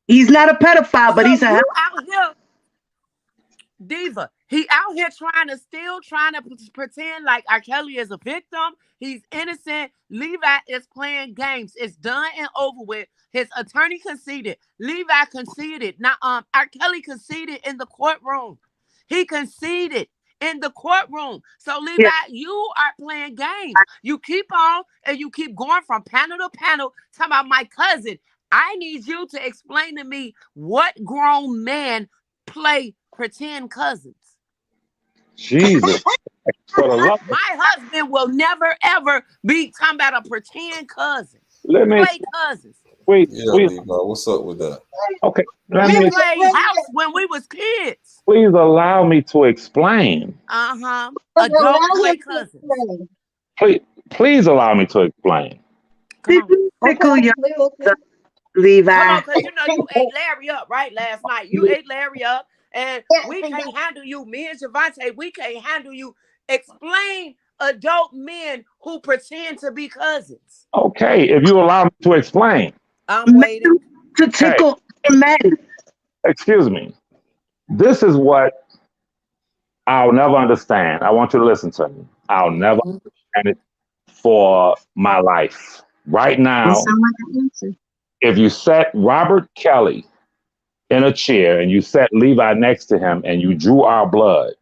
He's not a pedophile, but he's a out here, Diva. He out here trying to pretend like R. Kelly is a victim. He's innocent. Levi is playing games. It's done and over with. His attorney conceded. Levi conceded. Now, R. Kelly conceded in the courtroom. He conceded in the courtroom. So, Levi, you are playing games. You keep on and you keep going from panel to panel talking about my cousin. I need you to explain to me what grown man play pretend cousins. Jesus. My husband will never, ever be talking about a pretend cousin. Play cousins. Wait. What's up with that? Okay. We played house when we was kids. Please allow me to explain. Adult play cousins. Please allow me to explain. Levi. Come on, because you ate Larry up, right, last night. You ate Larry up, and we can't handle you. Me and Javante, we can't handle you. Explain adult men who pretend to be cousins. Okay, if you allow me to explain. I'm waiting. To tickle men. Excuse me. This is what I'll never understand. I want you to listen to me. I'll never understand it for my life. Right now, if you set Robert Kelly in a chair and you set Levi next to him and you drew our blood,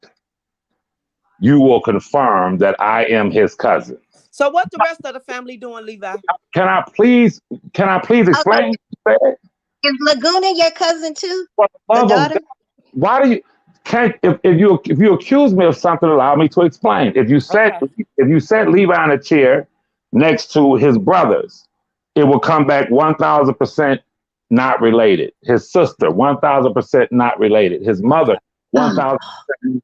you will confirm that I am his cousin. So what the rest of the family doing, Levi? Can I please explain? Okay. Is Laguna your cousin too? The daughter? Why do you if you accuse me of something, allow me to explain. If you set Levi in a chair next to his brothers, it will come back 1,000% not related. His sister, 1,000% not related. His mother, 1,000%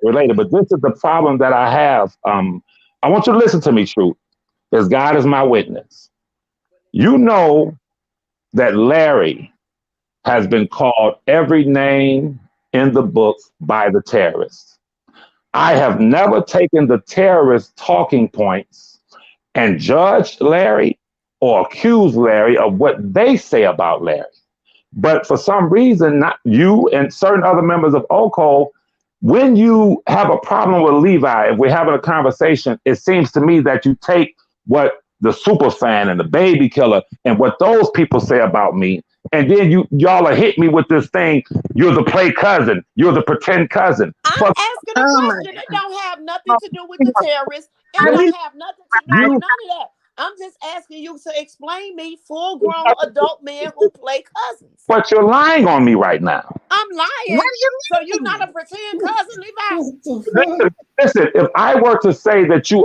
related. But this is the problem that I have. I want you to listen to me, Truth, as God is my witness. You know that Larry has been called every name in the book by the terrorists. I have never taken the terrorist talking points and judged Larry or accused Larry of what they say about Larry. But for some reason, not you and certain other members of OCO, when you have a problem with Levi, if we're having a conversation, it seems to me that you take what the super fan and the baby killer and what those people say about me, and then y'all are hit me with this thing. You're the play cousin. You're the pretend cousin. I'm Fuck asking a Oh my question. It don't have nothing to do with the terrorists. It don't have nothing to do with you. none of that. I'm just asking you to explain me full-grown adult men who play cousins. But you're lying on me right now. I'm What lying. do you So you're not a pretend cousin, Levi? mean? Listen, if I were to say that you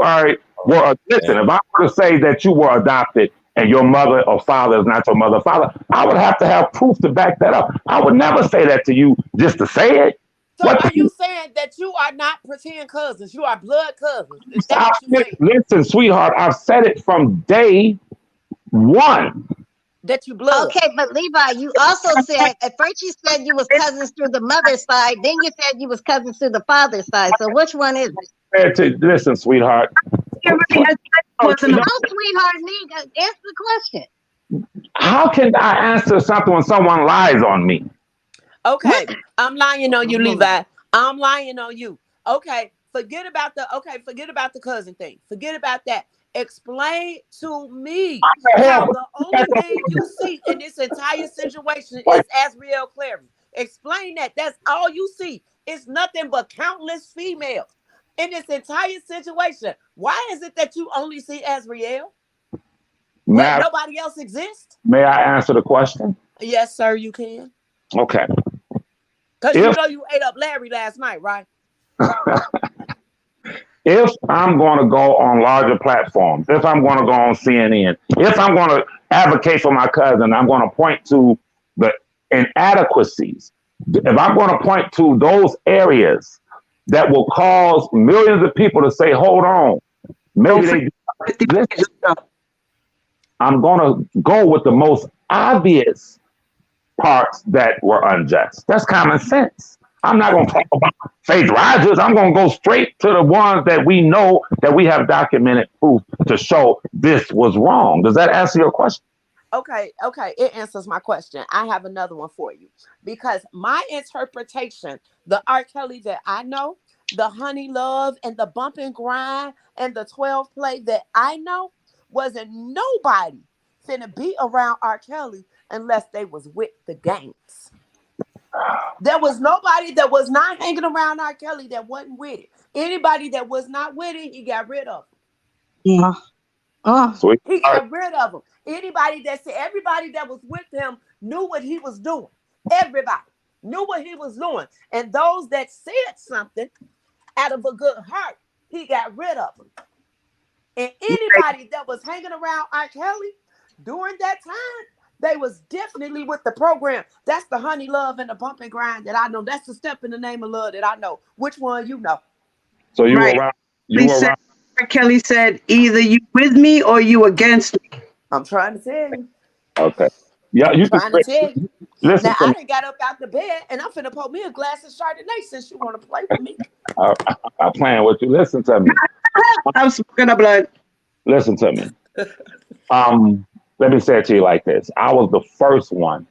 listen, if I were to say that you were adopted and your mother or father is not your mother or father, I would have to have proof to back that up. I would never say that to you just to say it. So What are you saying that you are not pretend cousins? You are blood cousins. Is that I, what you're saying? listen, sweetheart, I've said it from day one. That you blood. Okay, but Levi, you also said at first you said you was cousins through the mother's side, then you said you was cousins through the father's side. So which one is it? Listen, sweetheart. No, sweetheart, nigga, answer the question. How can I answer something when someone lies on me? Okay, I'm lying on you, Levi. I'm lying on you. Okay, forget about the cousin thing. Forget about that. Explain to me how the only thing you see in this entire situation is Azriel Clary. Explain that. That's all you see. It's nothing but countless females in this entire situation. Why is it that you only see Azriel? What? Nobody else exists? May I answer the question? Yes, sir, you can. Okay. Because you know you ate up Larry last night, right? If I'm going to go on larger platforms, if I'm going to go on CNN, if I'm going to advocate for my cousin, I'm going to point to the inadequacies. If I'm going to point to those areas that will cause millions of people to say, hold on, maybe I'm going to go with the most obvious parts that were unjust. That's common sense. I'm not going to talk about Faith Rogers. I'm going to go straight to the ones that we know that we have documented proof to show this was wrong. Does that answer your question? Okay, it answers my question. I have another one for you. Because my interpretation, the R. Kelly that I know, the Honey Love and the Bump and Grind and the 12 play that I know, wasn't nobody finna be around R. Kelly unless they was with the gangs. There was nobody that was not hanging around R. Kelly that wasn't with it. Anybody that was not with it, he got rid of them. Sweet. He got rid of them. Everybody that was with him knew what he was doing. Everybody knew what he was doing. And those that said something out of a good heart, he got rid of them. And anybody that was hanging around R. Kelly during that time, they was definitely with the program. That's the Honey Love and the Bump and Grind that I know. That's the Step in the Name of Love that I know. Which one you know? So you were around. You were around. Kelly said, either you with me or you against me. I'm trying to tell you. Okay. Yeah, you trying to tell you. Listen now I done got up out the bed and I'm finna pour me a glass of Chardonnay since you want to play with me. I'm playing with you. Listen to me. I'm smoking the blood. Listen to me. Let me say it to you like this. I was the first one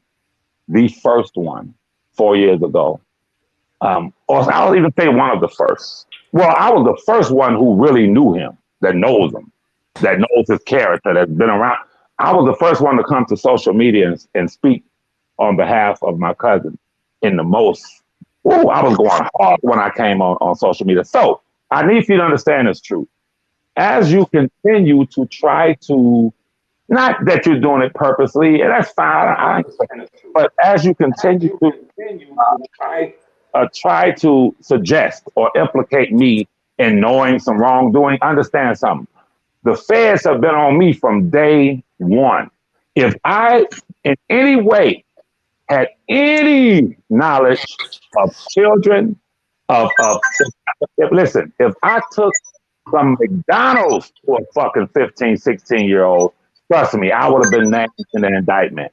4 years ago. Or I'll even say one of the first. Well, I was the first one who really knew him, that knows him, that knows his character, that's been around. I was the first one to come to social media and speak on behalf of my cousin in the most. I was going hard when I came on social media. So I need you to understand this truth. As you continue to try to, not that you're doing it purposely, and that's fine, but as you continue to try to suggest or implicate me in knowing some wrongdoing, understand something. The feds have been on me from day one. If I, in any way, had any knowledge of children, listen, if I took some McDonald's to a fucking 15, 16-year-old, trust me, I would have been named in the indictment.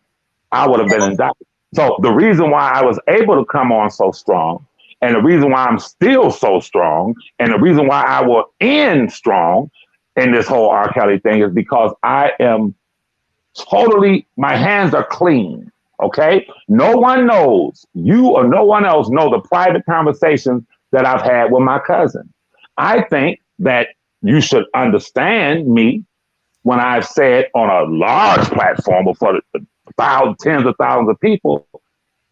I would have been indicted. So the reason why I was able to come on so strong, and the reason why I'm still so strong, and the reason why I will end strong in this whole R. Kelly thing is because I am totally, my hands are clean, okay? No one knows, you or no one else know the private conversations that I've had with my cousin. I think that you should understand me when I've said on a large platform before thousands, tens of thousands of people,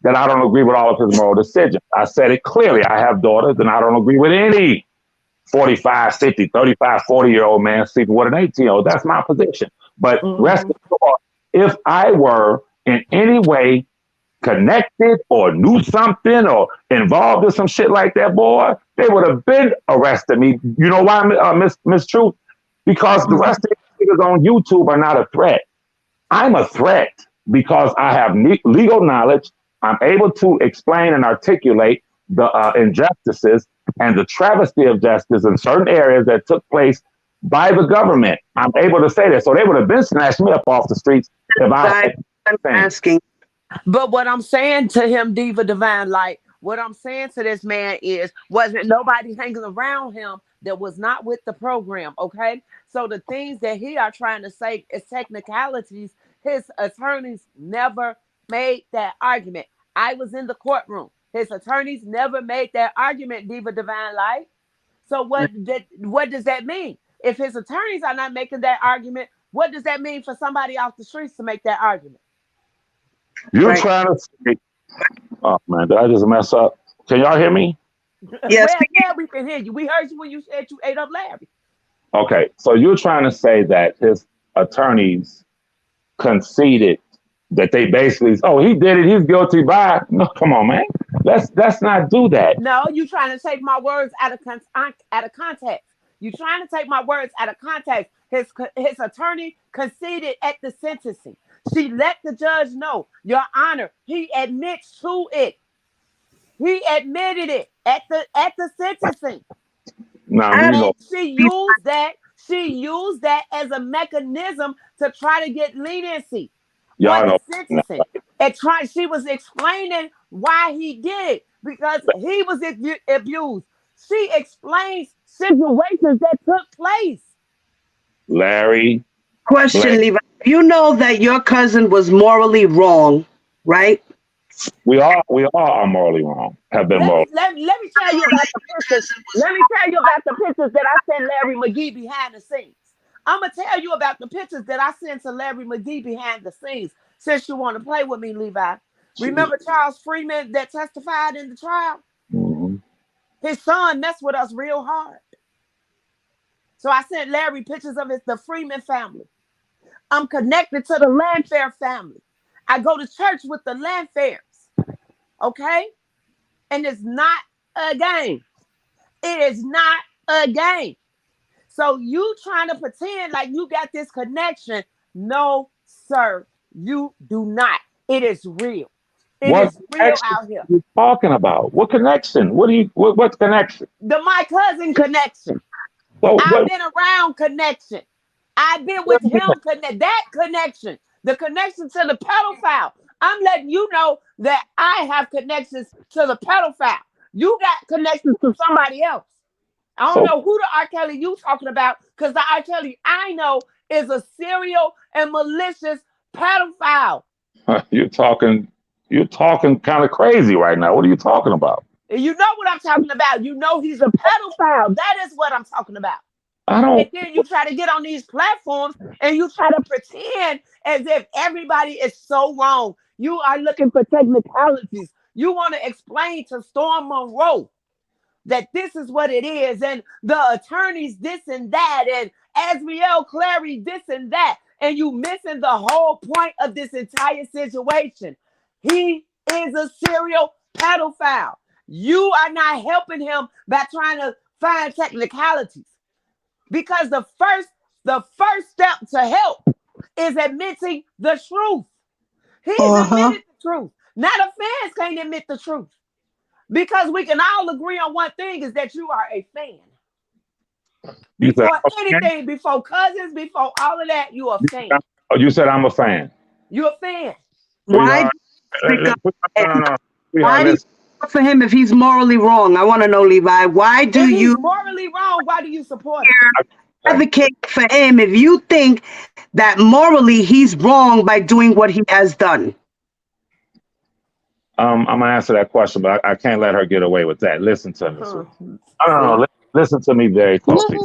that I don't agree with all of his moral decisions. I said it clearly. I have daughters, and I don't agree with any 45, 50, 35, 40-year-old man sleeping with an 18-year-old. That's my position. But rest assured, if I were in any way connected or knew something or involved in some shit like that, boy, they would have been arrested me. You know why, Miss Truth? Because the rest of the niggas on YouTube are not a threat. I'm a threat because I have legal knowledge. I'm able to explain and articulate the injustices and the travesty of justice in certain areas that took place by the government. I'm able to say that. So they would have been snatched me up off the streets if I I'm asking. But what I'm saying to him, Diva Divine Light, what I'm saying to this man is, wasn't nobody hanging around him that was not with the program, okay? So the things that he are trying to say is technicalities. His attorneys never made that argument. I was in the courtroom. His attorneys never made that argument, Diva Divine Light. So what does that mean? If his attorneys are not making that argument, what does that mean for somebody off the streets to make that argument? You're trying to say, oh man, did I just mess up? Can y'all hear me? Yes. Well, yeah, we can hear you. We heard you when you said you ate up Larry. Okay, so you're trying to say that his attorneys conceded that they basically, oh, he did it, he's guilty by. No, come on, man. Let's not do that. No, you trying to take my words out of context. You trying to take my words out of context. His attorney conceded at the sentencing. She let the judge know, Your Honor, he admits to it. He admitted it at the sentencing. Now, and she used that as a mechanism to try to get leniency. Y'all know. Sentencing. She was explaining why he did it because he was abused. She explains situations that took place. Larry. Question, Levi. You know that your cousin was morally wrong, right? We all are morally wrong. Have been morally. Let me tell you about the pictures. Let me tell you about the pictures that I sent Larry McGee behind the scenes. I'm gonna tell you about the pictures that I sent to Larry McGee behind the scenes. Since you want to play with me, Levi. Remember Charles Freeman that testified in the trial? Mm-hmm. His son messed with us real hard. So I sent Larry pictures of the Freeman family. I'm connected to the Landfair family. I go to church with the Landfairs. Okay? And it's not a game. It is not a game. So you trying to pretend like you got this connection. No, sir, you do not. It is real. It is real out here. What are you talking about? What connection? What connection? My cousin connection. I've been around connection. I've been with him, that connection. The connection to the pedophile. I'm letting you know that I have connections to the pedophile. You got connections to somebody else. I don't know who the R. Kelly you talking about, because the R. Kelly I know is a serial and malicious pedophile. You're talking kind of crazy right now. What are you talking about? You know what I'm talking about. You know he's a pedophile. That is what I'm talking about. And then you try to get on these platforms and you try to pretend as if everybody is so wrong. You are looking for technicalities. You want to explain to Storm Monroe that this is what it is, and the attorneys this and that, and Azriel Clary this and that, and you missing the whole point of this entire situation. He is a serial pedophile. You are not helping him by trying to find technicalities, because the first step to help is admitting the truth. He's admitted the truth. Not a fans can't admit the truth. Because we can all agree on one thing, is that you are a fan. Before anything, before cousins, before all of that, you are a fan. Oh, you said I'm a fan. You're a fan. Why? Why do you support for him if he's morally wrong? I want to know, Levi. Why do you morally wrong? Why do you support him? Advocate for him if you think that morally he's wrong by doing what he has done? I'm gonna answer that question, but I can't let her get away with that. Listen to me. No. Listen to me very closely.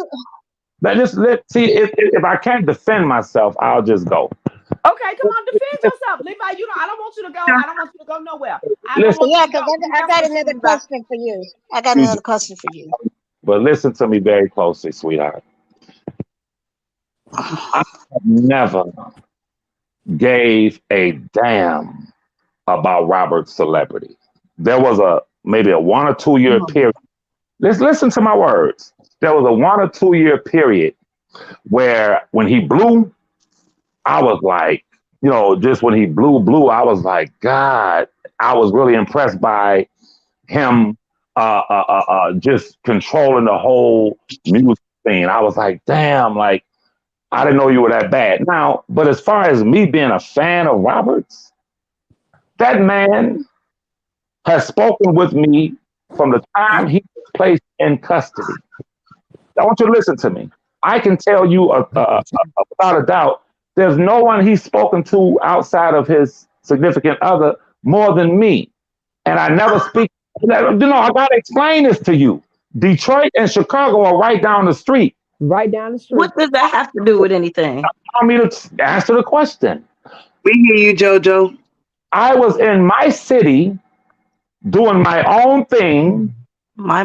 See, if I can't defend myself, I'll just go. Okay, come on, defend yourself, Levi. I don't want you to go. I don't want you to go nowhere. I don't Listen, want you Yeah, to go. because You I got answer, another Levi. question for you. I got you do, another question for you. but listen to me very closely, sweetheart. I never gave a damn about Robert's celebrity. There was maybe a 1 or 2 year period. Let's listen to my words. There was a 1 or 2 year period where when he blew, I was like, just when he blew, I was like, God, I was really impressed by him just controlling the whole music scene. I was like, damn, like, I didn't know you were that bad. Now, but as far as me being a fan of Roberts, that man has spoken with me from the time he was placed in custody. I want you to listen to me. I can tell you without a doubt, there's no one he's spoken to outside of his significant other more than me. And I never speak. I got to explain this to you. Detroit and Chicago are right down the street. Right down the street. What does that have to do with anything? Allow me to answer the question. We hear you, JoJo. I was in my city doing my own thing. My.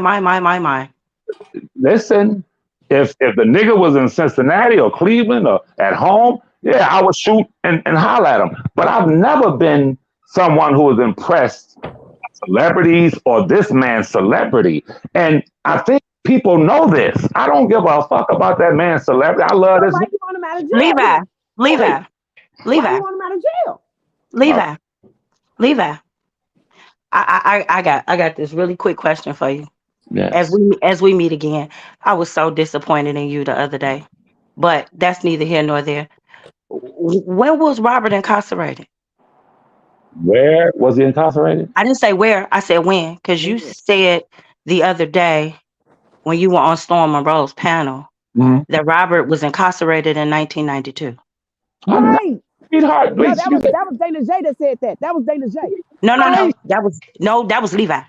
Listen, if the nigga was in Cincinnati or Cleveland or at home, yeah, I would shoot and holler at him. But I've never been someone who was impressed by celebrities or this man's celebrity. And I think people know this. I don't give a fuck about that man's celebrity. I love this. Why you want him out of jail? Levi. Why you want him out of jail? Levi. I got this really quick question for you. Yes. As we meet again, I was so disappointed in you the other day, but that's neither here nor there. When was Robert incarcerated? Where was he incarcerated? I didn't say where. I said when, because you said the other day when you were on Storm Monroe's panel that Robert was incarcerated in 1992. Right. Sweetheart, No, that was Dana J that said that. That was Dana J. No. That was Levi.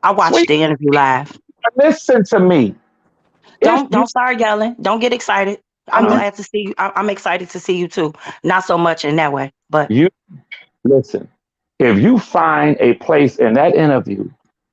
I watched the interview live. Listen to me. Don't start yelling. Don't get excited. I'm glad to see you. I'm excited to see you too. Not so much in that way, but you listen. If you find a place in that interview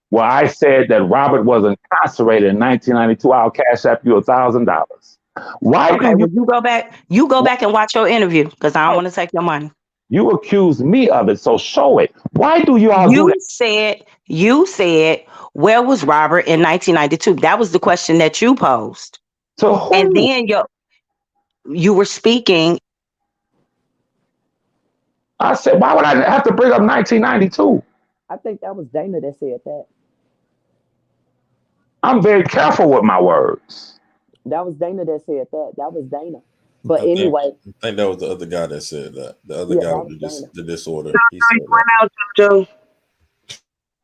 where I said that Robert was incarcerated in 1992, I'll cash up you $1,000. Why? Okay, well, you go back. You go back and watch your interview because I don't want to take your money. You accuse me of it, so show it. Why do you all do that? You said, where was Robert in 1992? That was the question that you posed. To who? And then you were speaking. I said, why would I have to bring up 1992? I think that was Dana that said that. I'm very careful with my words. That was Dana that said that. That was Dana. But anyway, I think that was the other guy that said that. The other guy with the disorder. He said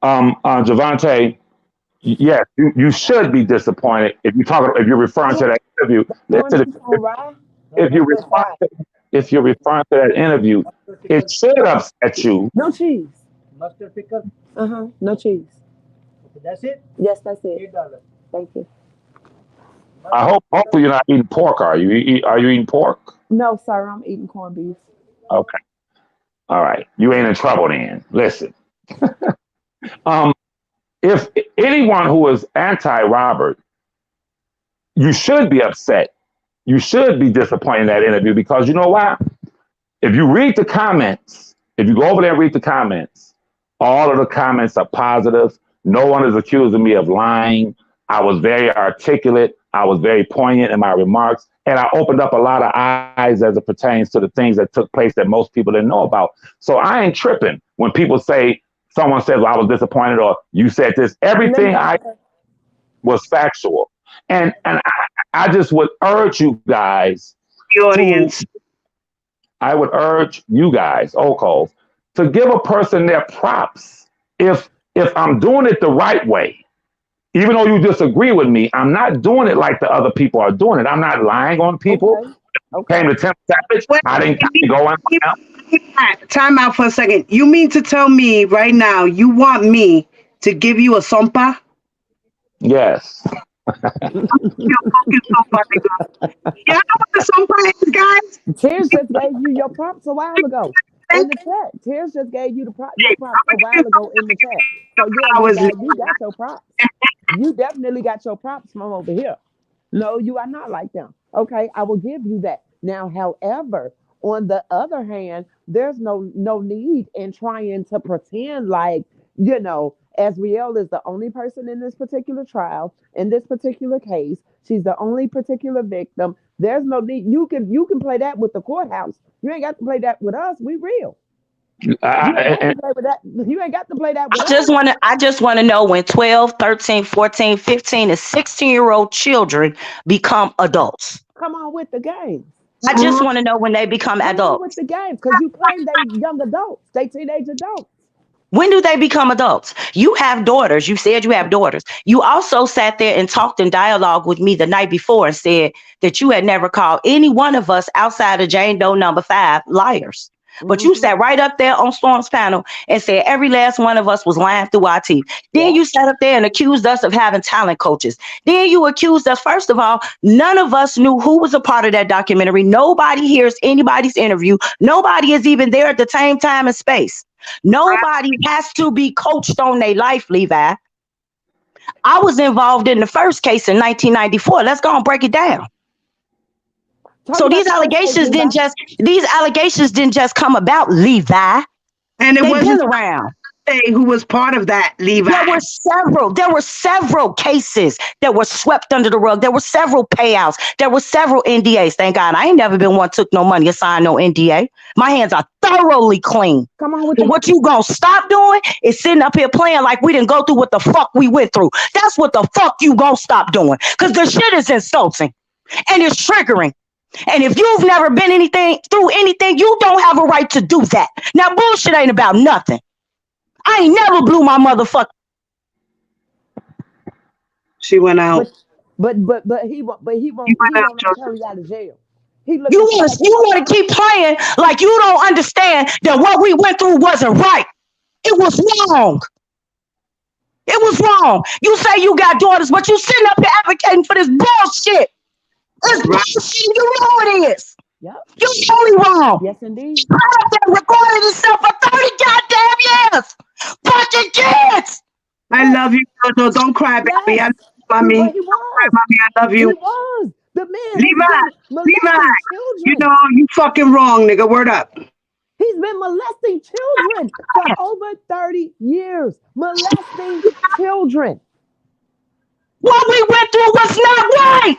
Javante, yes, you should be disappointed if you're referring to that interview. Listen, if you're referring to that interview, it should upset you. No cheese. Mustard pickle. No cheese. Okay, that's it. Yes, that's it. $8. Thank you. Hopefully you're not eating pork. Are you? Are you eating pork? No, sir. I'm eating corned beef. Okay. All right. You ain't in trouble then. Listen. If anyone who is anti-Robert, you should be upset. You should be disappointed in that interview because you know why? If you read the comments, if you go over there and read the comments, all of the comments are positive. No one is accusing me of lying. I was very articulate. I was very poignant in my remarks. And I opened up a lot of eyes as it pertains to the things that took place that most people didn't know about. So I ain't tripping when people say, someone says, well, I was disappointed or you said this. Everything I was factual. And I just would urge you guys, the audience. I would urge you guys, Okov, to give a person their props. If I'm doing it the right way, even though you disagree with me, I'm not doing it like the other people are doing it. I'm not lying on people. Okay. Came to Temple Savage. I didn't go in. Time out for a second. You mean to tell me right now you want me to give you a sompa? Yes. You're fucking so funny. Yeah, I know the song players, guys. Tears just gave you your prompts a while ago in the chat. Tears just gave you your prompts I'm a gonna give while ago in the chat. So yeah, you Lee hours. guy, you got your prompts. You definitely got your prompts from over here. No, you are not like them. Okay, I will give you that. Now, however, on the other hand, there's no need in trying to pretend like, Azriel is the only person in this particular trial, in this particular case. She's the only particular victim. There's no need. You can play that with the courthouse. You ain't got to play that with us. We real. You ain't got I, to play with that. You ain't got to play that with I us. just want to I just want to know when 12, 13, 14, 15, and 16-year-old children become adults. Come on with the games. I just want to know when they become Come on with adults. the games, because you claim they young adults, they teenage adults. When do they become adults? You have daughters. You said you have daughters. You also sat there and talked in dialogue with me the night before and said that you had never called any one of us outside of Jane Doe number 5 liars. But you Hmm. sat right up there on Storm's panel and said every last one of us was lying through our teeth. Then Yeah. you sat up there and accused us of having talent coaches. Then you accused us, first of all, none of us knew who was a part of that documentary. Nobody hears anybody's interview. Nobody is even there at the same time and space. Nobody has to be coached on their life, Levi. I was involved in the first case in 1994. Let's go and break it down. Talk So about the first case, Levi. these allegations didn't just come about, Levi. And it They've been wasn't around. say who was part of that, Levi. There were several cases that were swept under the rug. There were several payouts. There were several NDAs. Thank God. I ain't never been one took no money or signed no NDA. My hands are thoroughly clean. Come on with But the what you gonna stop doing is sitting up here playing like we didn't go through what the fuck we went through. That's what the fuck you gonna stop doing. Cause the shit is insulting and it's triggering. And if you've never been through anything, you don't have a right to do that. Now bullshit ain't about nothing. I ain't never blew my motherfucker. She went out. but he won't Went out, let Joseph. Kelly out of jail. He You looking for want that. to keep playing like you don't understand that what we went through wasn't right. It was wrong. It was wrong. You say you got daughters, but you sitting up here advocating for this bullshit. It's Yep. Right. bullshit. You know it is. Yep. You totally wrong. Yes, indeed. Sat up there recorded himself for 30 goddamn years. Fucking kids. I Yes. love you, Jojo. Don't cry, baby. I Yes. love you, mommy. He Don't cry, was. mommy. I love He you. was. The man has Levi, been Levi, molesting you children. know you fucking wrong, nigga. Word up. He's been molesting children for over 30 years. Molesting children. What we went through was not right.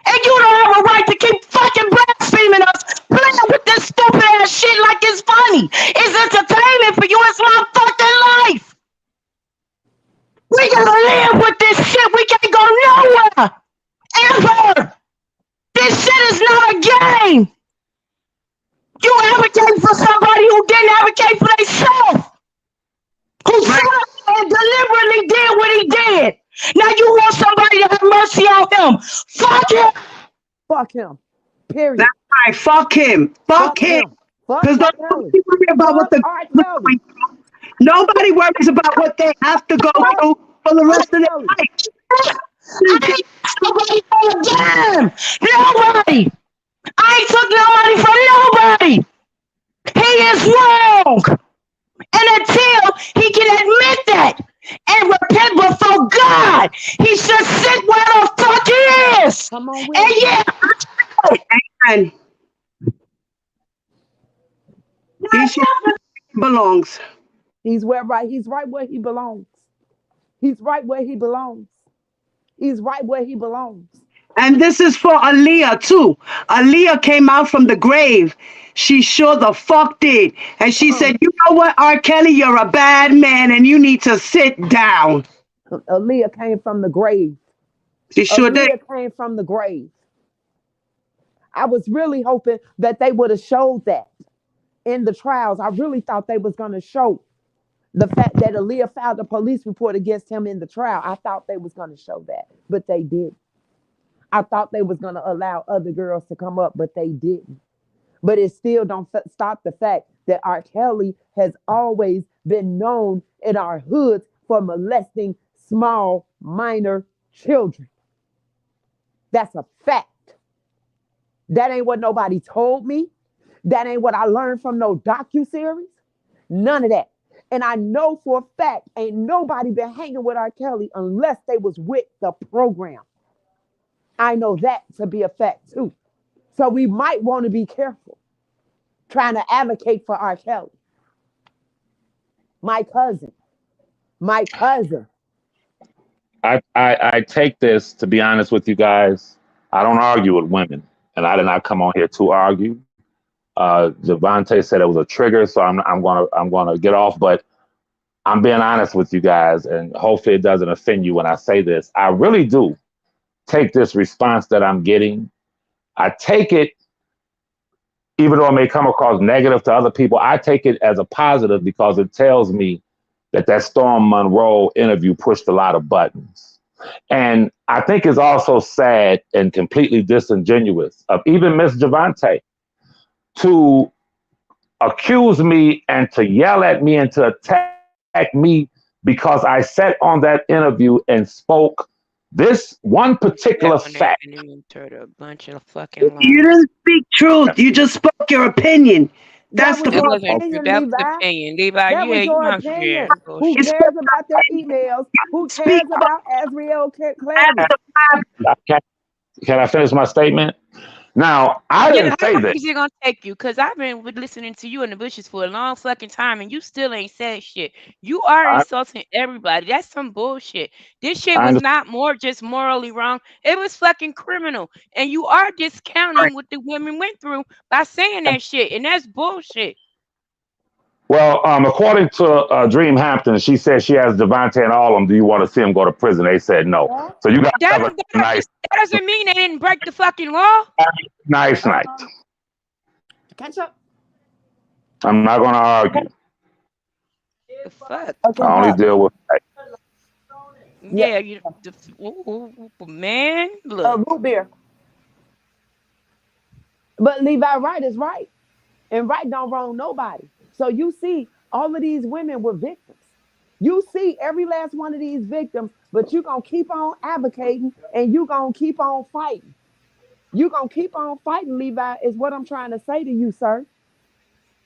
And you don't have a right to keep fucking blaspheming us, playing with this stupid ass shit like it's funny. It's entertainment for you. It's my fucking life. We gotta live with this shit. We can't go nowhere. Ever. This shit is not a game. You advocate for somebody who didn't advocate for themselves. Who Right. sat up and deliberately did what he did. Now you want somebody to have mercy on him. Fuck him. Fuck him. Period. That's right. Fuck him. Fuck Fuck him. him. Fuck Because R. don't Kelly. nobody worry about what Fuck the R. girls are Kelly. going through. Nobody worries about what they have to go Fuck through for the R. rest of their Kelly. life. I ain't asked nobody for a dime. Nobody. I ain't took no money from nobody. He is wrong. And until he can admit that and repent before God, he should sit where the fuck he is. Come on with And it. yeah, And he should belongs. He's right where he belongs. He's right where he belongs. He's right where he belongs. And this is for Aaliyah too. Aaliyah came out from the grave. She sure the fuck did. And she said, you know what, R. Kelly, you're a bad man and you need to sit down. Aaliyah came from the grave. She sure did. Aaliyah came from the grave. I was really hoping that they would have showed that in the trials. I really thought they was going to show the fact that Aaliyah filed a police report against him in the trial. I thought they was going to show that, but they didn't. I thought they was going to allow other girls to come up, but they didn't. But it still don't stop the fact that R. Kelly has always been known in our hoods for molesting small, minor children. That's a fact. That ain't what nobody told me. That ain't what I learned from no docuseries. None of that. And I know for a fact, ain't nobody been hanging with R. Kelly unless they was with the program. I know that to be a fact too. So we might want to be careful trying to advocate for R. Kelly. My cousin. My cousin. I take this, to be honest with you guys. I don't argue with women, and I did not come on here to argue. Javante said it was a trigger, so I'm gonna get off. But I'm being honest with you guys, and hopefully it doesn't offend you when I say this. I really do take this response that I'm getting. I take it, even though it may come across negative to other people, I take it as a positive because it tells me that Storm Monroe interview pushed a lot of buttons. And I think it's also sad and completely disingenuous of even Miss Javante to accuse me and to yell at me and to attack me because I sat on that interview and spoke this one particular fact. A bunch of You fucking lies. didn't speak truth. You just spoke your opinion. That's That the was That your problem. wasn't true. opinion, That was Levi. opinion. Levi, That was you your know some yeah, opinion. Who You bullshit. spoke cares about their emails? Who speak cares about Azriel Clary? the fact. Can I finish my statement? Now, I Yeah, didn't how say long this. is it gonna take you? Because I've been listening to you in the bushes for a long fucking time, and you still ain't said shit. You are I, insulting everybody. That's some bullshit. This shit I was understand. not more just morally wrong. It was fucking criminal, and you are discounting what the women went through by saying that shit, and that's bullshit. Well, according to Dream Hampton, she said she has Devontae and all of them. Do you want to see him go to prison? They said no. Yeah. So you guys That, have a that, nice, that doesn't mean they didn't break the fucking law. nice night. Catch up. I'm not going to argue. The fuck? Okay, I only pause. deal with facts. Yeah. Yeah, man, look. Root beer. But Levi right is right. And right don't wrong nobody. So you see, all of these women were victims. You see every last one of these victims, but you're going to keep on advocating and you're going to keep on fighting. You're going to keep on fighting, Levi, is what I'm trying to say to you, sir.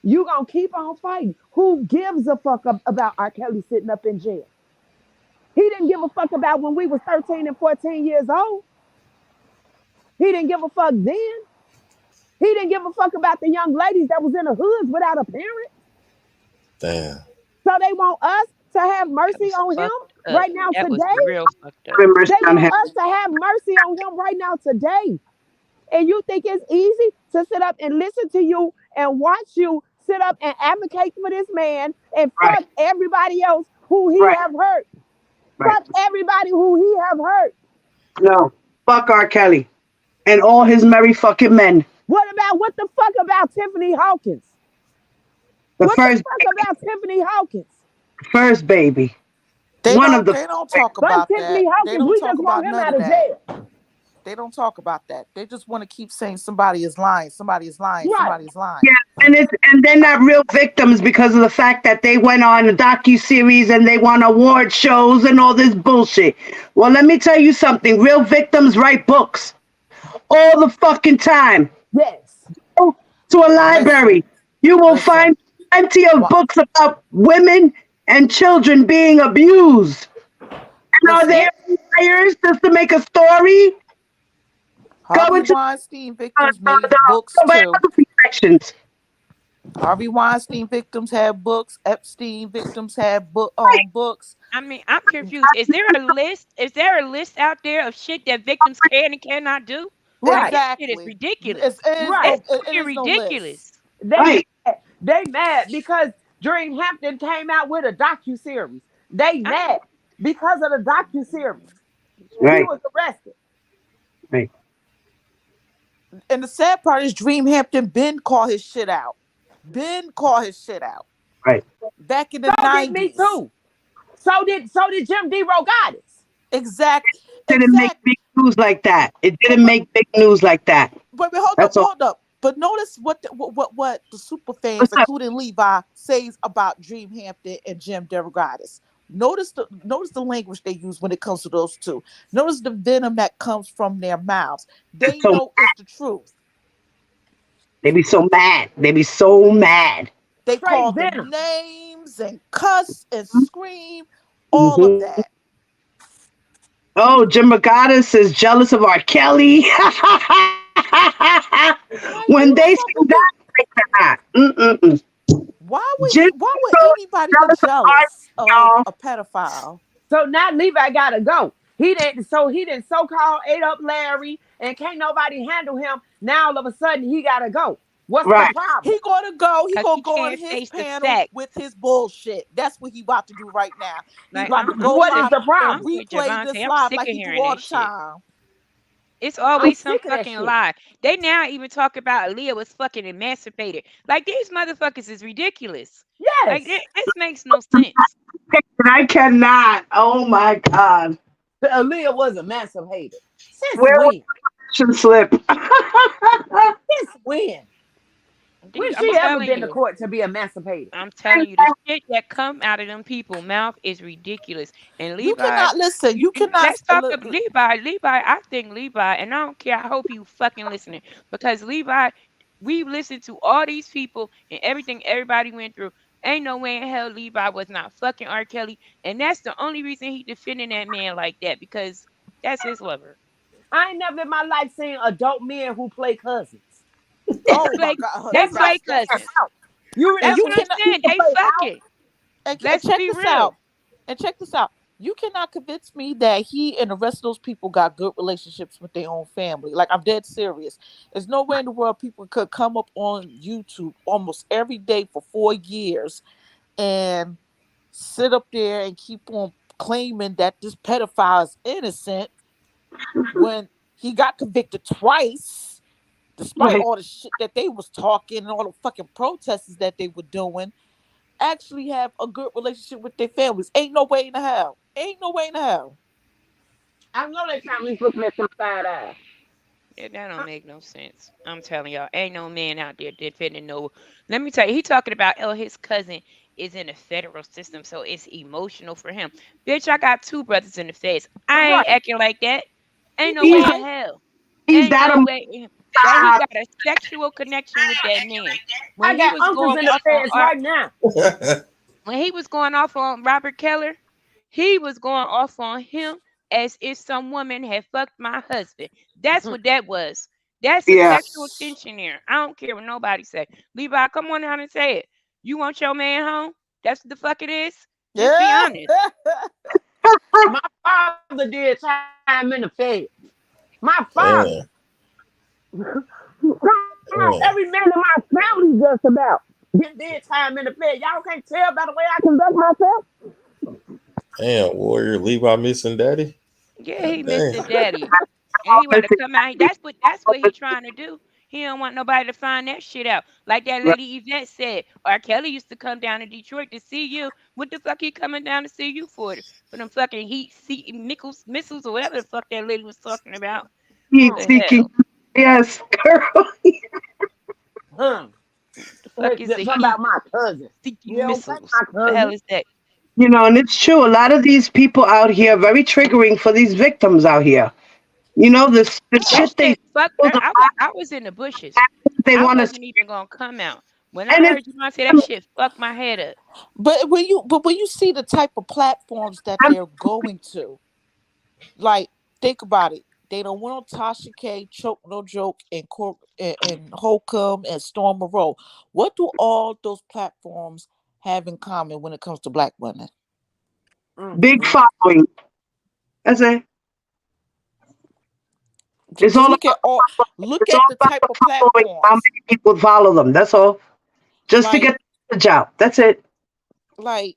You're going to keep on fighting. Who gives a fuck about R. Kelly sitting up in jail? He didn't give a fuck about when we was 13 and 14 years old. He didn't give a fuck then. He didn't give a fuck about the young ladies that was in the hoods without a parent. Damn. So they want us to have That mercy was on him fucked up. right now That was today. real fucked up. Mercy They on want him. us to have mercy on him right now today. And you think it's easy to sit up and listen to you and watch you sit up and advocate for this man and Right, fuck everybody else who he right, have hurt. right. Fuck everybody who he have hurt. No. Fuck R. Kelly and all his merry fucking men. What the fuck about Tiffany Hawkins? The What the first fuck about Tiffany Hawkins? baby. They One of don't the they don't talk But about Tiffany that. They Hawkins, don't we talk just want about him none out of of that. jail. They don't talk about that. They just want to keep saying somebody is lying, somebody is lying, Right. somebody is lying. Yeah, and they're not real victims because of the fact that they went on a docu-series and they won award shows and all this bullshit. Well, let me tell you something. Real victims write books all the fucking time. Yes. Go to a library. Listen, You will listen. find plenty of Wha- books about women and children being abused. And are Listen, they liars just to make a story? Go Harvey into Weinstein victims made the books too. biography sections. Harvey Weinstein victims had books. Epstein victims had books. I mean, I'm confused. Is there a list? Is there a list out there of shit that victims can and cannot do? Because Right. this shit is Exactly. ridiculous. Right. It's It fucking is no list. ridiculous. They Right, mad. They mad because Dream Hampton came out with a docu-series. They I mad because of the docu-series. He right, was arrested. right, And the sad part is Dream Hampton Ben called his shit out. Ben called his shit out right. back in the So did me 90s. too. So did Jim D. Rogatis. Exact. Didn't make Exact. big news like that. It But, didn't make big news like that. but hold up, That's all. hold up. But notice what the super fans, What's up? including Levi, says about Dream Hampton and Jim DeRogatis. Notice the language they use when it comes to those two. Notice the venom that comes from their mouths. They So know it's the truth. they be so mad. They be so mad. They Straight call them venom. names and cuss and scream, all of Mhm. that. Oh, Jim Goddess is jealous of R. Kelly. Why When who they the sing fuck would that, be I cannot. Mm-mm-mm. Jim why would so anybody be jealous of art, jealous of y'all. a pedophile? So now Levi gotta go. He didn't so called ate up Larry and can't nobody handle him. Now all of a sudden he gotta go. What's the Right. problem? He Cause gonna he go on can't his face the panel fact. with his bullshit. That's what he about to do right now. He Like about to go What is live the and I'm problem? with replay this Javante. I'm live sick like of he do hearing all that the shit. time. It's I'm always some sick of that fucking shit. lie. They now even talk about Leah was fucking emancipated. Like these motherfuckers is ridiculous. Like Yes. this makes no sense. I cannot. Oh my God. Aaliyah was emancipated. Since Where was when? the action slip? Since when? When I'm she ever telling been to you. court to be emancipated? I'm telling you, the shit that come out of them people' mouth is ridiculous. And You Levi, cannot listen. You cannot. let's talk about Levi. Levi, I think Levi, and I don't care. I hope you fucking listening because Levi, we listened to all these people and everything everybody went through. Ain't no way in hell Levi was not fucking R. Kelly, and that's the only reason he defending that man like that because that's his lover. I ain't never in my life seen adult men who play cousins. They Oh my play. God, They That's that's play that's. cousins. out. You And That's you ever what I'm seen cannot. saying. people They play fuck out? it. And Let's check be this real. out. And check this out. You cannot convince me that he and the rest of those people got good relationships with their own family. Like I'm dead serious. There's no way in the world people could come up on YouTube almost every day for 4 years and sit up there and keep on claiming that this pedophile is innocent when he got convicted twice, despite Right. all the shit that they was talking and all the fucking protests that they were doing, actually have a good relationship with their families. Ain't no way in the hell. Ain't no way in the hell. I know they families looking at some side eye. Yeah, that don't make no sense. I'm telling y'all, ain't no man out there defending no. Let me tell you, he talking about his cousin is in the federal system, so it's emotional for him. Bitch, I got two brothers in the feds. I ain't Right. acting like that. Ain't no He's way in Right? hell. he's Ain't that no a way that he got a sexual connection with that man. When I he got was uncles going in the off on feds right now. when he was going off on Robert Keller, he was going off on him as if some woman had fucked my husband. That's what that was. That's a yeah. sexual tension there. I don't care what nobody say. Levi, come on down and say it. You want your man home? That's what the fuck it is. Just be Yeah. honest. My father did time in the feds. My father. Damn. Come on, Damn. every man in my family just about did time in the feds. Y'all can't tell by the way I conduct myself. Damn, Warrior Levi missing daddy? Yeah, God he damn. missing daddy. And he want to come out. That's what he trying to do. He don't want nobody to find that shit out. Like that lady Yvette said, R. Kelly used to come down to Detroit to see you. What the fuck he coming down to see you for? For them fucking missiles or whatever the fuck that lady was talking about. What He's the seeking. hell? Yes, girl. Huh. What the fuck is the Something heat about my cousin. seeking You don't take missiles? my What the hell cousin. is that? And it's true. A lot of these people out here are very triggering for these victims out here. This the That shit they shit fuck. feel the I was in the bushes. they I want to, wasn't even gonna come out. When I and heard you say that shit, fuck my head up. But when you see the type of platforms that they're going to, like, think about it. They don't want Tasha K, Choke No Joke, and Holcomb and Storm Moreau. What do all those platforms have in common when it comes to black women? big Mm-hmm. following. That's it. It's Just all look it's at all the about type the of following. How platforms. many people follow them? That's all. Just to Like get the message out. That's it. why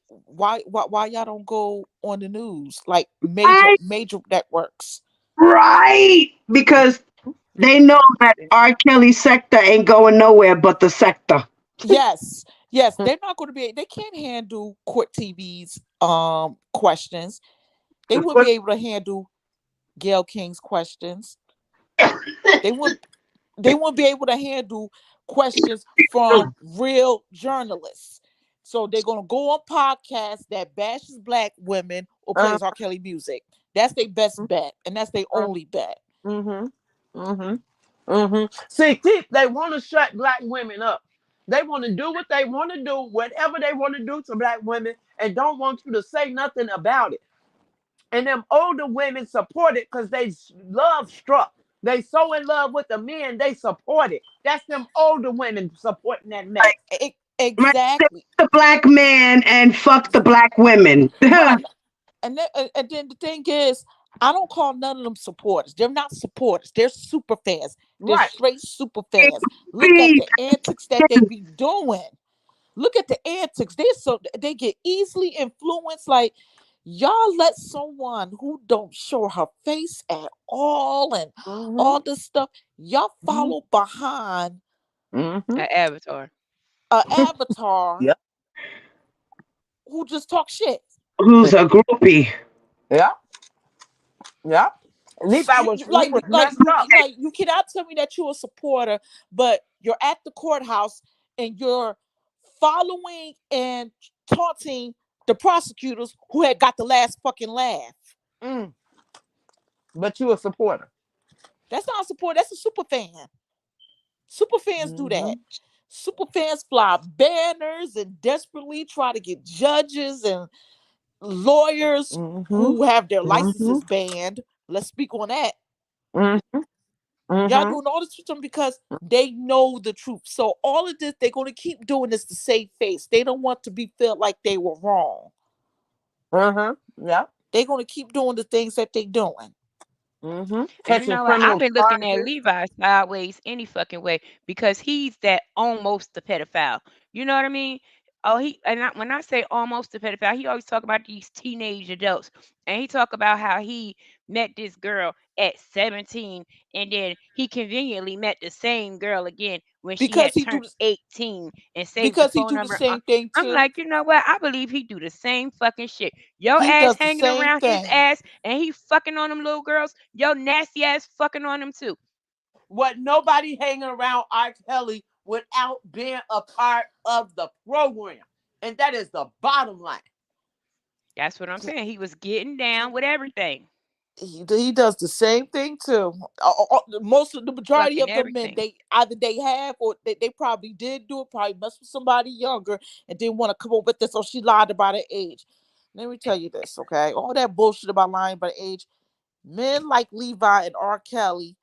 y'all don't go on the news like major Right, major networks? right. Because they know that R. Kelly sector ain't going nowhere but the sector. Yes, yes, they're not going to be. They can't handle court TV's questions. They wouldn't be able to handle Gail King's questions. They would they won't be able to handle questions from real journalists. So they're gonna go on podcasts that bashes black women or Uh, plays R. Kelly music. That's their best bet, and that's their only bet. mm-hmm. Mm-hmm. Mm-hmm. See, they want to shut black women up. They want to do what they want to do, whatever they want to do to black women, and don't want you to say nothing about it. And them older women support it because they love struck. They so in love with the men, they support it. That's them older women supporting that mess. Right. Exactly. The black man and fuck the black women. Right. And then the thing is, I don't call none of them supporters. They're not supporters. They're super fans. They're Right. straight super fans. Look at the antics that they be doing. Look at the antics. They get easily influenced. Like, y'all let someone who don't show her face at all and all this stuff, y'all follow behind Mm-hmm. An avatar. an avatar Yep. who just talk shit. Who's a groupie? Yeah. Yeah. Levi was he was messed up. You cannot tell me that you're a supporter, but you're at the courthouse and you're following and taunting the prosecutors who had got the last fucking laugh. Mm. But you a supporter. That's not a support. That's a super fan. Super fans do that. Super fans fly banners and desperately try to get judges and lawyers who have their licenses banned. Let's speak on that. Y'all doing all this to them because they know the truth. So all of this, they're going to keep doing this to save face. They don't want to be felt like they were wrong. Yeah. They're going to keep doing the things that they're doing. And you Catching know what? I've criminal been looking at charges. Levi sideways any fucking way because he's that almost the pedophile. You know what I mean? Oh, when I say almost the pedophile, he always talk about these teenage adults, and he talk about how he met this girl at 17, and then he conveniently met the same girl again when she Because had he do turned this, 18 and saved the because he phone do the number. same thing I'm too. like, you know what? I believe he do the same fucking shit. Your He ass does the hanging same around his thing. ass and he fucking on them little girls. Your nasty ass fucking on them too. What nobody hanging around R. Kelly without being a part of the program. And that is the bottom line. That's what I'm saying. He was getting down with everything. He does the same thing too. Most of the majority Fucking of them men, everything. they either they have or they probably did do it, probably messed with somebody younger and didn't want to come up with this, or she lied about her age. Let me tell you this, okay? All that bullshit about lying about age, men like Levi and R. Kelly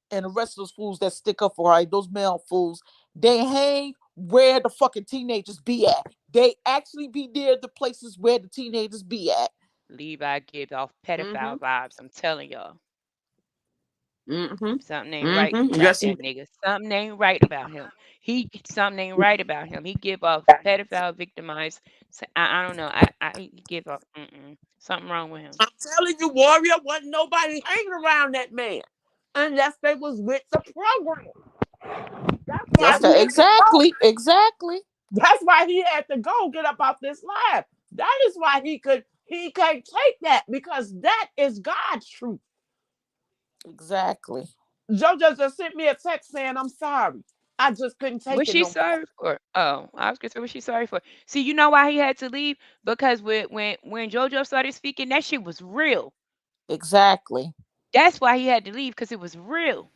and the rest of those fools that stick up for her, those male fools, they hang where the fucking teenagers be at. They actually be near the places where the teenagers be at. Levi gives off pedophile vibes. I'm telling y'all. Something ain't right about Yes, that nigga. Something ain't right about him. Something ain't right about him. He give off pedophile victimized. I don't know. He give off something wrong with him. I'm telling you, Warrior, wasn't nobody hanging around that man unless they was with the program. That's why he had to go. Exactly. That's why he had to go get up off this live. That is why he can't take that because that is God's truth. Exactly. JoJo just sent me a text saying, I'm sorry. I just couldn't take What's it she no more. sorry for? Oh, I was gonna say, what's she sorry for? See, you know why he had to leave? Because when JoJo started speaking, that shit was real. Exactly. That's why he had to leave because it was real.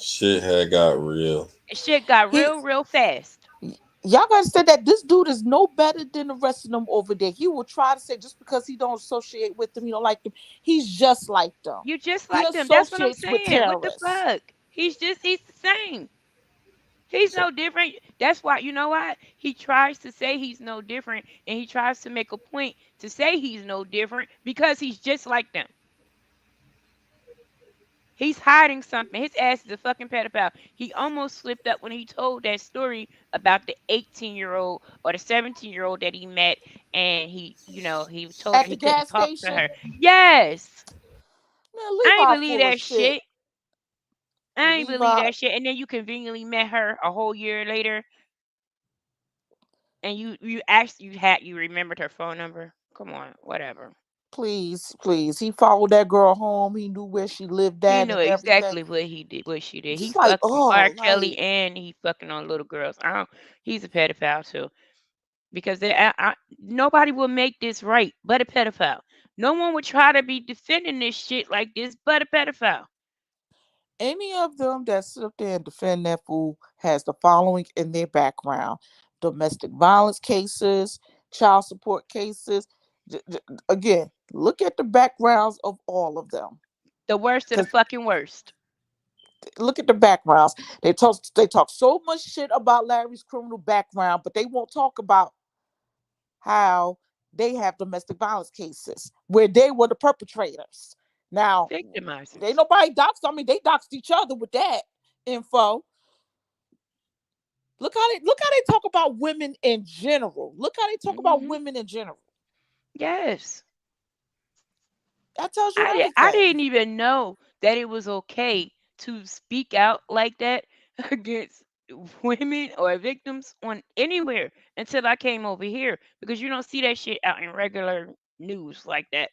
Shit had got real. And shit got He real fast. Y'all gotta say that this dude is no better than the rest of them over there. He will try to say just because he don't associate with them, he don't like them. He's just like them. You just He like them. That's what I'm associates with saying. What the terrorists. fuck? He's the same. He's So no different. That's why, you know what? He tries to say he's no different and he tries to make a point to say he's no different because he's just like them. He's hiding something. His ass is a fucking pedophile. He almost slipped up when he told that story about the 18-year-old or the 17-year-old that he met and he told her at he the couldn't gas talk to station, her. Yes. man, I ain't Levi believe full of that shit. shit. I ain't believe Levi, that shit. And then you conveniently met her a whole year later and you remembered her phone number. Come on, whatever. please. He followed that girl home. He knew where she lived He at knew and everything. exactly what he did, what she did. He Just like, fucked R. oh, Kelly like and he fucking on little girls. He's a pedophile too. because nobody will make this right but a pedophile. No one would try to be defending this shit like this but a pedophile. Any of them that sit up there and defend that fool has the following in their background: domestic violence cases, child support cases. Again, look at the backgrounds of all of them. The worst of the Because fucking worst. look at the backgrounds. They talk so much shit about Larry's criminal background, but they won't talk about how they have domestic violence cases where they were the perpetrators. Now, they Victimizers. nobody doxed. I mean, they doxed each other with that info. Look how they talk about women in general. Look how they talk about Hmm. women in general. Yes. That tells you I everything. didn't even know that it was okay to speak out like that against women or victims on anywhere until I came over here, because you don't see that shit out in regular news like that.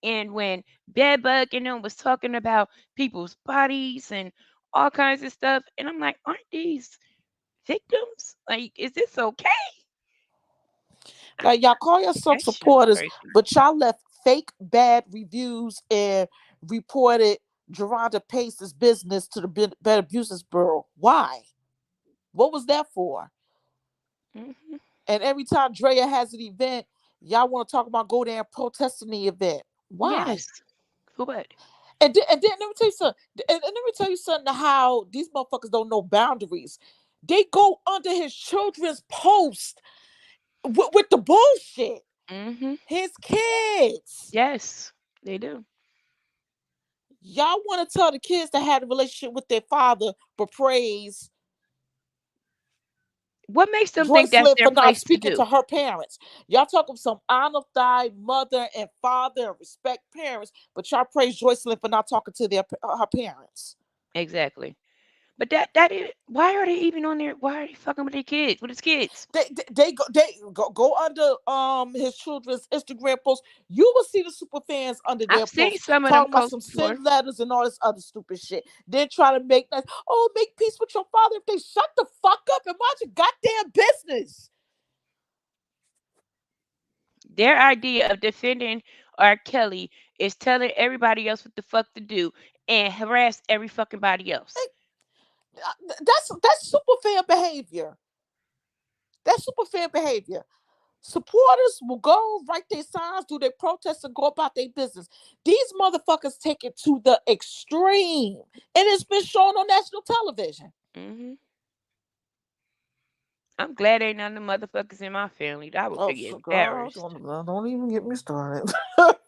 And when Bedbug and them was talking about people's bodies and all kinds of stuff, and I'm like, aren't these victims? Like, is this okay? I, Like y'all call yourself that shit was supporters, crazy. but y'all left fake bad reviews and reported Geronda Pace's business to the Better Business Bureau. Why? What was that for? Hmm. And every time Drea has an event, y'all want to talk about go there and protest in the event. Why? Yes. For what? And then let me tell you something. And let me tell you something. How these motherfuckers don't know boundaries. They go under his children's post with the bullshit. Hmm. His kids. Yes, they do. Y'all want to tell the kids that had a relationship with their father, but praise What makes them think that's Joycelyn their for not place to speaking do? to her parents. Y'all talking some honor thy mother and father and respect parents, but y'all praise Joycelyn for not talking to her parents. Exactly. But that is, why are they even on there? Why are they fucking with their kids? With his kids? They go under his children's Instagram posts. You will see the super fans under I've their seen posts some of them talking about posts some before. send letters and all this other stupid shit. Then try to make that make peace with your father. If they shut the fuck up and mind your goddamn business. Their idea of defending R. Kelly is telling everybody else what the fuck to do and harass every fucking body else. That's super fan behavior. That's super fan behavior. Supporters will go write their signs, do their protests, and go about their business. These motherfuckers take it to the extreme, and it's been shown on national television. Hmm. I'm glad ain't none of the motherfuckers in my family. I would Oh, be girl, embarrassed. don't even get me started.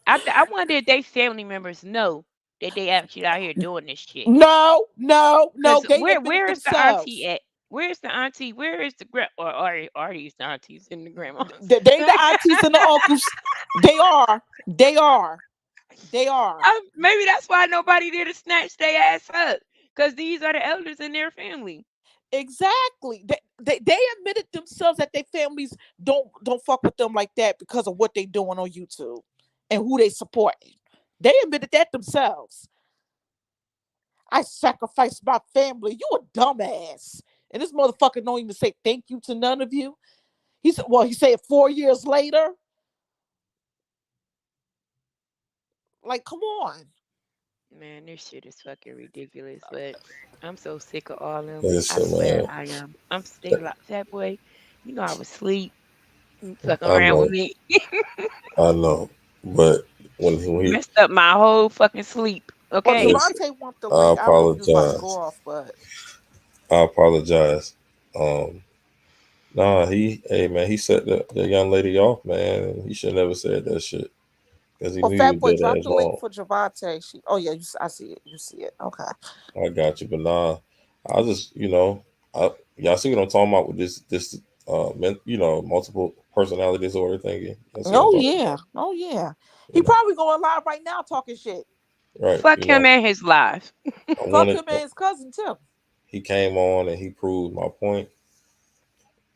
I wonder if they family members know that they actually out here doing this shit. No, no, no. Cause They admitted where is the auntie themselves. at? Where's the auntie? Where is the or are these the aunties and the grandmas? They the aunties and the uncles. They are. They are. They are. Maybe that's why nobody there to snatch their ass up. Cause these are the elders in their family. Exactly. They admitted themselves that their families don't fuck with them like that because of what they doing on YouTube and who they supporting. They admitted that themselves. I sacrificed my family. You a dumbass. And this motherfucker don't even say thank you to none of you. He said 4 years later. Like, come on. Man, this shit is fucking ridiculous. But I'm so sick of all of them. I Listen, swear man. I am. I'm they like Fat Boy. You know I was asleep. You fucking I around with know, me. I know, but when he Messed up my whole fucking sleep. Well, Okay. listen, Javante want the I link. I don't know if you was about to go apologize. off, but I apologize. Um, nah, hey man, he set the young lady off, man. And he should never said that shit because he well, knew he Fat was Boy, dead drop ass the link wrong. for Javante. I see it. You see it. Okay. I got you, but nah, I just y'all see what I'm talking about with this multiple personality disorder thingy. Y'all see what I'm Oh talking yeah. about? Oh yeah. He You know, probably going live right now talking shit. right? Fuck him and his life. I Fuck wanted him and his cousin too. he came on and he proved my point.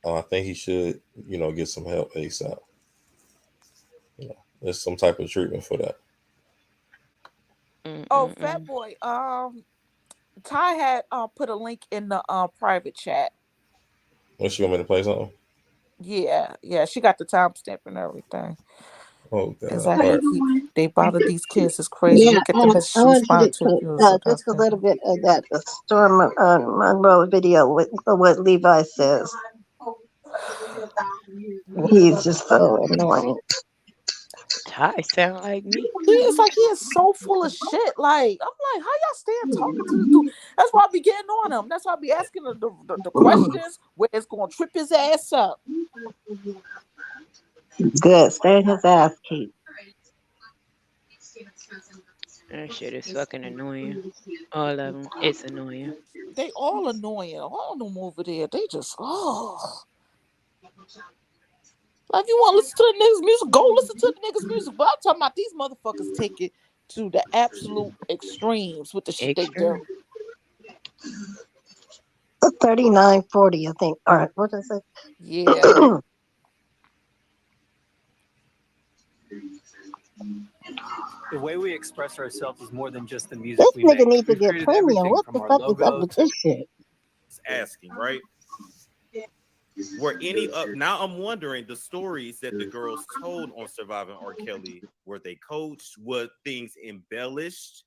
I think he should get some help ASAP. There's some type of treatment for that. Oh, Fat Mm-mm-mm. Boy. Ty had put a link in the private chat. Unless you want me to play something. Yeah. She got the timestamp and everything. Oh God. All Exactly. right. They bother these kids is crazy. Yeah, Look at the message I she want you to responded to. put You so just a timestamp. little bit of that Storm Monroe video with what Levi says. He's just so annoying. Ty sound like me. He is like he is so full of shit. Like I'm like, how y'all stand talking to this dude? That's why I be getting on him. That's why I be asking the questions where it's gonna trip his ass up. Good, stay in his ass, Keith. That shit is fucking annoying. All of them. It's annoying. They all annoying. All of them over there. They just like you want to listen to the niggas music, go listen to the niggas music. But I'm talking about these motherfuckers take it to the absolute extremes with the shit they Extreme. do. 3940, I think. All right, what did I say? Yeah. The way we express ourselves is more than just the music This we nigga make. needs to We've get created premium. everything What from the our fuck is up logo with to this shit? asking, right? Were any of now I'm wondering the stories that the girls told on Surviving R. Kelly, were they coached? Were things embellished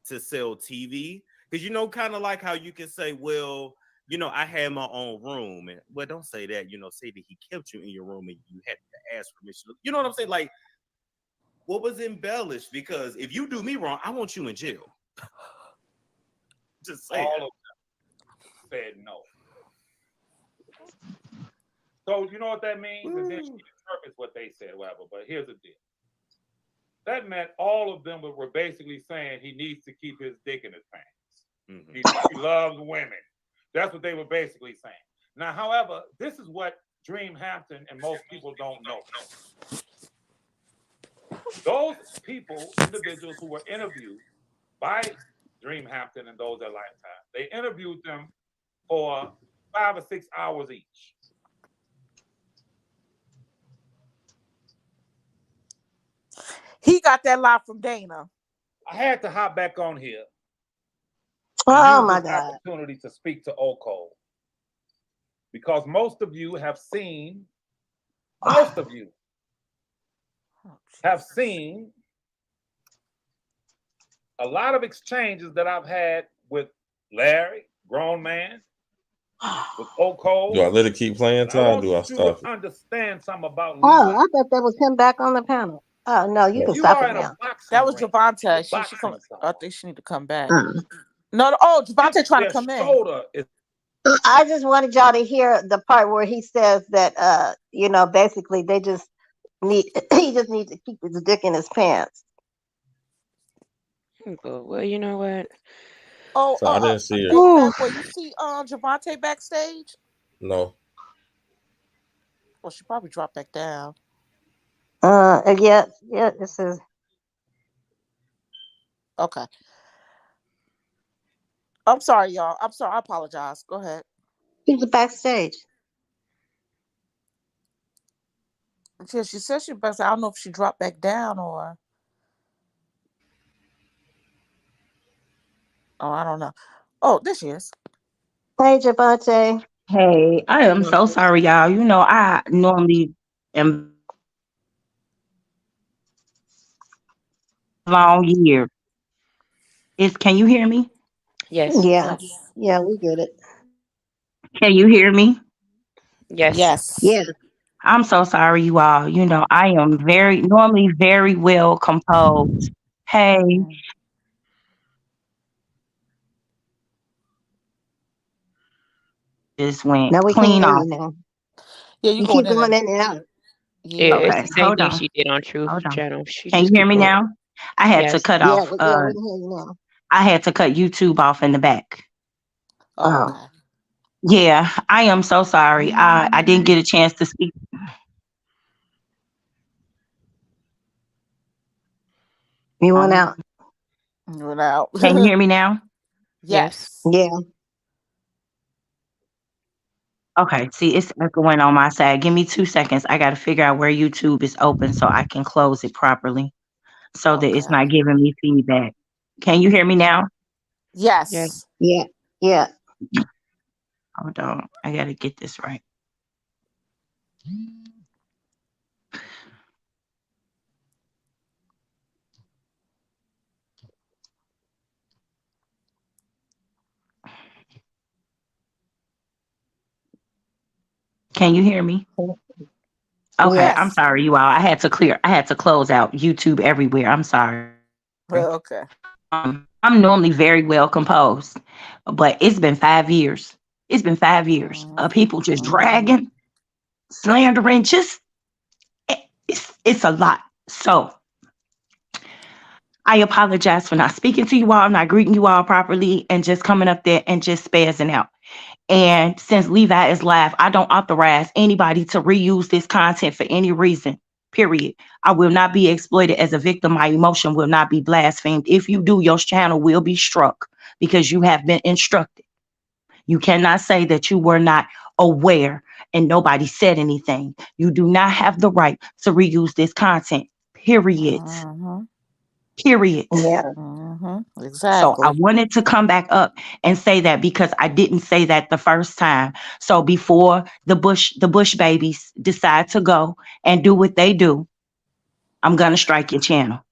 to sell TV? Because kind of like how you can say, well, I had my own room, and well, don't say that. Say that he kept you in your room and you had to ask permission. You know what I'm saying? Like, what was embellished? Because if you do me wrong, I want you in jail. Just say all of them said no. So you know what that means? And then she interprets what they said, whatever. But here's the deal. That meant all of them were basically saying he needs to keep his dick in his pants. He loves women. That's what they were basically saying. Now, however, this is what Dream Hampton and most people don't know. Those people, individuals who were interviewed by Dream Hampton and those at Lifetime, they interviewed them for 5 or 6 hours each. He got that lie from Dana. I had to hop back on here Oh use my this God. opportunity to speak to Oko, because most of you have seen a lot of exchanges that I've had with Larry, grown man, with Oko. Do I let it keep playing, I Ty? want Do I you stop to it? understand something about Oh, Levi. I thought that was him back on the panel. Oh no, you can You stop are it in a now. boxing That was ring. Javante. You're She come. boxing I someone. think she need to come back. Uh. No, Javante trying to come in. Shoulder is I just wanted y'all to hear the part where he says that basically he just needs to keep his dick in his pants. Well, you know what? So I didn't see it. Hey, Fat Boy, you see Javante backstage? No. Well, she probably dropped back down. Yeah, this is Okay. I'm sorry, y'all. I'm sorry. I apologize. Go ahead. he's backstage. Yeah, she said she backstage. I don't know if she dropped back down or. Oh, I don't know. Oh, there she is. Hey, Javante. Hey, I am so sorry, y'all. I normally am long year. Can you hear me? Yes. Yeah, Yes. yeah, we get it. Can you hear me? Yes. Yes. Yeah. I'm so sorry, you all. I am normally very well composed. Hey, just went Now we can clean hear off. you now. Yeah, you You going keep in going and in and out. Yeah, yeah. it's Okay, the same hold thing on. she did on Truth Hold on. Channel. She Can you just hear keep me going. now? I had to Yes. cut Yeah, off. we can hear you now. I had to cut YouTube off in the back. Oh, Oh, okay. Yeah, I am so sorry. I didn't get a chance to speak. you went out. You went out. Can you hear me now? Yes. Yes. Yeah. Okay, see, it's echoing on my side. Give me 2 seconds. I got to figure out where YouTube is open so I can close it properly so that it's Okay. not giving me feedback. Can you hear me now? Yes. Yes. Yeah. Yeah. Hold on. I got to get this right. Can you hear me? Okay, I'm Yes. sorry, you all. I had to close out YouTube everywhere. I'm sorry. Okay. I'm normally very well composed, but it's been 5 years. It's been 5 years of people just dragging, slandering, just it's a lot. So I apologize for not speaking to you all, not greeting you all properly, and just coming up there and just spazzing out. And since Levi is live, I don't authorize anybody to reuse this content for any reason. Period. I will not be exploited as a victim. My emotion will not be blasphemed. If you do, your channel will be struck because you have been instructed. You cannot say that you were not aware and nobody said anything. You do not have the right to reuse this content. Period. Period. Yeah. So I Exactly. wanted to come back up and say that because I didn't say that the first time. So before the Bush babies decide to go and do what they do, I'm gonna strike your channel.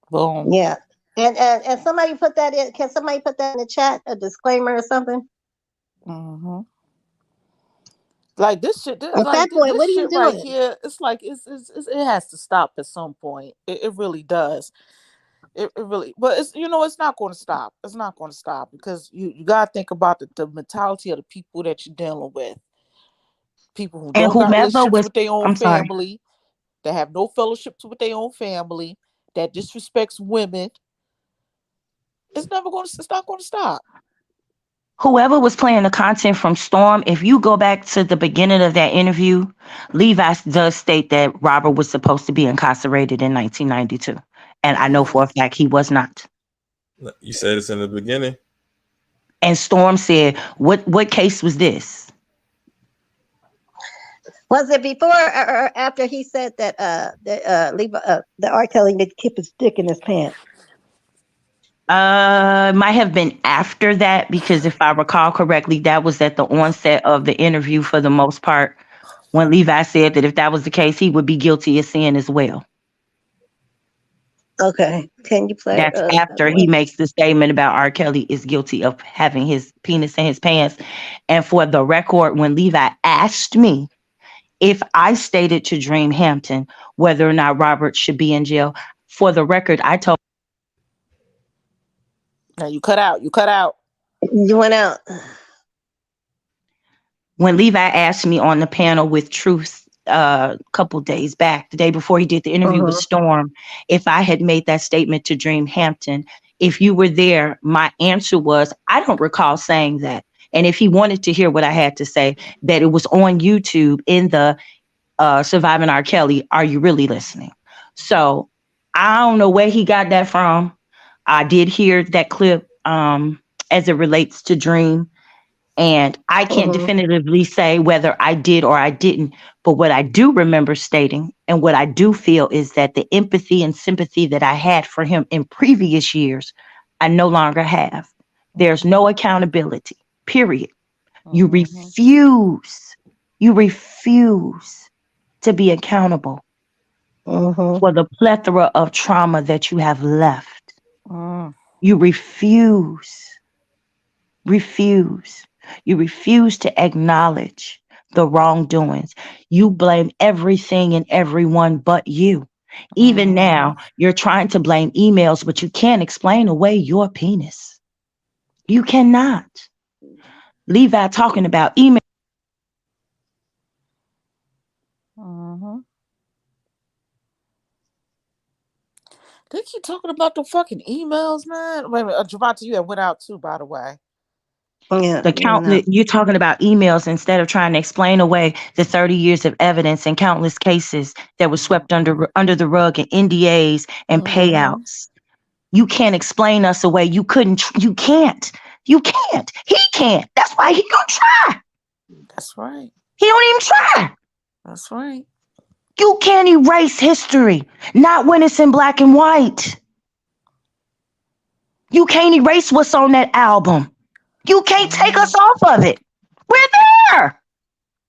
Boom. Yeah. And somebody put that in. Can somebody put that in the chat? A disclaimer or something? Like this shit, Fat boy, this what are you shit right doing? here. It's like it has to stop at some point. It really does. It really, but it's not going to stop. It's not going to stop because you got to think about the mentality of the people that you're dealing with. People who And don't got whomever relationships was, with their own I'm sorry, family, that have no fellowships with their own family, that disrespects women. It's not going to stop. whoever was playing the content from Storm, if you go back to the beginning of that interview, Levi does state that Robert was supposed to be incarcerated in 1992. And I know for a fact he was not. You said it's in the beginning. And Storm said, what case was this? Was it before or after he said that the R. Kelly need to keep his dick in his pants? Might have been after that because if I recall correctly, that was at the onset of the interview for the most part when Levi said that if that was the case, he would be guilty of sin as well. Okay. Can you play That's after he makes the statement about R. Kelly is guilty of having his penis in his pants. And for the record, when Levi asked me if I stated to Dream Hampton whether or not Robert should be in jail, for the record, I told. Now you cut out. You went out. When Levi asked me on the panel with Truth a couple days back, the day before he did the interview with Storm, if I had made that statement to Dream Hampton, if you were there, my answer was, I don't recall saying that. And if he wanted to hear what I had to say, that it was on YouTube in the Surviving R. Kelly, Are You Really Listening? So I don't know where he got that from. I did hear that clip as it relates to Dream. And I can't definitively say whether I did or I didn't. But what I do remember stating and what I do feel is that the empathy and sympathy that I had for him in previous years, I no longer have. There's no accountability, period. You refuse to be accountable for the plethora of trauma that you have left. You refuse. You refuse to acknowledge the wrongdoings. You blame everything and everyone but you. Even now, you're trying to blame emails, but you can't explain away your penis. You cannot. Levi talking about email. They keep talking about the fucking emails, man. Wait a minute, Javante, you have went out too, by the way. Yeah, You're talking about emails instead of trying to explain away the 30 years of evidence and countless cases that were swept under the rug and NDAs and payouts. You can't explain us away. You can't. He can't. That's why he don't try. That's right. He don't even try. That's right. You can't erase history, not when it's in black and white. You can't erase what's on that album. You can't take us off of it. We're there.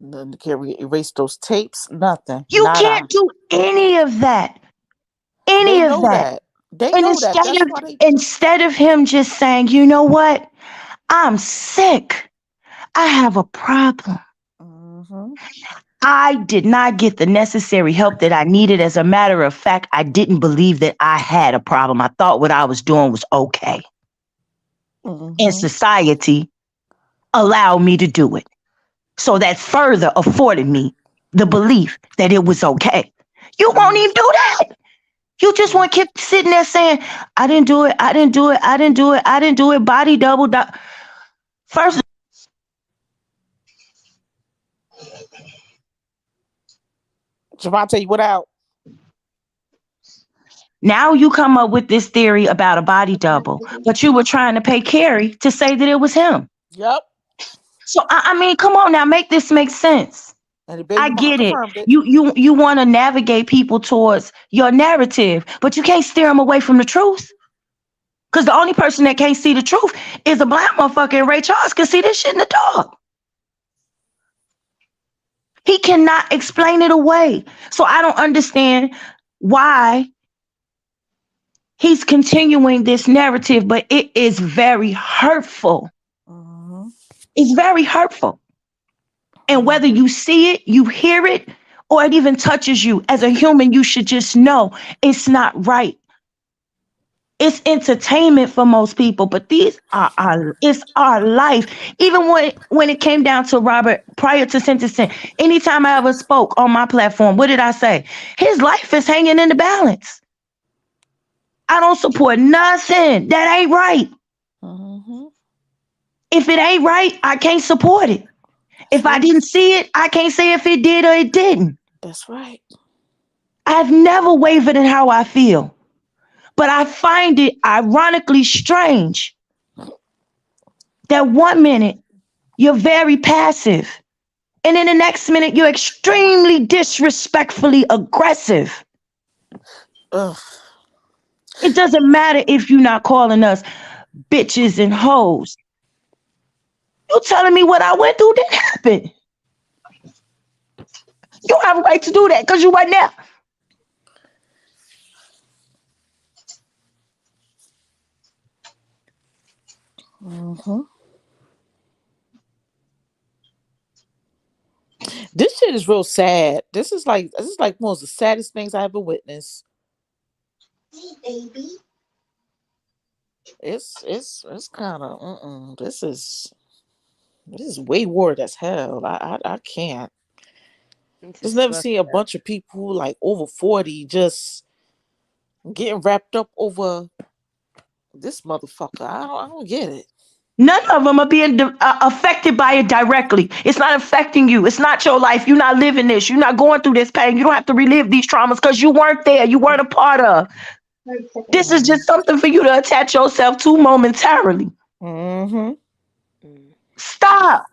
Then can we erase those tapes? Nothing. You Nada. can't do any of that. They Any of know that. that. They And know that. That's why they. instead of him just saying, you know what? I'm sick. I have a problem. Mm-hmm. I did not get the necessary help that I needed. As a matter of fact, I didn't believe that I had a problem. I thought what I was doing was okay. And Mm-hmm. society allowed me to do it. So that further afforded me the belief that it was okay. You won't even do that. You just want to keep sitting there saying, I didn't do it, I didn't do it, I didn't do it, I didn't do it, body double. First, Javante, you went out. now you come up with this theory about a body double, but you were trying to pay Carrie to say that it was him. Yep. So I mean, come on now, make this make sense. And the baby I mama get it. confirmed it. You want to navigate people towards your narrative, but you can't steer them away from the truth. Because the only person that can't see the truth is a black motherfucker, and Ray Charles can see this shit in the dark. He cannot explain it away. So I don't understand why he's continuing this narrative, but it is very hurtful. Mm-hmm. It's very hurtful. And whether you see it, you hear it, or it even touches you as a human, you should just know it's not right. It's entertainment for most people, but it's our life. Even when it came down to Robert prior to sentencing, anytime I ever spoke on my platform, what did I say? His life is hanging in the balance. I don't support nothing that ain't right. Mm-hmm. If it ain't right, I can't support it. If I didn't see it, I can't say if it did or it didn't. That's right. I've never wavered in how I feel. But I find it ironically strange that 1 minute you're very passive, and in the next minute you're extremely disrespectfully aggressive. Ugh. It doesn't matter if you're not calling us bitches and hoes. You telling me what I went through didn't happen. You don't have a right to do that because you weren't there. Mm-hmm. This shit is real sad. This is like one of the saddest things I ever witnessed. Hey, baby. It's kind of This is wayward as hell. I can't. Just never seen a bunch of people like over 40 just getting wrapped up over this motherfucker. I don't get it. None of them are being affected by it directly. It's not affecting you. It's not your life. You're not living this. You're not going through this pain. You don't have to relive these traumas because you weren't there. You weren't a part of. This is just something for you to attach yourself to momentarily. Mm-hmm. Stop.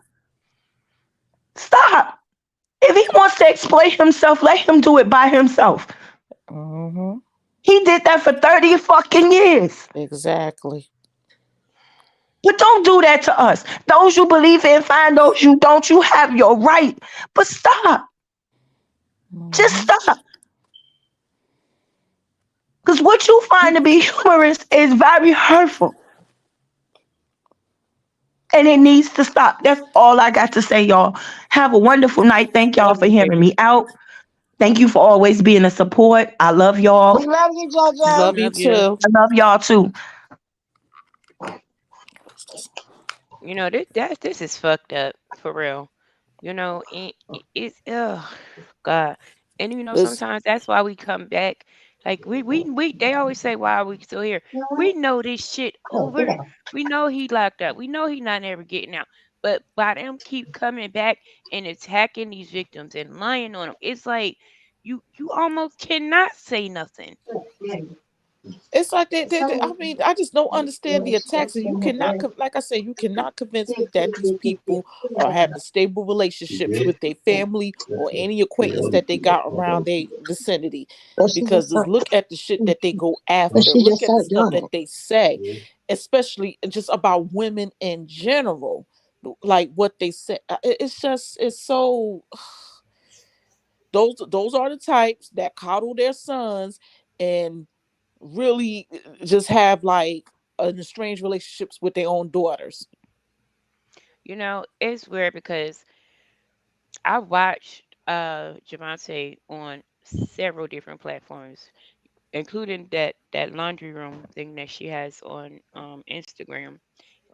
If he wants to exploit himself, let him do it by himself. Mm-hmm. He did that for 30 fucking years. Exactly. But don't do that to us. Those you believe in, fine. Those you don't, you have your right. But stop. Mm-hmm. Just stop. Because what you find to be humorous is very hurtful. And it needs to stop. That's all I got to say, y'all. Have a wonderful night. Thank y'all for hearing me out. Thank you for always being a support. I love y'all. We love you, JoJo. Love you too. I love y'all too. You know, this is fucked up for real. You know, it's God. And you know, sometimes that's why we come back. Like we they always say, why are we still here? We know this shit over. We know he locked up. We know he not ever getting out. But by them keep coming back and attacking these victims and lying on them, it's like you almost cannot say nothing. It's like I mean, I just don't understand the attacks. And you cannot, like I said, you cannot convince me that these people are having stable relationships with their family or any acquaintance that they got around their vicinity. Because just look at the shit that they go after. Look at the stuff that they say, especially just about women in general. like what they said. It's just it's so those are the types that coddle their sons and really just have like estranged relationships with their own daughters. You know, it's weird because I watched Javante on several different platforms, including that laundry room thing that she has on Instagram.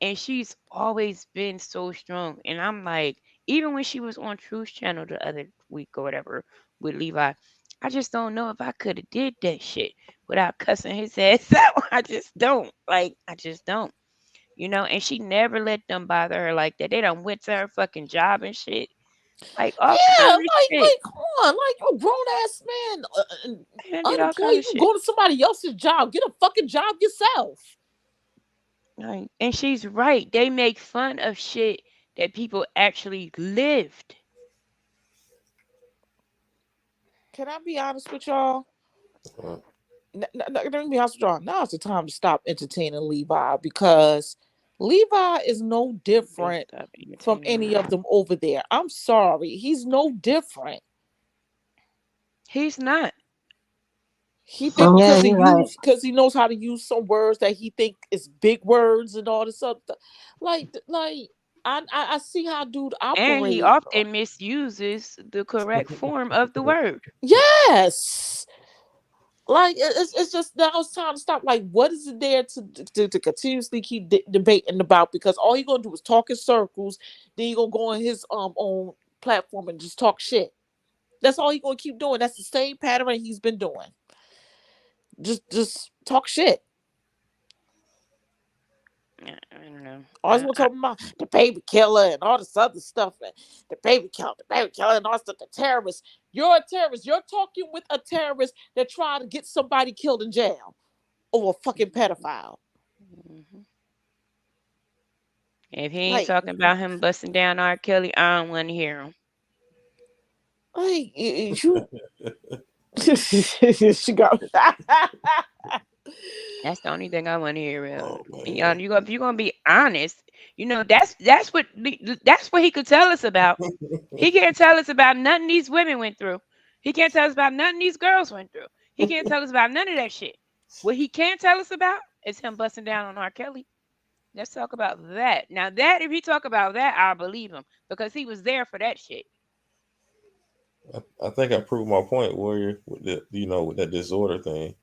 And she's always been so strong. And I'm like, even when she was on Truth Channel the other week or whatever with Levi, I just don't know if I could have did that shit without cussing his ass out. I just don't. Like, I just don't. You know, and she never let them bother her like that. They done went to her fucking job and shit. Like all Yeah, kind of shit. like, come on, like you a grown ass man, And did all unemployed. kind of You can shit. go to somebody else's job, get a fucking job yourself. Like, and she's right. They make fun of shit that people actually lived. Can I be honest with y'all? Uh, Let me be honest with y'all. Now's the time to stop entertaining Levi because Levi is no They different stop from entertaining any of him. them over there. I'm sorry, he's no different. He's not. He think Yeah, you're right. because he knows how to use some words that he think is big words and all this other stuff. Like I see how dude And he operate. often misuses the correct form of the word. Yes. Like it's just now it's time to stop. Like, what is it there to continuously keep debating about? Because all you're gonna do is talk in circles. Then you're gonna go on his own platform and just talk shit. That's all he's gonna keep doing. That's the same pattern he's been doing. Just talk shit. I don't know. Always want to talk about the baby killer and all this other stuff. And the baby killer, and all this stuff. The terrorist. You're a terrorist. You're talking with a terrorist that tried to get somebody killed in jail over a fucking pedophile. Mhm. If he ain't Like, talking about him busting down R. Kelly, I don't want to hear him. you. She got. That's the only thing I want to hear. oh You man. you if you're gonna be honest, you know that's what he could tell us about. He can't tell us about nothing these women went through. He can't tell us about nothing these girls went through. He can't tell us about none of that shit. What he can tell us about is him busting down on R. Kelly. Let's talk about that. Now that if he talk about that, I'll believe him because he was there for that shit. I think I proved my point, Warrior, with the, with that disorder thing.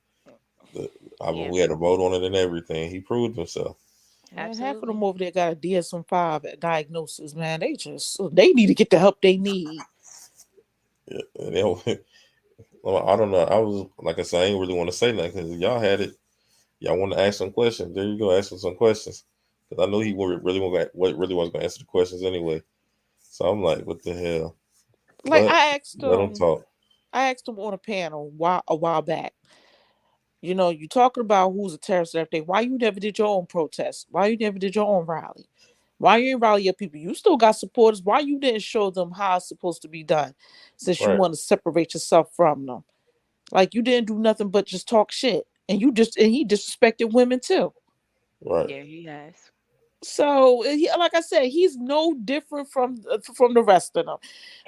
The, Yeah, we had a vote on it and everything. He proved himself. Man, half of absolutely. them over there got a DSM-5 diagnosis. Man, they need to get the help they need. Yeah, and they don't, well, I don't know. I was like I said, I ain't really want to say nothing because y'all had it. Y'all want to ask some questions? There you go, ask him some questions. Because I know he really was going to answer the questions anyway. So I'm like, what the hell? Like But let him talk. I asked them on a panel a while back. You know, you talking about who's a terrorist and everything. Why you never did your own protest? Why you never did your own rally? Why you ain't rally your people? You still got supporters. Why you didn't show them how it's supposed to be done? Since you Right, want to separate yourself from them, like you didn't do nothing but just talk shit, and he disrespected women too. right, Yeah, he has. So, like I said, he's no different from the rest of them.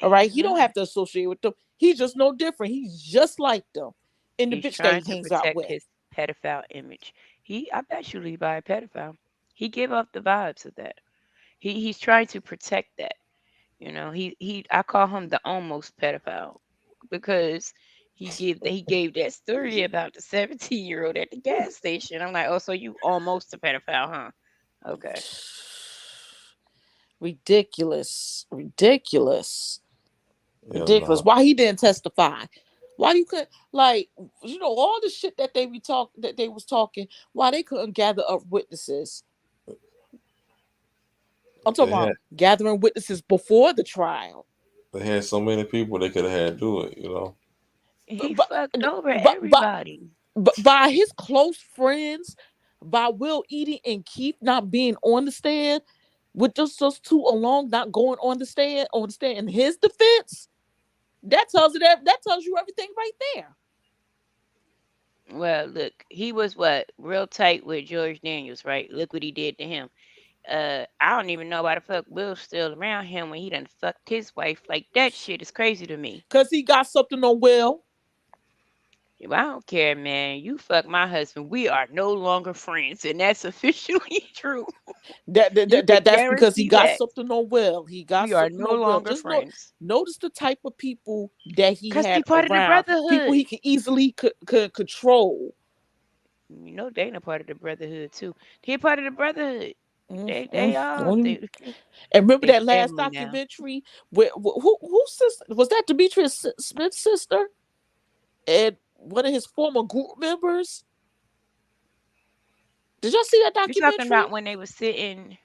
All right, He's he don't not. have to associate with them. He's just no different. He's just like them, and the He's bitch that he trying to hangs out protect with. his pedophile image. I bet you Levi a pedophile. He give off the vibes of that. He's trying to protect that. You know, I call him the almost pedophile because he gave that story about the 17-year-old at the gas station. I'm like, oh, so you almost a pedophile, huh? Okay. Ridiculous, ridiculous, yeah, ridiculous. no, Why he didn't testify? Why you could like all the shit that they was talking? Why they couldn't gather up witnesses? I'm talking they about had gathering witnesses before the trial. so many people they could have had do it. He But fucked over but but everybody. but by his close friends, by Will Eating and Keith not being on the stand, with just those two alone not going on the stand in his defense, that tells you everything right there. Well, look, he was what real tight with George Daniels, right? Look what he did to him. I don't even know why the fuck Will's still around him when he done fucked his wife. Like that shit is crazy to me. Cause he got something on Will. Well, I don't care, man. You fuck my husband. We are no longer friends, and that's officially true. You can That's because he guarantee got that something on Will. He got we are something no on Will. longer Just friends. notice the type of people that he Cause they had part of the around. People brotherhood. he could easily could control. You know they ain't a part of the brotherhood too. They part of the brotherhood. They are Mm. And remember they that last family now. documentary where who sister was that? Demetrius Smith's sister and one of his former group members. Did y'all see that You talking documentary about when they was sitting?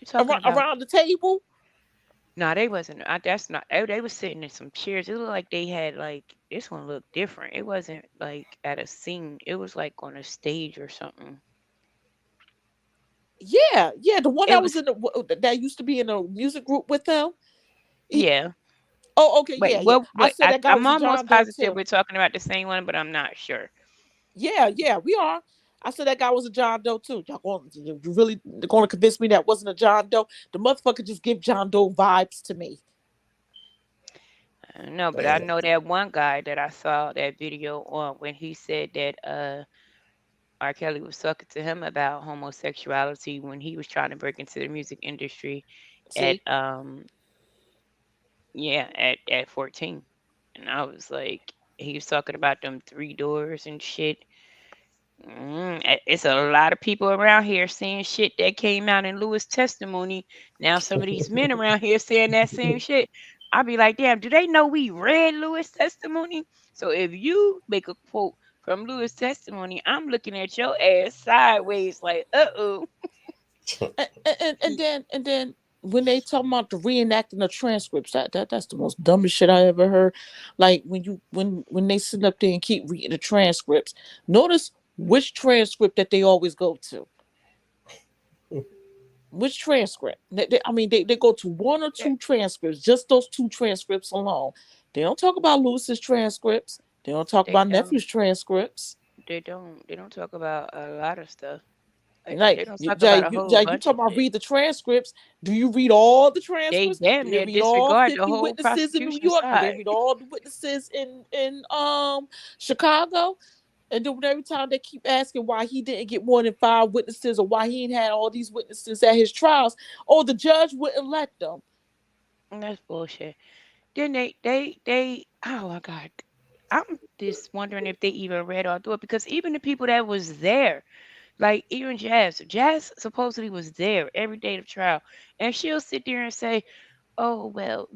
You talking about? around the table? No, they wasn't. That's not. They was sitting in some chairs. It looked like they had like this one looked different. It wasn't like at a scene. It was like on a stage or something. Yeah, the one It that was was in the that used to be in a music group with them. He, yeah. oh, okay, Wait, yeah. I what? said that guy I'm was a almost John Doe positive too. we're talking about the same one, but I'm not sure. Yeah, we are. I said that guy was a John Doe too. You really going to convince me that wasn't a John Doe? The motherfucker just give John Doe vibes to me. I don't know, but I Man, know that one guy that I saw that video on when he said that R. Kelly was talking to him about homosexuality when he was trying to break into the music industry at See, yeah, at 14. And I was like, he was talking about them three doors and shit. It's a lot of people around here saying shit that came out in Lewis' testimony. Now some of these men around here saying that same shit. I'll be like, damn, do they know we read Lewis' testimony? So if you make a quote from Lewis' testimony, I'm looking at your ass sideways like, uh-oh. and then when they talk about the reenacting the transcripts, that's the most dumbest shit I ever heard. Like when they sit up there and keep reading the transcripts, notice which transcript that they always go to. Which transcript? They go to one or two transcripts, just those two transcripts alone. They don't talk about Lewis's transcripts. They don't talk They about don't. Nephew's transcripts. They don't talk about a lot of stuff. And Like like, they don't talk about a whole you bunch talk of about shit. read the transcripts. Do you read all the They transcripts? Do damn they near read all disregard the 50 whole witnesses in New prosecution York? Do they side. read all the witnesses in Chicago? And then every time they keep asking why he didn't get more than 5 witnesses or why he ain't had all these witnesses at his trials, oh, the judge wouldn't let them. And that's bullshit. Then oh my God. I'm just wondering if they even read all through it because even the people that was there, like even Jazz supposedly was there every day of trial. And she'll sit there and say, oh, well,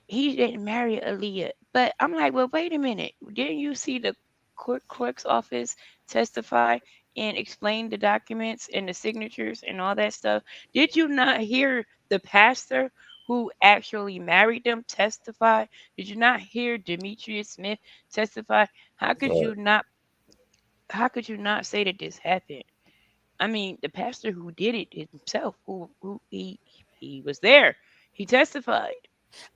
he didn't marry Aaliyah. But I'm like, well, wait a minute. Didn't you see the clerk's office testify and explain the documents and the signatures and all that stuff? Did you not hear the pastor who actually married them testify? Did you not hear Demetrius Smith testify? How could right. you not how could you not say that this happened? I mean, the pastor who did it himself, who he was there. He testified.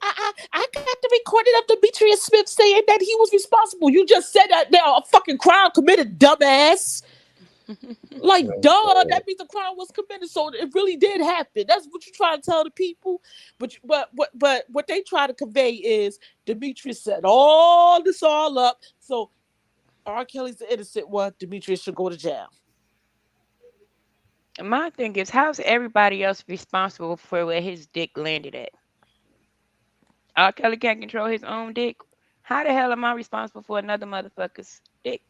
I got the recording of Demetrius Smith saying that he was responsible. You just said that now a fucking crime committed, dumbass. Like, duh, that means the crime was committed, so it really did happen. That's what you try to tell the people. But what they try to convey is Demetrius set all this all up. So R. Kelly's the innocent one. Demetrius should go to jail. My thing is, how's everybody else responsible for where his dick landed at? R. Kelly can't control his own dick. How the hell am I responsible for another motherfucker's dick?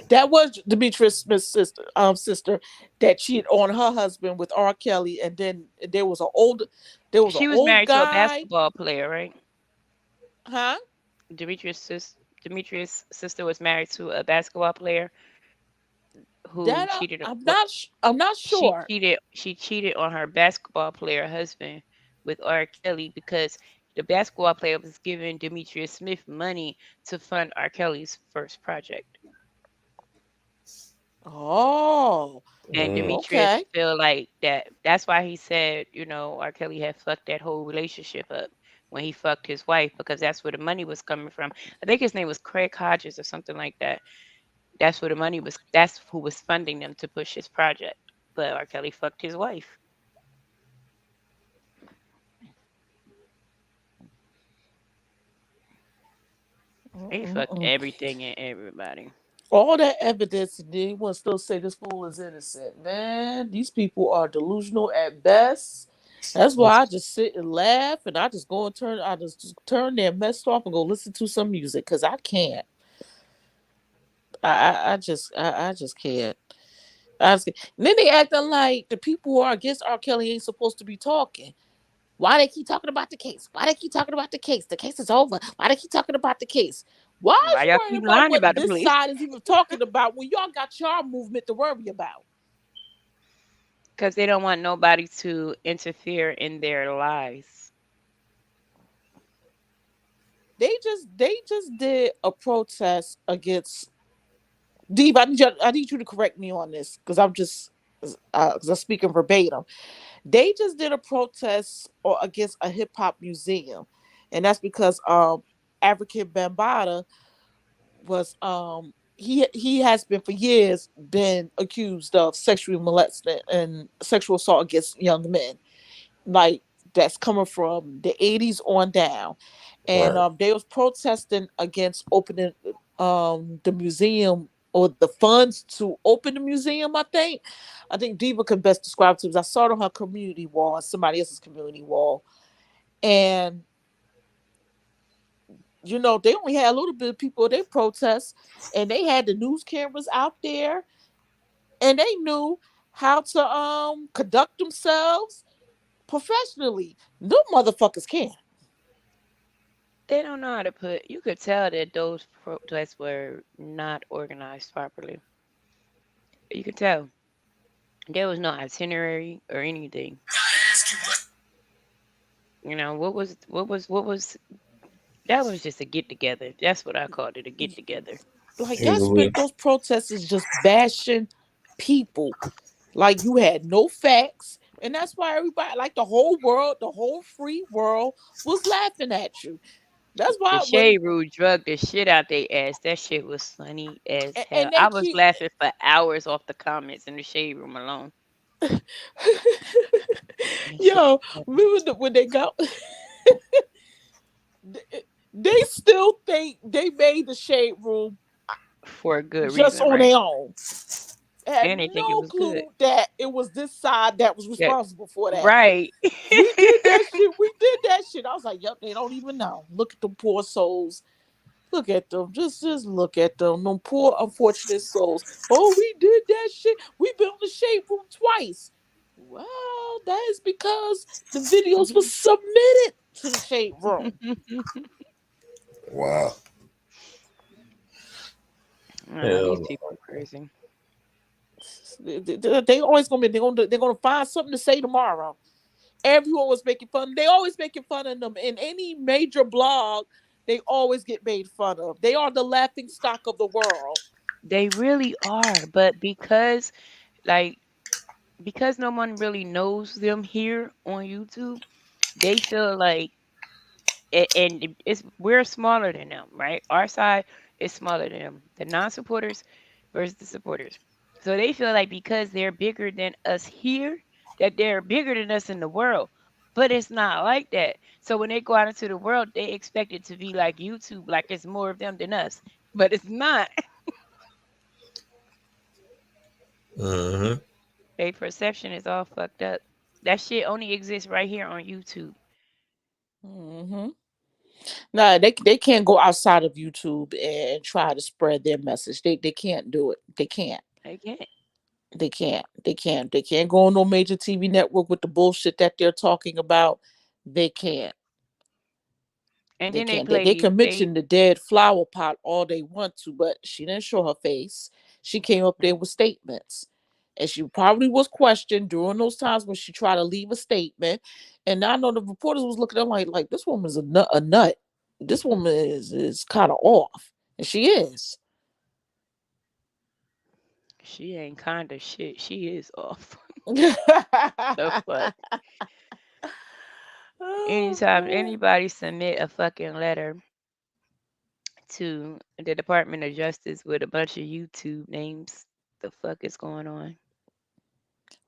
That was Demetrius Smith's sister that cheated on her husband with R. Kelly, and then there was an She was old married to a guy, basketball player, right? huh? Demetrius' sister was married to a basketball player who That cheated. I'm not sure. She cheated on her basketball player husband with R. Kelly because the basketball player was giving Demetrius Smith money to fund R. Kelly's first project. Oh, And Mm. Demetrius okay. feel like that's why he said, R. Kelly had fucked that whole relationship up when he fucked his wife because that's where the money was coming from. I think his name was Craig Hodges or something like that. That's where the money was. That's who was funding them to push his project. But R. Kelly fucked his wife. He fucked Mm-mm-mm. everything and everybody. All that evidence, and then you want to still say this fool is innocent. Man, these people are delusional at best. That's why I just sit and laugh, and I just go and turn. I just turn their mess off and go listen to some music because I can't. I just can't. And then they acting like the people who are against R. Kelly ain't supposed to be talking. Why they keep talking about the case? Why they keep talking about the case? The case is over. Why they keep talking about the case? Why is Why you y'all worrying keep about lying what about the this police? side is even talking about when y'all got your movement to worry about? Because they don't want nobody to interfere in their lives. They just did a protest against Deep. I need you to correct me on this because because I'm speaking verbatim. They just did a protest or against a hip hop museum, and that's because African Bambaataa was he has been for years been accused of sexually molesting and sexual assault against young men, like that's coming from the 80s on down. And Right. they was protesting against opening the museum or the funds to open the museum. I think Diva can best describe it to us. I saw it on her community wall, somebody else's community wall, and they only had a little bit of people. They protest, and they had the news cameras out there, and they knew how to conduct themselves professionally. Them motherfuckers can. They don't know how to put. You could tell that those protests were not organized properly. You could tell there was no itinerary or anything. What was that was just a get together. That's what I called it, a get together. Like y'all Easily. spent those protesters just bashing people. Like you had no facts. And that's why everybody, like the whole world, the whole free world was laughing at you. That's The why when Shade Room drug the shit out they ass. That shit was funny as hell. and they I was keep laughing for hours off the comments in the Shade Room alone. That shit yo, was funny remember when they got they still think they made the shade room for a good just reason, on right? their own. Had And they think it no was good. clue that it was this side that was Yeah, responsible for that. right. We did that shit. We did that shit. I was like, yep, they don't even know. Look at them poor souls. Look at them. Just look at them. Them poor unfortunate souls. Oh, we did that shit. We've been on the shade room twice. Well, that is because the videos were submitted to the shade room. Wow. Nah, Hell these no. people crazy. They always gonna be. They're gonna find something to say tomorrow. Everyone was making fun. They always making fun of them in any major blog. They always get made fun of. They are the laughing stock of the world. They really are, but like because no one really knows them here on YouTube, they feel like and it's we're smaller than them, right? Our side is smaller than them. The non-supporters versus the supporters. So they feel like because they're bigger than us here, that they're bigger than us in the world. But it's not like that. So when they go out into the world, they expect it to be like YouTube, like it's more of them than us. But it's not. Mm-hmm. Their perception is all fucked up. That shit only exists right here on YouTube. Hmm. No, they can't go outside of YouTube and try to spread their message. They can't do it. They can't. They can't. They can't. They can't. They can't go on no major TV network with the bullshit that they're talking about. They can't. And They then they can't. play They these. can They mention the dead flower pot all they want to, but she didn't show her face. She came up there with statements. And she probably was questioned during those times when she tried to leave a statement. And I know the reporters was looking at her like this woman's a nut. This woman is kind of off. And she is. she ain't kind of shit. She is off. The fuck. Anytime anybody submit a fucking letter to the Department of Justice with a bunch of YouTube names, the fuck is going on?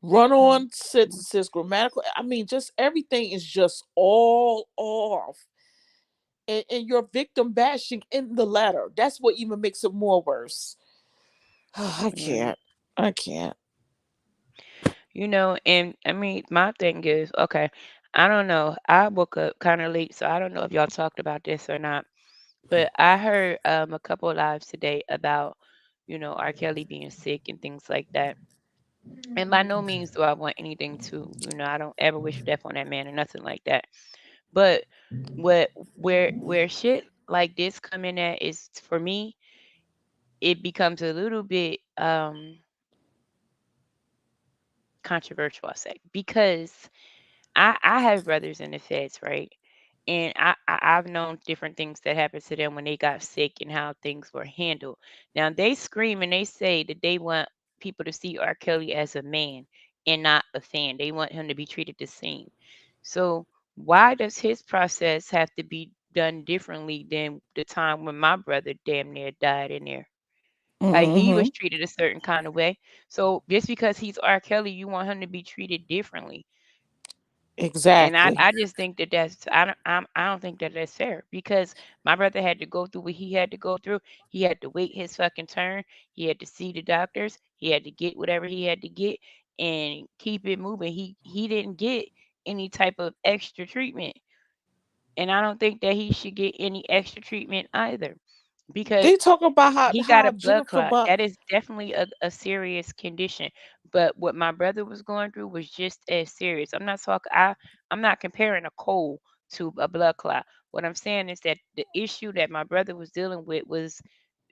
Run on sentences, grammatical. I mean, just everything is just all off. And you're victim bashing in the letter. That's what even makes it more worse. I Right. can't. I can't. And I mean, my thing is, okay, I don't know. I woke up kind of late, so I don't know if y'all talked about this or not. But I heard a couple of lives today about, R. Kelly being sick and things like that. And by no means do I want anything to, I don't ever wish death on that man or nothing like that. But what where shit like this come in at is for me, it becomes a little bit controversial, I say, because I have brothers in the feds, right? And I've known different things that happened to them when they got sick and how things were handled. Now they scream and they say that they want people to see R. Kelly as a man and not a fan. They want him to be treated the same. So why does his process have to be done differently than the time when my brother damn near died in there? Like he Hmm. was treated a certain kind of way. So just because he's R. Kelly, you want him to be treated differently. And I, Exactly. I just think that I don't think that that's fair because my brother had to go through what he had to go through. He had to wait his fucking turn. He had to see the doctors. He had to get whatever he had to get and keep it moving. He didn't get any type of extra treatment, and I don't think that he should get any extra treatment either because They talk about he got a how blood Jennifer clot. Buck. That is definitely a serious condition. But what my brother was going through was just as serious. I'm not comparing a cold to a blood clot. What I'm saying is that the issue that my brother was dealing with was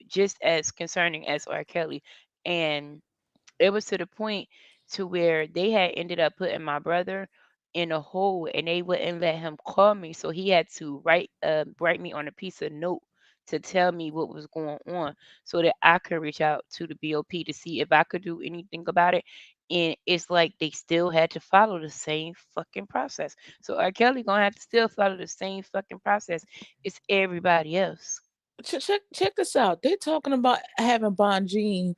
just as concerning as R. Kelly. And it was to the point to where they had ended up putting my brother in a hole and they wouldn't let him call me, so he had to write me on a piece of note to tell me what was going on so that I could reach out to the BOP to see if I could do anything about it. And it's like they still had to follow the same fucking process. So R. Kelly gonna have to still follow the same fucking process as everybody else. Check this out. They're talking about having Bonjean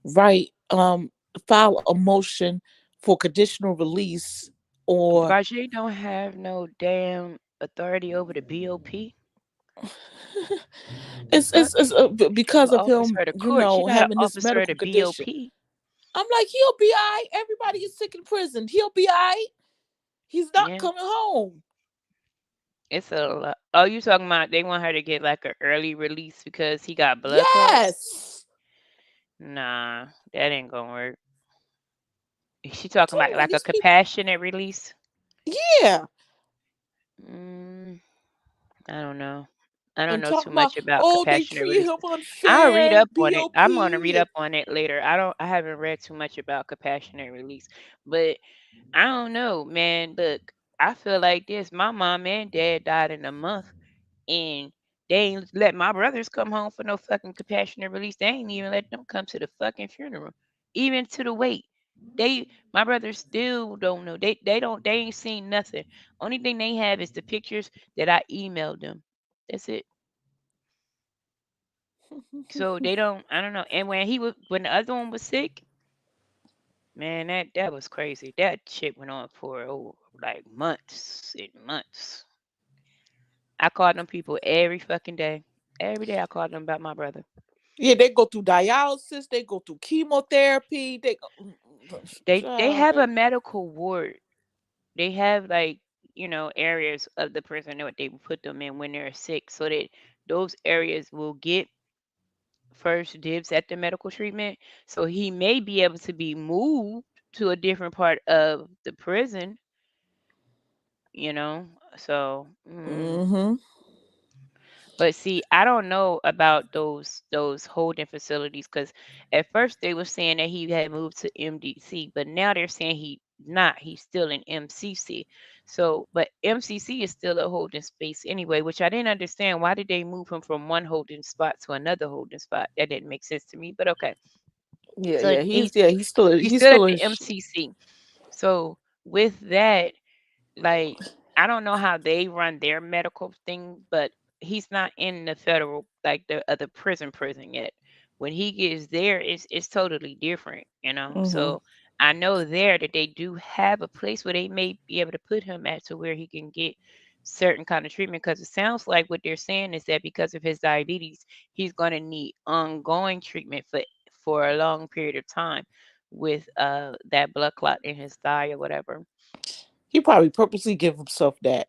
write file a motion for conditional release or Bajay don't have no damn authority over the BOP. The fuck? She's because an of him, officer of the court. She not an having this officer of the medical condition. BOP. I'm like, he'll be all right. Everybody is sick in prison. He'll be all right. He's not Yeah, coming home. it's a lot. Oh, you talking about they want her to get like an early release because he got blood clots? Yes. Nah, that ain't gonna work. Is she talking about Told you like a these people. compassionate release? Yeah. Mm, I don't know. I don't And know too talking about, much about oh, they compassionate treated him releases. I'll read unfair, up on it. I'm gonna read BOP. up on it later. I haven't read too much about compassionate release, but I don't know, man. Look, I feel like this. My mom and dad died in a month, and they ain't let my brothers come home for no fucking compassionate release. They ain't even let them come to the fucking funeral, even to the wake. My brothers still don't know. They ain't seen nothing. Only thing they have is the pictures that I emailed them. That's it. So they don't. I don't know. And when the other one was sick, man, that was crazy. That shit went on for like months and months. I called them people every fucking day. Every day I called them about my brother. Yeah, they go through dialysis. They go through chemotherapy. They go, They child, have a medical ward. They have like, areas of the prison that they will put them in when they're sick so that those areas will get first dibs at the medical treatment. So he may be able to be moved to a different part of the prison, you know. So, mm-hmm. but see, I don't know about those holding facilities because at first they were saying that he had moved to MDC, but now they're saying he not. He's still in MCC. So, but MCC is still a holding space anyway, which I didn't understand. Why did they move him from one holding spot to another holding spot? That didn't make sense to me. But okay, Yeah, so yeah. He's still he's he's still at still in. the MCC. So with that, like, I don't know how they run their medical thing, but he's not in the federal like the prison yet. When he gets there, it's totally different, you know. Mm-hmm. So I know there that they do have a place where they may be able to put him at to where he can get certain kind of treatment because it sounds like what they're saying is that because of his diabetes, he's going to need ongoing treatment for a long period of time with that blood clot in his thigh or whatever. He probably purposely give himself that.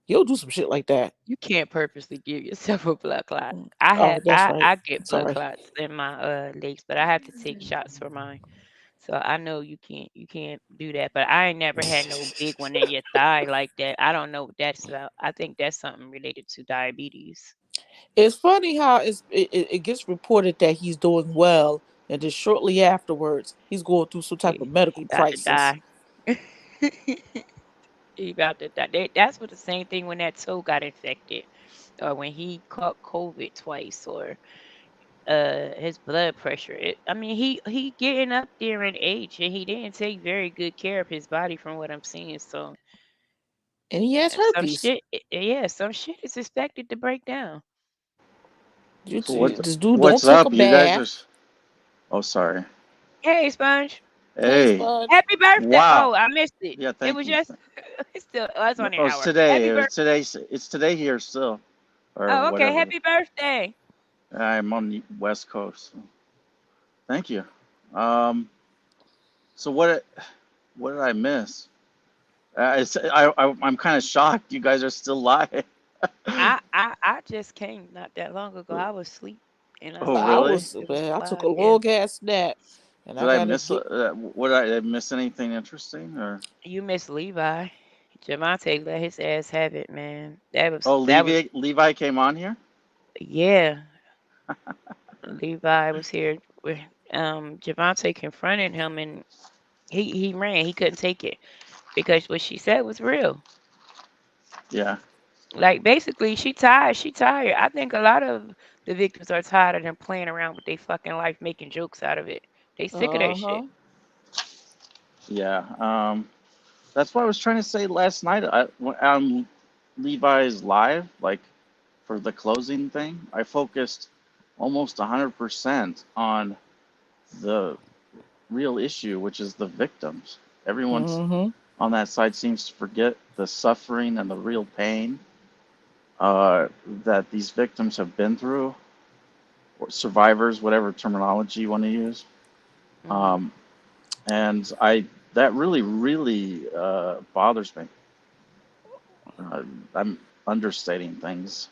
He'll do some shit like that. You can't purposely give yourself a blood clot. Mm. Oh, that's right. I get blood Sorry. clots in my legs, but I have to take shots for mine. So I know you can't do that. But I ain't never had no big one in your thigh like that. I don't know what that's about. I think that's something related to diabetes. It's funny how it gets reported that he's doing well, and then shortly afterwards, he's going through some type of He medical about to crisis. die. He about to die. That's what the same thing when that toe got infected, or when he caught COVID twice, or his blood pressure. I mean, he getting up there in age, and he didn't take very good care of his body from what I'm seeing. So And he has some herpes. shit, yeah, some shit is expected to break down. So what's This dude don't what's take a up? You guys are. bath. Oh, sorry. Hey, Sponge, Hey, Hey. Sponge. happy birthday! Wow. Oh, I missed it. Yeah. It Thank was you. just, it's still, oh, it's No, only an oh, it's hour. today. Happy It was birthday! today. It's today here still, or Oh, okay, whatever. happy birthday! I'm on the West Coast. So thank you. Um. So what did I miss? I'm kind of shocked. You guys are still live. I just came not that long ago. I was asleep, and I Oh, saw really? it was Man, I took a live. Yeah. long ass nap, and I Did I gotta miss? get. Did I miss anything interesting? Or You miss Levi. Javante let his ass have it, man. oh, That was Levi came on here. yeah. Levi was here with Javante confronted him, and he ran. He couldn't take it because what she said was real. Yeah. Like basically she tired. She tired. I think a lot of the victims are tired of them playing around with their fucking life, making jokes out of it. They sick of that shit. Uh-huh. Yeah. That's what I was trying to say last night. On Levi's live, like for the closing thing, I focused almost 100% on the real issue, which is the victims. Everyone's Mm-hmm. on that side seems to forget the suffering and the real pain that these victims have been through, or survivors, whatever terminology you want to use. Hmm. Um, and that really bothers me. Uh, I'm understating things,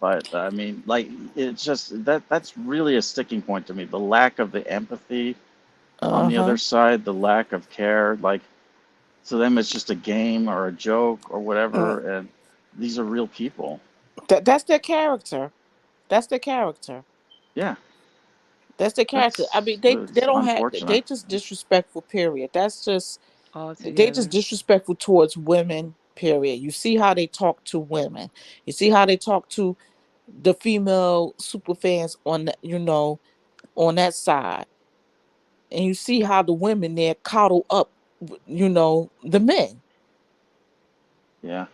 but I mean, like, it's just that's really a sticking point to me. The lack of the empathy on the other Uh-huh. side, the lack of care. Like, to them, it's just a game or a joke or Mm. whatever, and these are real people. That's their character. That's their character. Yeah, That's their character. I mean, they it's don't have unfortunate. they just disrespectful. Period. That's just All they just together. disrespectful towards women. Period. You see how they talk to women. You see how they talk to the female super fans on on that side, and you see how the women there coddle up, the men. Yeah,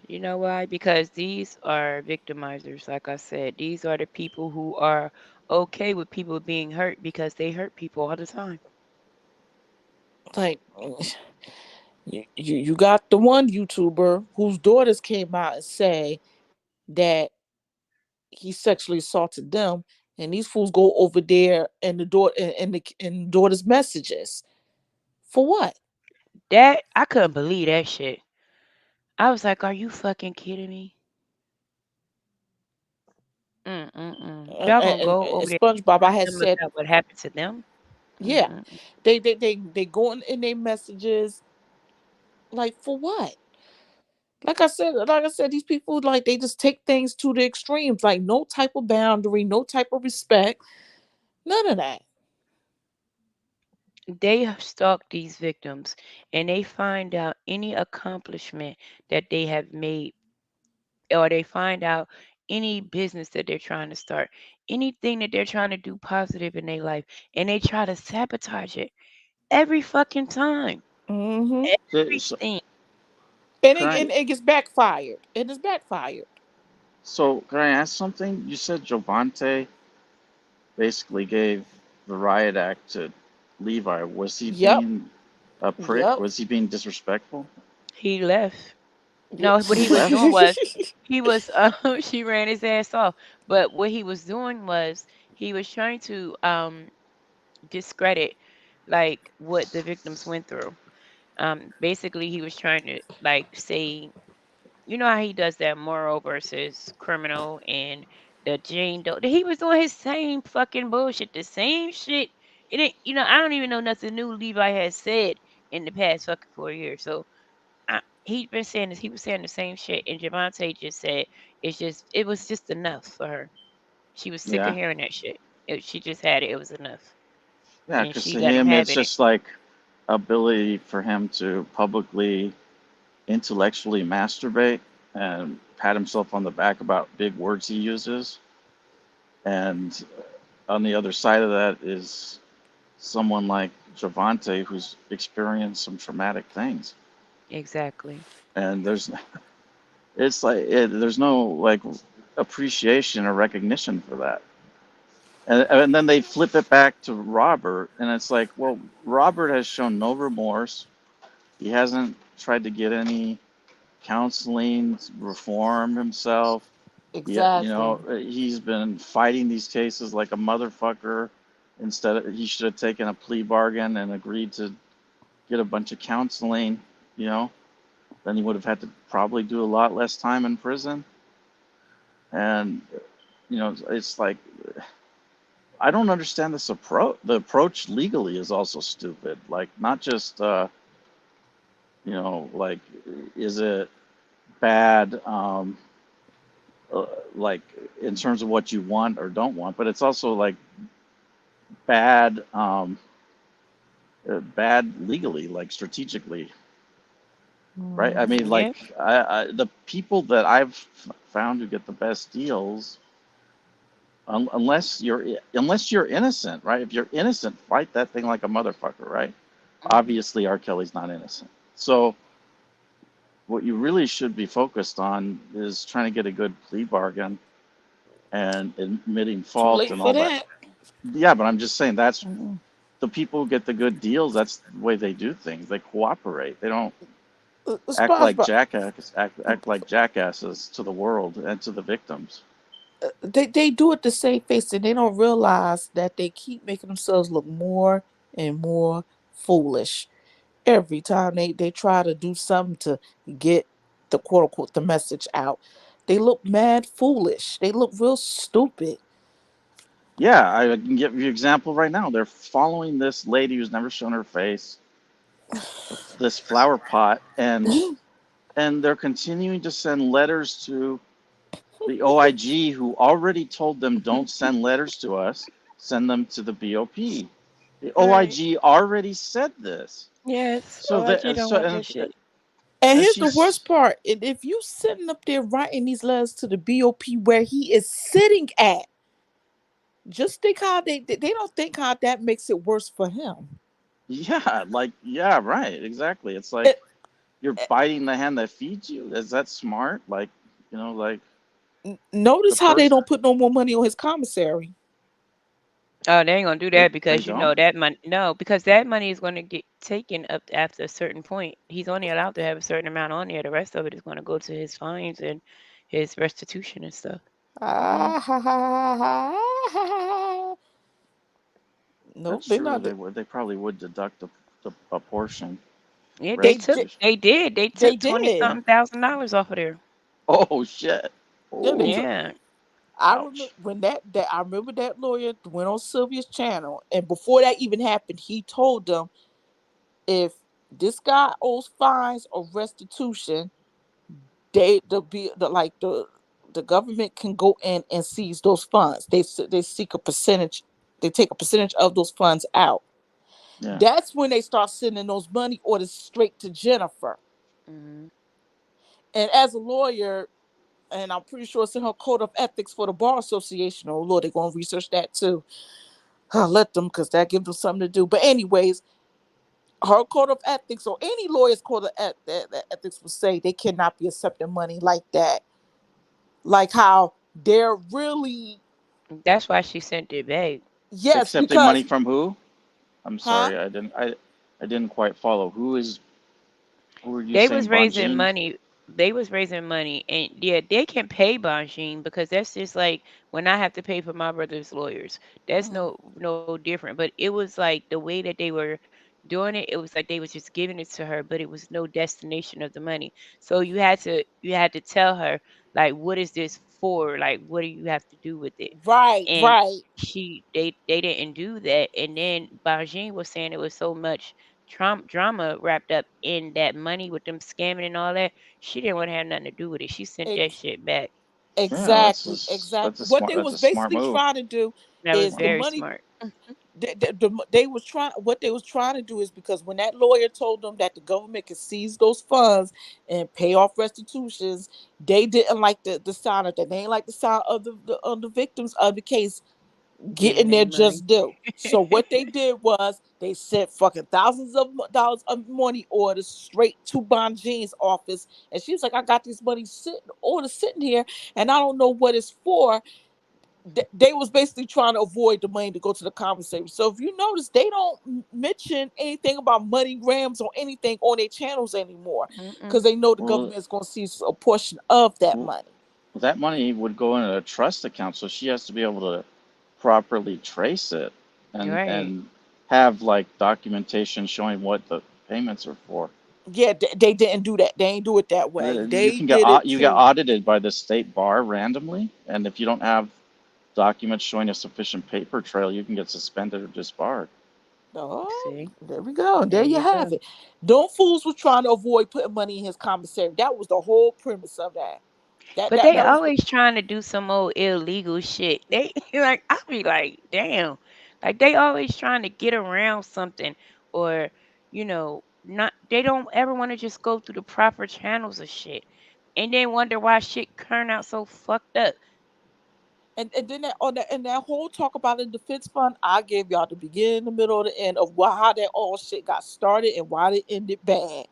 You know why? Because these are victimizers, like I said. These are the people who are okay with people being hurt because they hurt people all the time. Like you got the one YouTuber whose daughters came out and say that he sexually assaulted them, and these fools go over there and the daughter and daughter's messages for what? That I couldn't believe that shit. I was like, "Are you fucking kidding me?" Y'all gonna go And over there SpongeBob, I and had confront them said, about what happened to them? yeah, Mm-mm. they go in their messages like for what? Like I said, these people like they just take things to the extremes, like no type of boundary, no type of respect, none of that. They have stalked these victims, and they find out any accomplishment that they have made, or they find out any business that they're trying to start, anything that they're trying to do positive in their life, and they try to sabotage it every fucking time. Mm-hmm. so, Everything. And Can I? it gets backfired. And it's backfired. So can I ask something? You said Jovante basically gave the riot act to Levi. Was he Yep. being a prick? Yep. Was he being disrespectful? He left. Yep. No, what He he was doing left. was he was she ran his ass off. But what he was doing was he was trying to discredit like what the victims went through. Basically he was trying to like say, you know how he does that moral versus criminal and the Jane Doe. He was doing his same fucking bullshit, the same shit. It ain't, I don't even know nothing new Levi has said in the past fucking 4 years. So he'd been saying this. He was saying the same shit, and Javante just said it was just enough for her. She was sick of Yeah. hearing that shit. She just had it. It was enough, Yeah, and because she to let him him, have it's it. just like ability for him to publicly intellectually masturbate and pat himself on the back about big words he uses. And on the other side of that is someone like Javante who's experienced some traumatic things. Exactly. And there's no like appreciation or recognition for that. And then they flip it back to Robert, and it's like, well, Robert has shown no remorse. He hasn't tried to get any counseling, reform himself. Yeah, Exactly. he's been fighting these cases like a motherfucker. He should have taken a plea bargain and agreed to get a bunch of counseling. You know, then he would have had to probably do a lot less time in prison. And it's like I don't understand this approach. The approach legally is also stupid. Like not just like is it bad like in terms of what you want or don't want, but it's also like bad bad legally, like strategically, right? I mean, Yeah. like the people that I've found who get the best deals, unless you're innocent, right? If you're innocent, fight that thing like a motherfucker, right? Obviously, R. Kelly's not innocent, so what you really should be focused on is trying to get a good plea bargain and admitting Too fault late and for all that. that. Yeah, but I'm just saying that's Mhm. the people who get the good deals. That's the way they do things. They cooperate. They don't act like SpongeBob, jackass. Act like jackasses to the world and to the victims. they do it to save face, and they don't realize that they keep making themselves look more and more foolish every time they try to do something to get the quote unquote the message out. They look mad foolish. They look real stupid. Yeah, I can give you an example right now. They're following this lady who's never shown her face, this flower pot, and they're continuing to send letters to the OIG, who already told them don't send letters to us, send them to the BOP. The Right. OIG already said this. Yes. So Oh, I that don't so want that shit. And and here's the worst she's part. And if you sitting up there writing these letters to the BOP where he is sitting at, just think how they don't think how that makes it worse for him. yeah, right, exactly. It's like It, you're biting the hand that feeds you. Is that smart? Like, like the Notice how they person don't put no more money on his commissary. Oh, they ain't gonna do they that they because don't. that money. No, because that money is gonna get taken up after a certain point. He's only allowed to have a certain amount on there. The rest of it is gonna go to his fines and his restitution and stuff. Well, Ah, ha, ha, ha, ha. Nope, that's they're true. not. They probably would deduct a portion Yeah, They restitution. they did. They they took 20 did. something $1,000 off of there. Oh shit. Yeah, they Oh, took. Yeah. I remember ouch. when that I remember that lawyer went on Sylvia's channel, and before that even happened, he told them if this guy owes fines or restitution, the government can go in and seize those funds. They seek a percentage. They take a percentage of those funds out. Yeah. That's when they start sending those money orders straight to Jennifer. Hmm. And as a lawyer, and I'm pretty sure it's in her code of ethics for the bar association. Oh Lord, they're gonna research that too. Let them, because that gives them something to do. But anyways, her code of ethics or any lawyer's code of ethics will say they cannot be accepting money like that. Like how they're really, That's why she sent it back. yes, Accepting money because, from who? I'm huh? sorry, I didn't quite follow. Who are you They saying, was raising Bonjean? money. They was raising money, and yeah, they can pay Bonjean because that's just like when I have to pay for my brother's lawyers. That's Mhm. no different. But it was like the way that they were doing it. It was like they was just giving it to her, but it was no destination of the money. So you had to tell her like, what is this for? Like, what do you have to do with it? Right, And right. they didn't do that. And then Bonjean was saying it was so much drama wrapped up in that money with them scamming and all that. She didn't want to have nothing to do with it. She sent that Ex- shit back. Yeah, exactly, exactly. What they that's was a smart basically move. trying to do That was is the very money. smart. They was trying. What they was trying to do is because when that lawyer told them that the government could seize those funds and pay off restitutions, they didn't like the sound of that. They didn't like the sound of the victims of the case Getting getting their their money. just due. So what they did was they sent fucking thousands of dollars of money orders straight to Bonjean's office, and she was like, "I got these money orders sitting here, and I don't know what it's for." They was basically trying to avoid the money to go to the commissary. So if you notice, they don't mention anything about money grams or anything on their channels anymore because Mm-mm. they know the Well, government is going to seize a portion of that well, money. that money would go in a trust account, so she has to be able to properly trace it Right. and have like documentation showing what the payments are for. Yeah, they didn't do that. They ain't do it that way. You They can get did it you get to. audited by the state bar randomly, and if you don't have documents showing a sufficient paper trail, you can get suspended or disbarred. Oh, See, there we go. there There you you have go. it. Them fools was trying to avoid putting money in his commissary. That was the whole premise of that. That But that they that was the. always trying to do some old illegal shit. They like I be like, damn. Like they always trying to get around something or, not they don't ever want to just go through the proper channels of shit. And then wonder why shit turn out so fucked up. And then that on that and that whole talk about the defense fund, I gave y'all the beginning, the middle, the end of how that all shit got started and why it ended bad.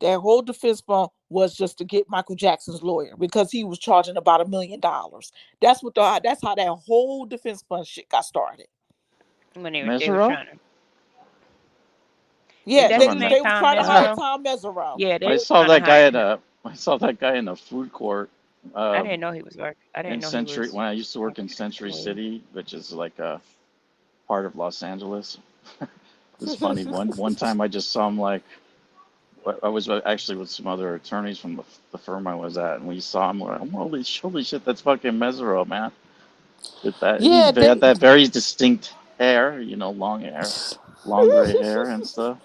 That whole defense fund was just to get Michael Jackson's lawyer because he was charging about $1 million. That's how that whole defense fund shit got started. When they was Mesero? trying to is Yeah, that Talking his about name, they was Tom trying to hire Mesereau? Tom Mesereau. Yeah, they I was saw trying to that guy hire in him. a food court I uh, didn't know he was work. I didn't in know he Century was when I used to work in working Century for you. City, which is like a part of Los Angeles. It's funny. One time I just saw him like I was actually with some other attorneys from the firm I was at, and we saw him. We're like, holy shit, that's fucking Mesero, man. With that, he Yeah, had they that very distinct hair, long hair, long gray hair and stuff.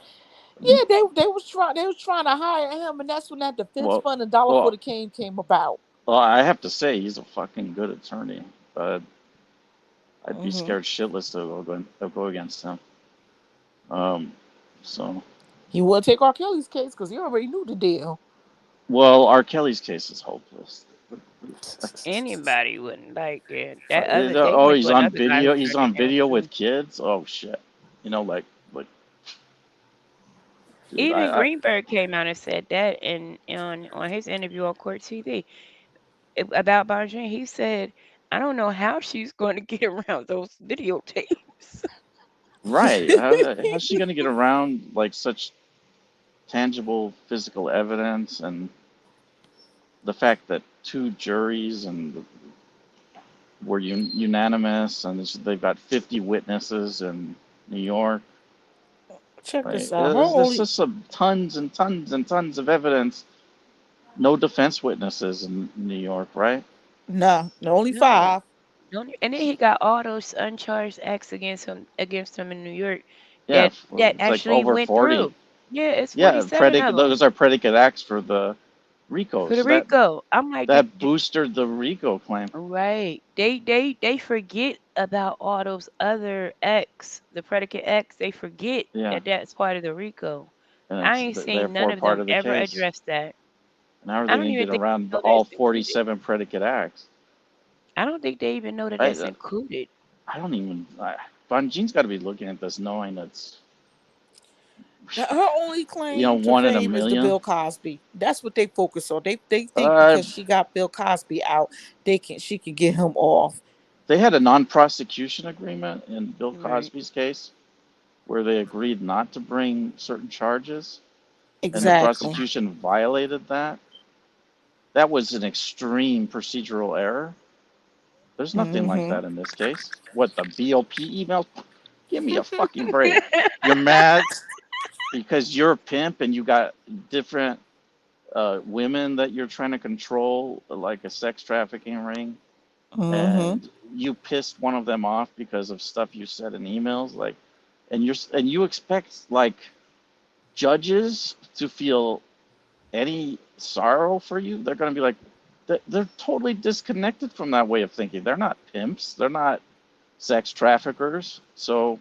yeah, they was trying to hire him, and that's when that defense Well, fund and dollar for well, the cane came about. well, I have to say he's a fucking good attorney, but I'd be Hmm. scared shitless to go against him. Um, so, He wouldn't take R. Kelly's case because he already knew the deal. well, R. Kelly's case is hopeless. Anybody wouldn't like it. That other they Oh, went he's to on another guy who video. He's turned it on down video too. with kids. Oh shit. Like, dude, Even I Greenberg came out and said that on his interview on Court TV about Bonjean. He said, "I don't know how she's going to get around those videotapes." right. How's she gonna get around like such tangible physical evidence and the fact that two juries and were unanimous and they've got 50 witnesses in New York. Check Right. this out. Her There's only just some tons and tons and tons of evidence. No defense witnesses in New York, right? nah, only No. five. And then he got all those uncharged acts against him in New York Yeah, that it's like actually over went 40. through. Yeah, it's Yeah, 47 of them those are predicate acts for the RICO. for the So that RICO. I'm like, that boosted the RICO claim. right. They forget about all those other X, the predicate X. They forget Yeah, that that's part of the RICO. and I it's ain't seen none therefore of part them of the ever case. address that. And how are I they don't going to even get think around they know all that's included. 47 predicate acts? I don't think they even know that Right? that's included. I don't even. Von Gene's got to be looking at this, knowing it's Her only you know, claim to one in a fame is the million. Bill Cosby. That's what they focus on. They think because she got Bill Cosby out, she can get him off. They had a non-prosecution agreement in Bill Right. Cosby's case where they agreed not to bring certain charges, and the Exactly. prosecution violated that. That was an extreme procedural error. There's nothing like Mm-hmm. that in this case. What, the BOP email? Give me a fucking break. You're mad because you're a pimp and you got different women that you're trying to control, like a sex trafficking ring, Mm-hmm. and you pissed one of them off because of stuff you said in emails, like, and you expect like judges to feel any sorrow for you? They're going to be like, they're totally disconnected from that way of thinking. They're not pimps. They're not sex traffickers. So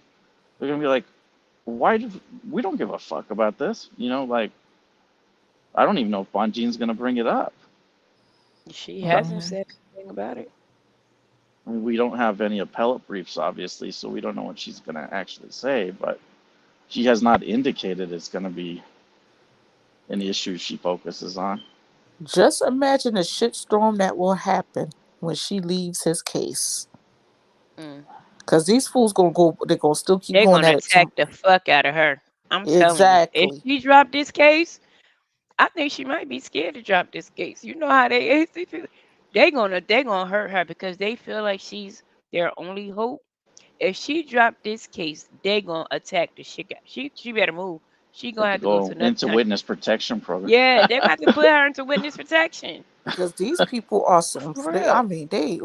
they're going to be like, why do we don't give a fuck about this? You know, like, I don't even know if Bonjean's going to bring it up. She hasn't Mm-hmm. said anything about it. I mean, we don't have any appellate briefs, obviously, so we don't know what she's going to actually say, but she has not indicated it's going to be an issue she focuses on. Just imagine the shitstorm that will happen when she leaves his case. Mm. Cause these fools gonna go. They're gonna still keep They're going gonna at it attack too. the fuck out of her. I'm telling you. If Exactly. she dropped this case, I think she might be scared to drop this case. You know how they is. They gonna hurt her because they feel like she's their only hope. If she dropped this case, they gonna attack the shit out. She better move. She They gonna have to have to go to go another into country. witness protection program. Yeah, they're gonna have to put her into witness protection. Because these people are some. For They, I real. mean, they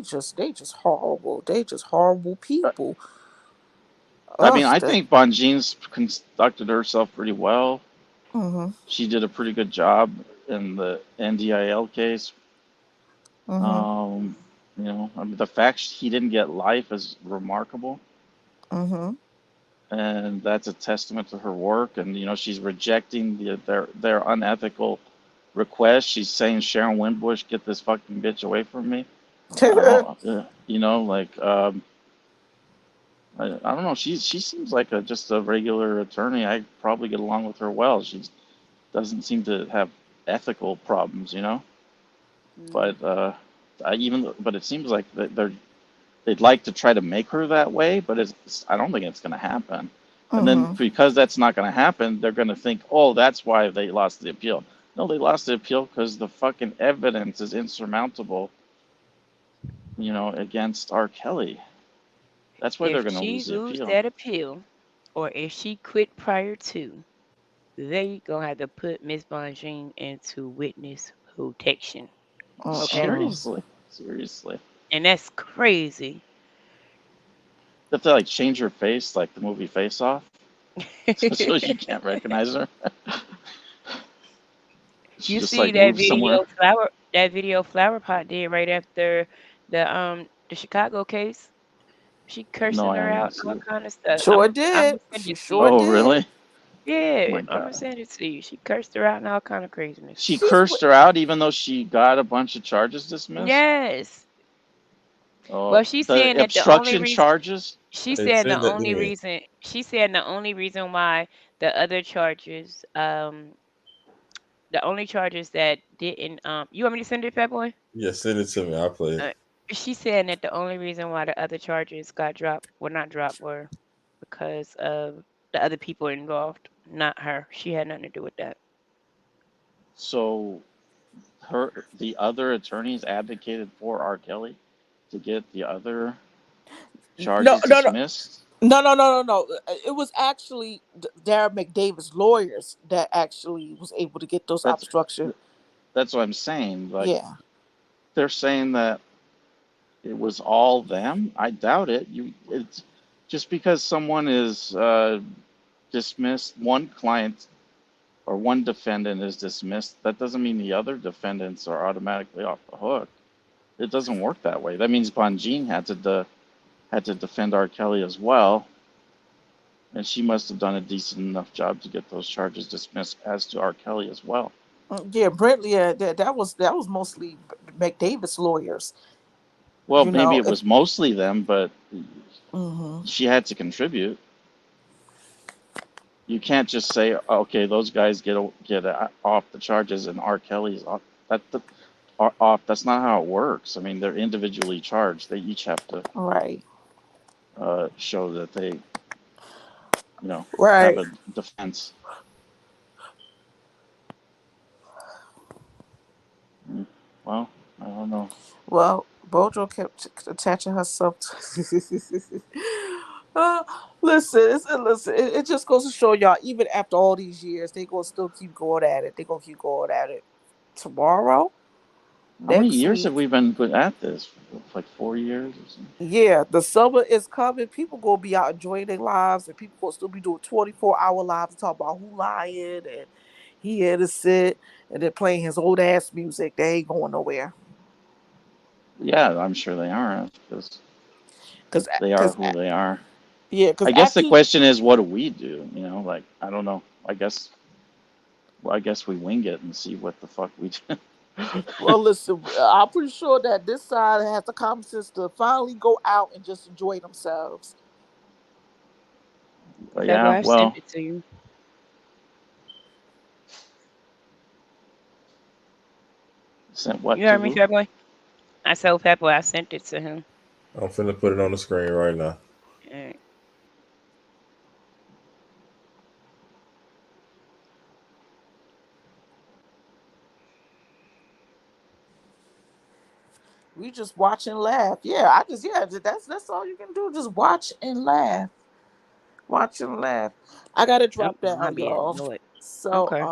just horrible. They just horrible people. I mean, Ugh. I That. think Bonjean's conducted herself pretty well. Mhm. She did a pretty good job in the NDIL case. Mhm. Um, you know, I mean, the fact he didn't get life is remarkable, Mhm. and that's a testament to her work. And you know, she's rejecting their unethical request. She's saying, Sharon Winbush, get this fucking bitch away from me. I don't know, you know, like I don't know. She seems like just a regular attorney. I probably get along with her well. She doesn't seem to have ethical problems, you know. Mm. But but it seems like they'd like to try to make her that way, but I don't think it's going to happen. And then Mhm. because that's not going to happen, they're going to think, oh, that's why they lost the appeal. No, they lost the appeal because the fucking evidence is insurmountable, you know, against R. Kelly. That's why they're If going to she lose the lose appeal. that appeal, or if she quit prior to, they gonna have to put Miss Bonjean into witness protection. Okay, Mm-mm. Seriously. and that's crazy. They have to like change her face, like the movie Face Off, so you can't recognize her. She You just see like moved somewhere. that video Flower Pot did right after the Chicago case. She No, cursing I her haven't out even and all seen it. kind of stuff. Sure I'm did. gonna send She it to sure you. Oh, did. really? Oh Yeah, my I'm gonna God. send it to you. She cursed her out and all kind of craziness. She She's. cursed her out even though she got a bunch of charges dismissed? Yes. Oh, Well, she's saying the that the only obstruction reason charges? she Hey, said the send that to only me. reason she said the only reason why the other charges the only charges that didn't you want me to send it, Fat Boy? Yeah, send it to me. I'll play it. Uh, she's saying that the only reason why the other charges got dropped were not dropped were because of the other people involved, not her. She had nothing to do with that. So the other attorneys advocated for R. Kelly to get the other No, charges no, no. dismissed? No, no, no, no, no. It was actually Darren McDavid's lawyers that actually was able to get those That's obstruction. that's what I'm saying. Like Yeah. they're saying that it was all them. I doubt it. It's just because someone is dismissed, one client or one defendant is dismissed, that doesn't mean the other defendants are automatically off the hook. It doesn't work that way. That means Bonjean had to defend R. Kelly as well, and she must have done a decent enough job to get those charges dismissed as to R. Kelly as well. Yeah, Brentley, that was mostly McDavid's lawyers. Well, You maybe know, it was mostly them, but hmm she had to contribute. You can't just say, okay, those guys get off the charges and R. Kelly's off. Off. That's not how it works. I mean, they're individually charged. They each have to Right. show that they, have Right. a defense. Well, I don't know. Well, Bojo kept attaching herself to. uh, listen. It just goes to show y'all. Even after all these years, they gonna still keep going at it. They gonna keep going at it. Tomorrow, How many next years week. have we been at this? Like 4 years or something? Yeah, the summer is coming. People gonna be out enjoying their lives, and people gonna still be doing 24-hour lives and talk about who lying and he innocent, and they're playing his old ass music. They ain't going nowhere. Yeah, I'm sure they are because Cause, they are cause, who they are. yeah, cause I guess the after. question is, what do we do? Like I don't know. I guess we wing it and see what the fuck we do. Well, listen, I'm pretty sure that this side has the common sense to finally go out and just enjoy themselves. But That's why yeah, I sent well, it to you. sent what You to heard me, who? Fat Boy? I told Fat Boy I sent it to him. I'm finna put it on the screen right now. Alright. We just watch and laugh. That's all you can do. Just watch and laugh. Watch and laugh. I gotta I'm drop down, being y'all. annoyed. So Okay.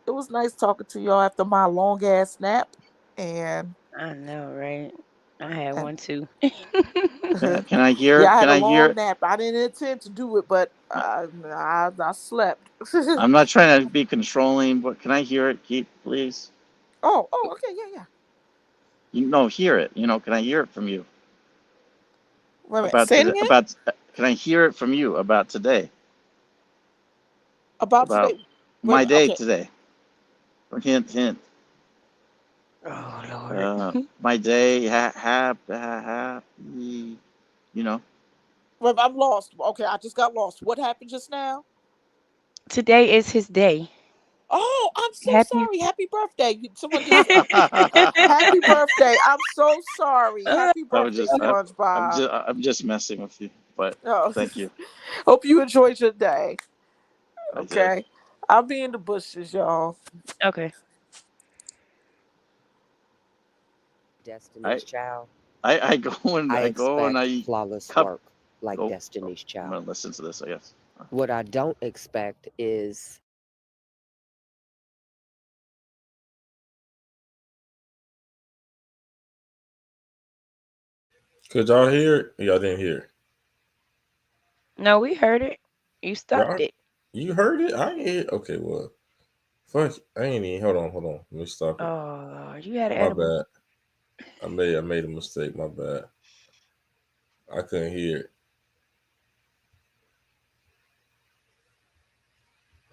it was nice talking to y'all after my long ass nap. And I know, right? I had and one too. Can I hear yeah, it? I Can had a I hear long it? nap. I didn't intend to do it, but I slept. I'm not trying to be controlling, but can I hear it, Keith, please? Okay, yeah. Hear it. Can I hear it from you Wait a minute. about Say it today? again. Can I hear it from you about today? About About today. Wait a my minute. day Okay. today? Hint, hint. Oh Lord. My day, happy. You know. Wait, I'm lost. Okay, I just got lost. What happened just now? Today is his day. Oh, I'm so Happy. sorry. Happy birthday. Someone did say happy birthday. I'm so sorry. Happy I was birthday, just, SpongeBob. I'm just messing with you, but Oh, thank you. hope you enjoyed your day. I did. Okay. I'll be in the bushes, y'all. Okay. I, Destiny's Child. I go and I I go and expect I flawless cup. work like Oh, Destiny's I'm Child. gonna listen to this, I guess. What I don't expect is Could y'all hear it? Y'all didn't hear it. No, we heard it. You stopped Y'all, it. you heard it? I ain't hear it. Okay, well, fuck. I ain't even. Hold on. Let me stop it. Oh Lord, you had an My edible. bad. I made a mistake. My bad. I couldn't hear it.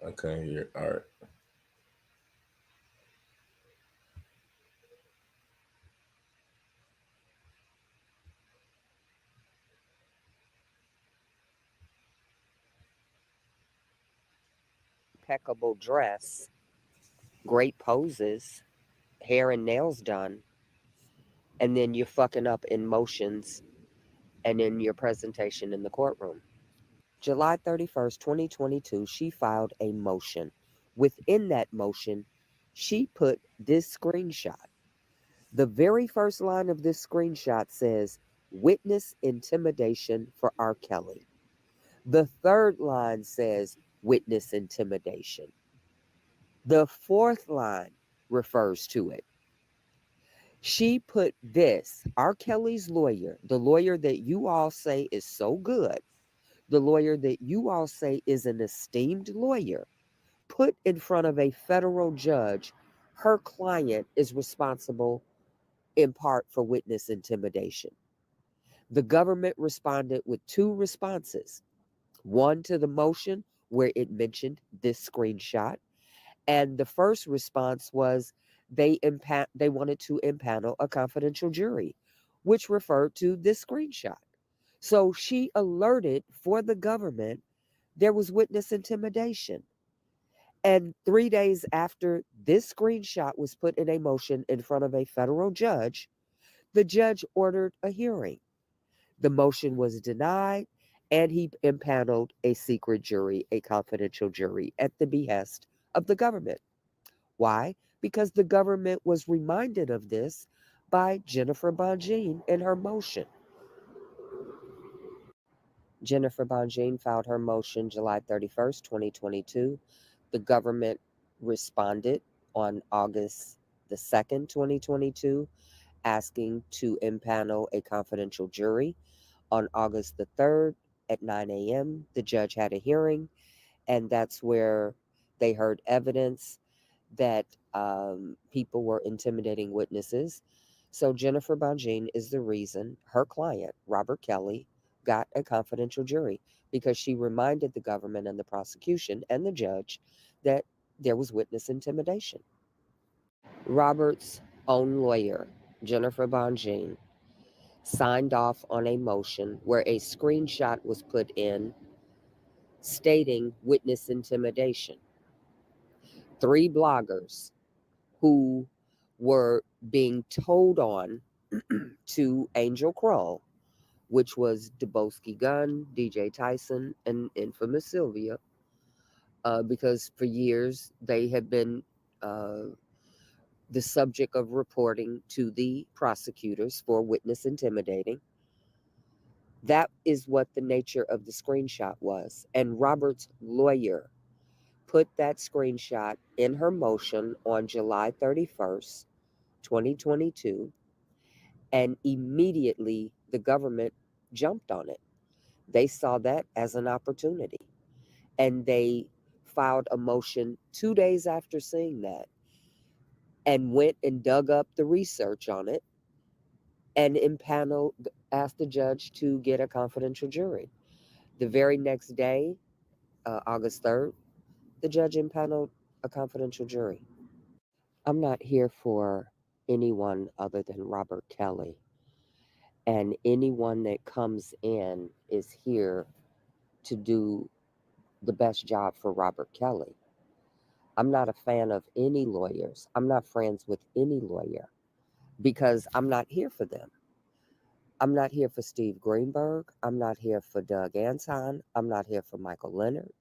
I couldn't hear it. All right. impeccable dress, great poses, hair and nails done, and then you're fucking up in motions and in your presentation in the courtroom. July 31st, 2022, she filed a motion. Within that motion, she put this screenshot. The very first line of this screenshot says, witness intimidation for R. Kelly. The third line says, witness intimidation. The fourth line refers to it. She put this, R. Kelly's lawyer, the lawyer that you all say is so good, the lawyer that you all say is an esteemed lawyer, put in front of a federal judge, her client is responsible in part for witness intimidation. The government responded with two responses, one to the motion where it mentioned this screenshot, and the first response was they wanted to impanel a confidential jury, which referred to this screenshot. So she alerted for the government there was witness intimidation. And 3 days after this screenshot was put in a motion in front of a federal judge, the judge ordered a hearing. The motion was denied, and he impaneled a secret jury, a confidential jury, at the behest of the government. Why? Because the government was reminded of this by Jennifer Bonjean in her motion. Jennifer Bonjean filed her motion July 31st, 2022. The government responded on August the 2nd, 2022, asking to impanel a confidential jury. On August the 3rd at 9 a.m., the judge had a hearing, and that's where they heard evidence that people were intimidating witnesses. So Jennifer Bonjean is the reason her client, Robert Kelly, got a confidential jury, because she reminded the government and the prosecution and the judge that there was witness intimidation. Robert's own lawyer, Jennifer Bonjean, signed off on a motion where a screenshot was put in stating witness intimidation. 3 bloggers who were being told on to Angel Kroll, which was Dubosky Gunn, DJ Tyson, and Infamous Sylvia, because for years they had been the subject of reporting to the prosecutors for witness intimidating. That is what the nature of the screenshot was. And Robert's lawyer put that screenshot in her motion on July 31st, 2022, and immediately the government jumped on it. They saw that as an opportunity, and they filed a motion 2 days after seeing that and went and dug up the research on it and impaneled, asked the judge to get a confidential jury. The very next day, August 3rd, the judge impaneled a confidential jury. I'm not here for anyone other than Robert Kelly. And anyone that comes in is here to do the best job for Robert Kelly. I'm not a fan of any lawyers. I'm not friends with any lawyer because I'm not here for them. I'm not here for Steve Greenberg. I'm not here for Doug Anton. I'm not here for Michael Leonard,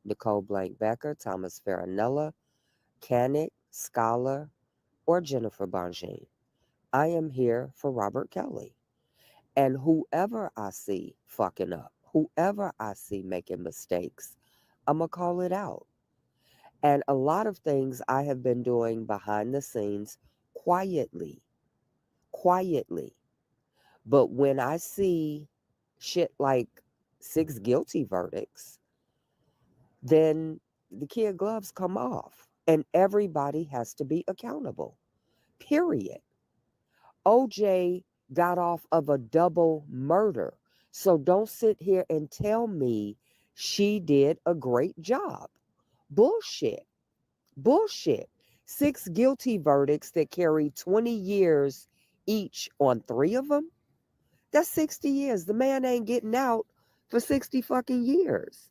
Nicole Blank Becker, Thomas Farinella, Canick, Scholar, or Jennifer Bonjean. I am here for Robert Kelly. And whoever I see fucking up, whoever I see making mistakes, I'm going to call it out. And a lot of things I have been doing behind the scenes quietly, quietly. But when I see shit like 6 guilty verdicts, then the kid gloves come off and everybody has to be accountable. Period. OJ got off of a double murder. So don't sit here and tell me she did a great job. Bullshit. Bullshit. 6 guilty verdicts that carry 20 years each on 3 of them. That's 60 years. The man ain't getting out for 60 fucking years.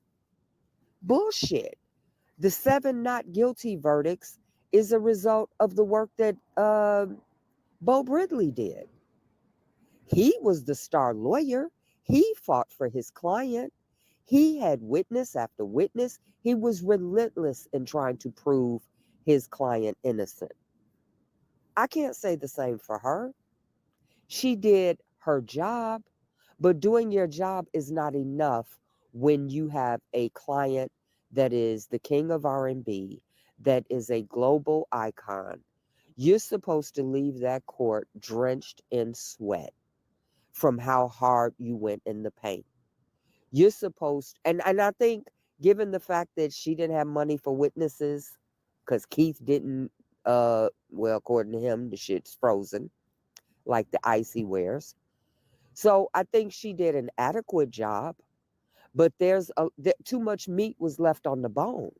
Bullshit. The 7 not guilty verdicts is a result of the work that Bo Bridley did. He was the star lawyer. He fought for his client. He had witness after witness. He was relentless in trying to prove his client innocent. I can't say the same for her. She did her job, but doing your job is not enough when you have a client that is the king of R&B, that is a global icon. You're supposed to leave that court drenched in sweat from how hard you went in the paint. You're supposed, and I think given the fact that she didn't have money for witnesses, because Keith didn't, well, according to him, the shit's frozen, like the ice he wears. So I think she did an adequate job, but too much meat was left on the bone.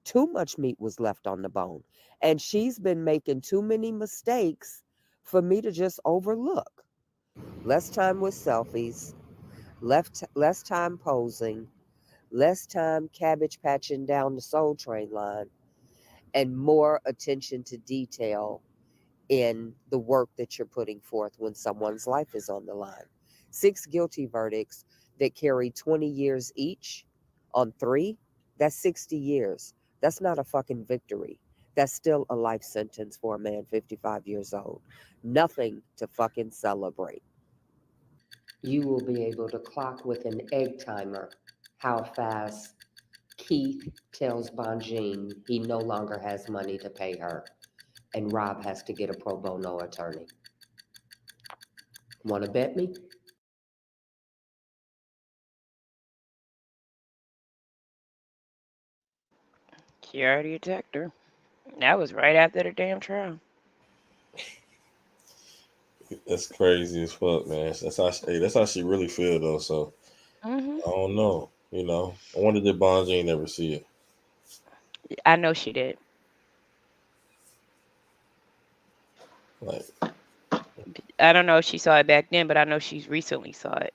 Too much meat was left on the bone. And she's been making too many mistakes for me to just overlook. Less time with selfies, less time posing, less time cabbage patching down the Soul Train line, and more attention to detail in the work that you're putting forth when someone's life is on the line. 6 guilty verdicts that carry 20 years each on 3, that's 60 years. That's not a fucking victory. That's still a life sentence for a man 55 years old. Nothing to fucking celebrate. You will be able to clock with an egg timer how fast Keith tells Bonjean he no longer has money to pay her, and Rob has to get a pro bono attorney. Want to bet me? She already attacked her. That was right after the damn trial. That's crazy as fuck, man. That's how she really feel though. So Hmm. I don't know. I wonder did Bonji never see it. I know she did. Like I don't know if she saw it back then, but I know she's recently saw it.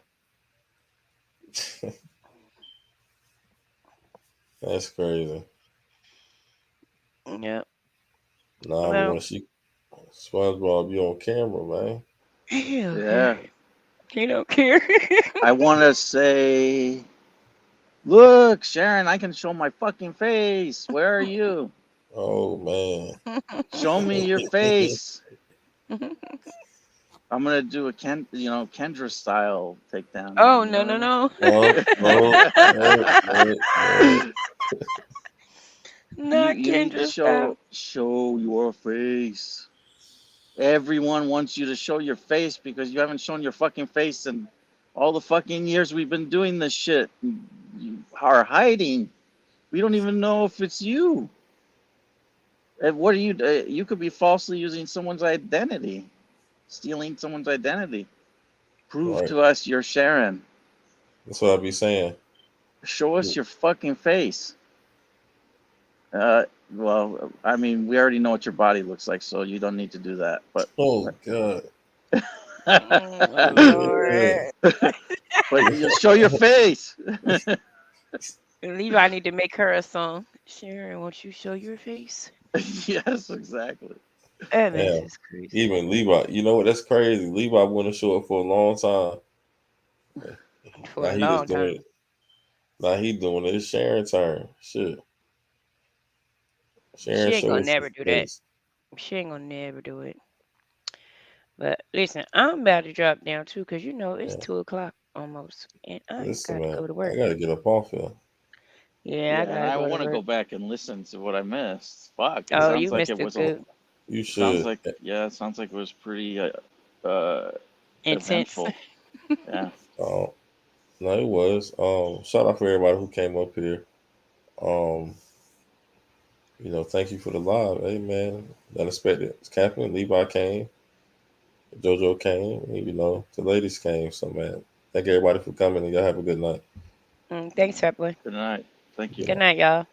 that's crazy. Yep. Nah, but Well, when she SpongeBob, you on camera, man. he don't Yeah. care. He don't care. I want to say, look, Sharon, I can show my fucking face. Where are you? Oh man. Show me your face. I'm gonna do a Kendra style takedown. Oh You no know no what no. No. Not You need to Kendra style. show your face. Everyone wants you to show your face because you haven't shown your fucking face in all the fucking years we've been doing this shit. You are hiding. We don't even know if it's you. And what are you? You could be falsely using someone's identity, stealing someone's identity. Prove Right. to us you're Sharon. That's what I be saying. Show us your fucking face. Well, I mean, we already know what your body looks like, so you don't need to do that. But Oh god. Oh Yeah. Lord. but you show your face. Levi need to make her a song. Sharon, won't you show your face? Yes, exactly. That Yeah. bitch is crazy. Even Levi, you know what? That's crazy. Levi wouldn't show up for a long time. For Now a he just long doing time. it. Now he doing it. It's Sharon turn. Shit. She Sharon ain't show gonna us never his do that. face. She ain't gonna never do it. But listen, I'm about to drop down too, cause it's Yeah. 2 o'clock almost, and I Listen, gotta man. go to I work. gotta get up off here. Yeah, I Yeah, and gotta I go to want to work. go back and listen to what I missed. Fuck, it Oh, Yeah. sounds you like missed it a was good You sounds should. like yeah, it sounds like it was pretty uh intense. eventful. Yeah. Um, no, it was. Shout out for everybody who came up here. Um, thank you for the live. Hey man, unexpected. Captain Levi came, JoJo came, and the ladies came. So man, thank everybody for coming and y'all have a good night. Thanks, Pepper. Good night. Thank you. Good Yeah. night, y'all.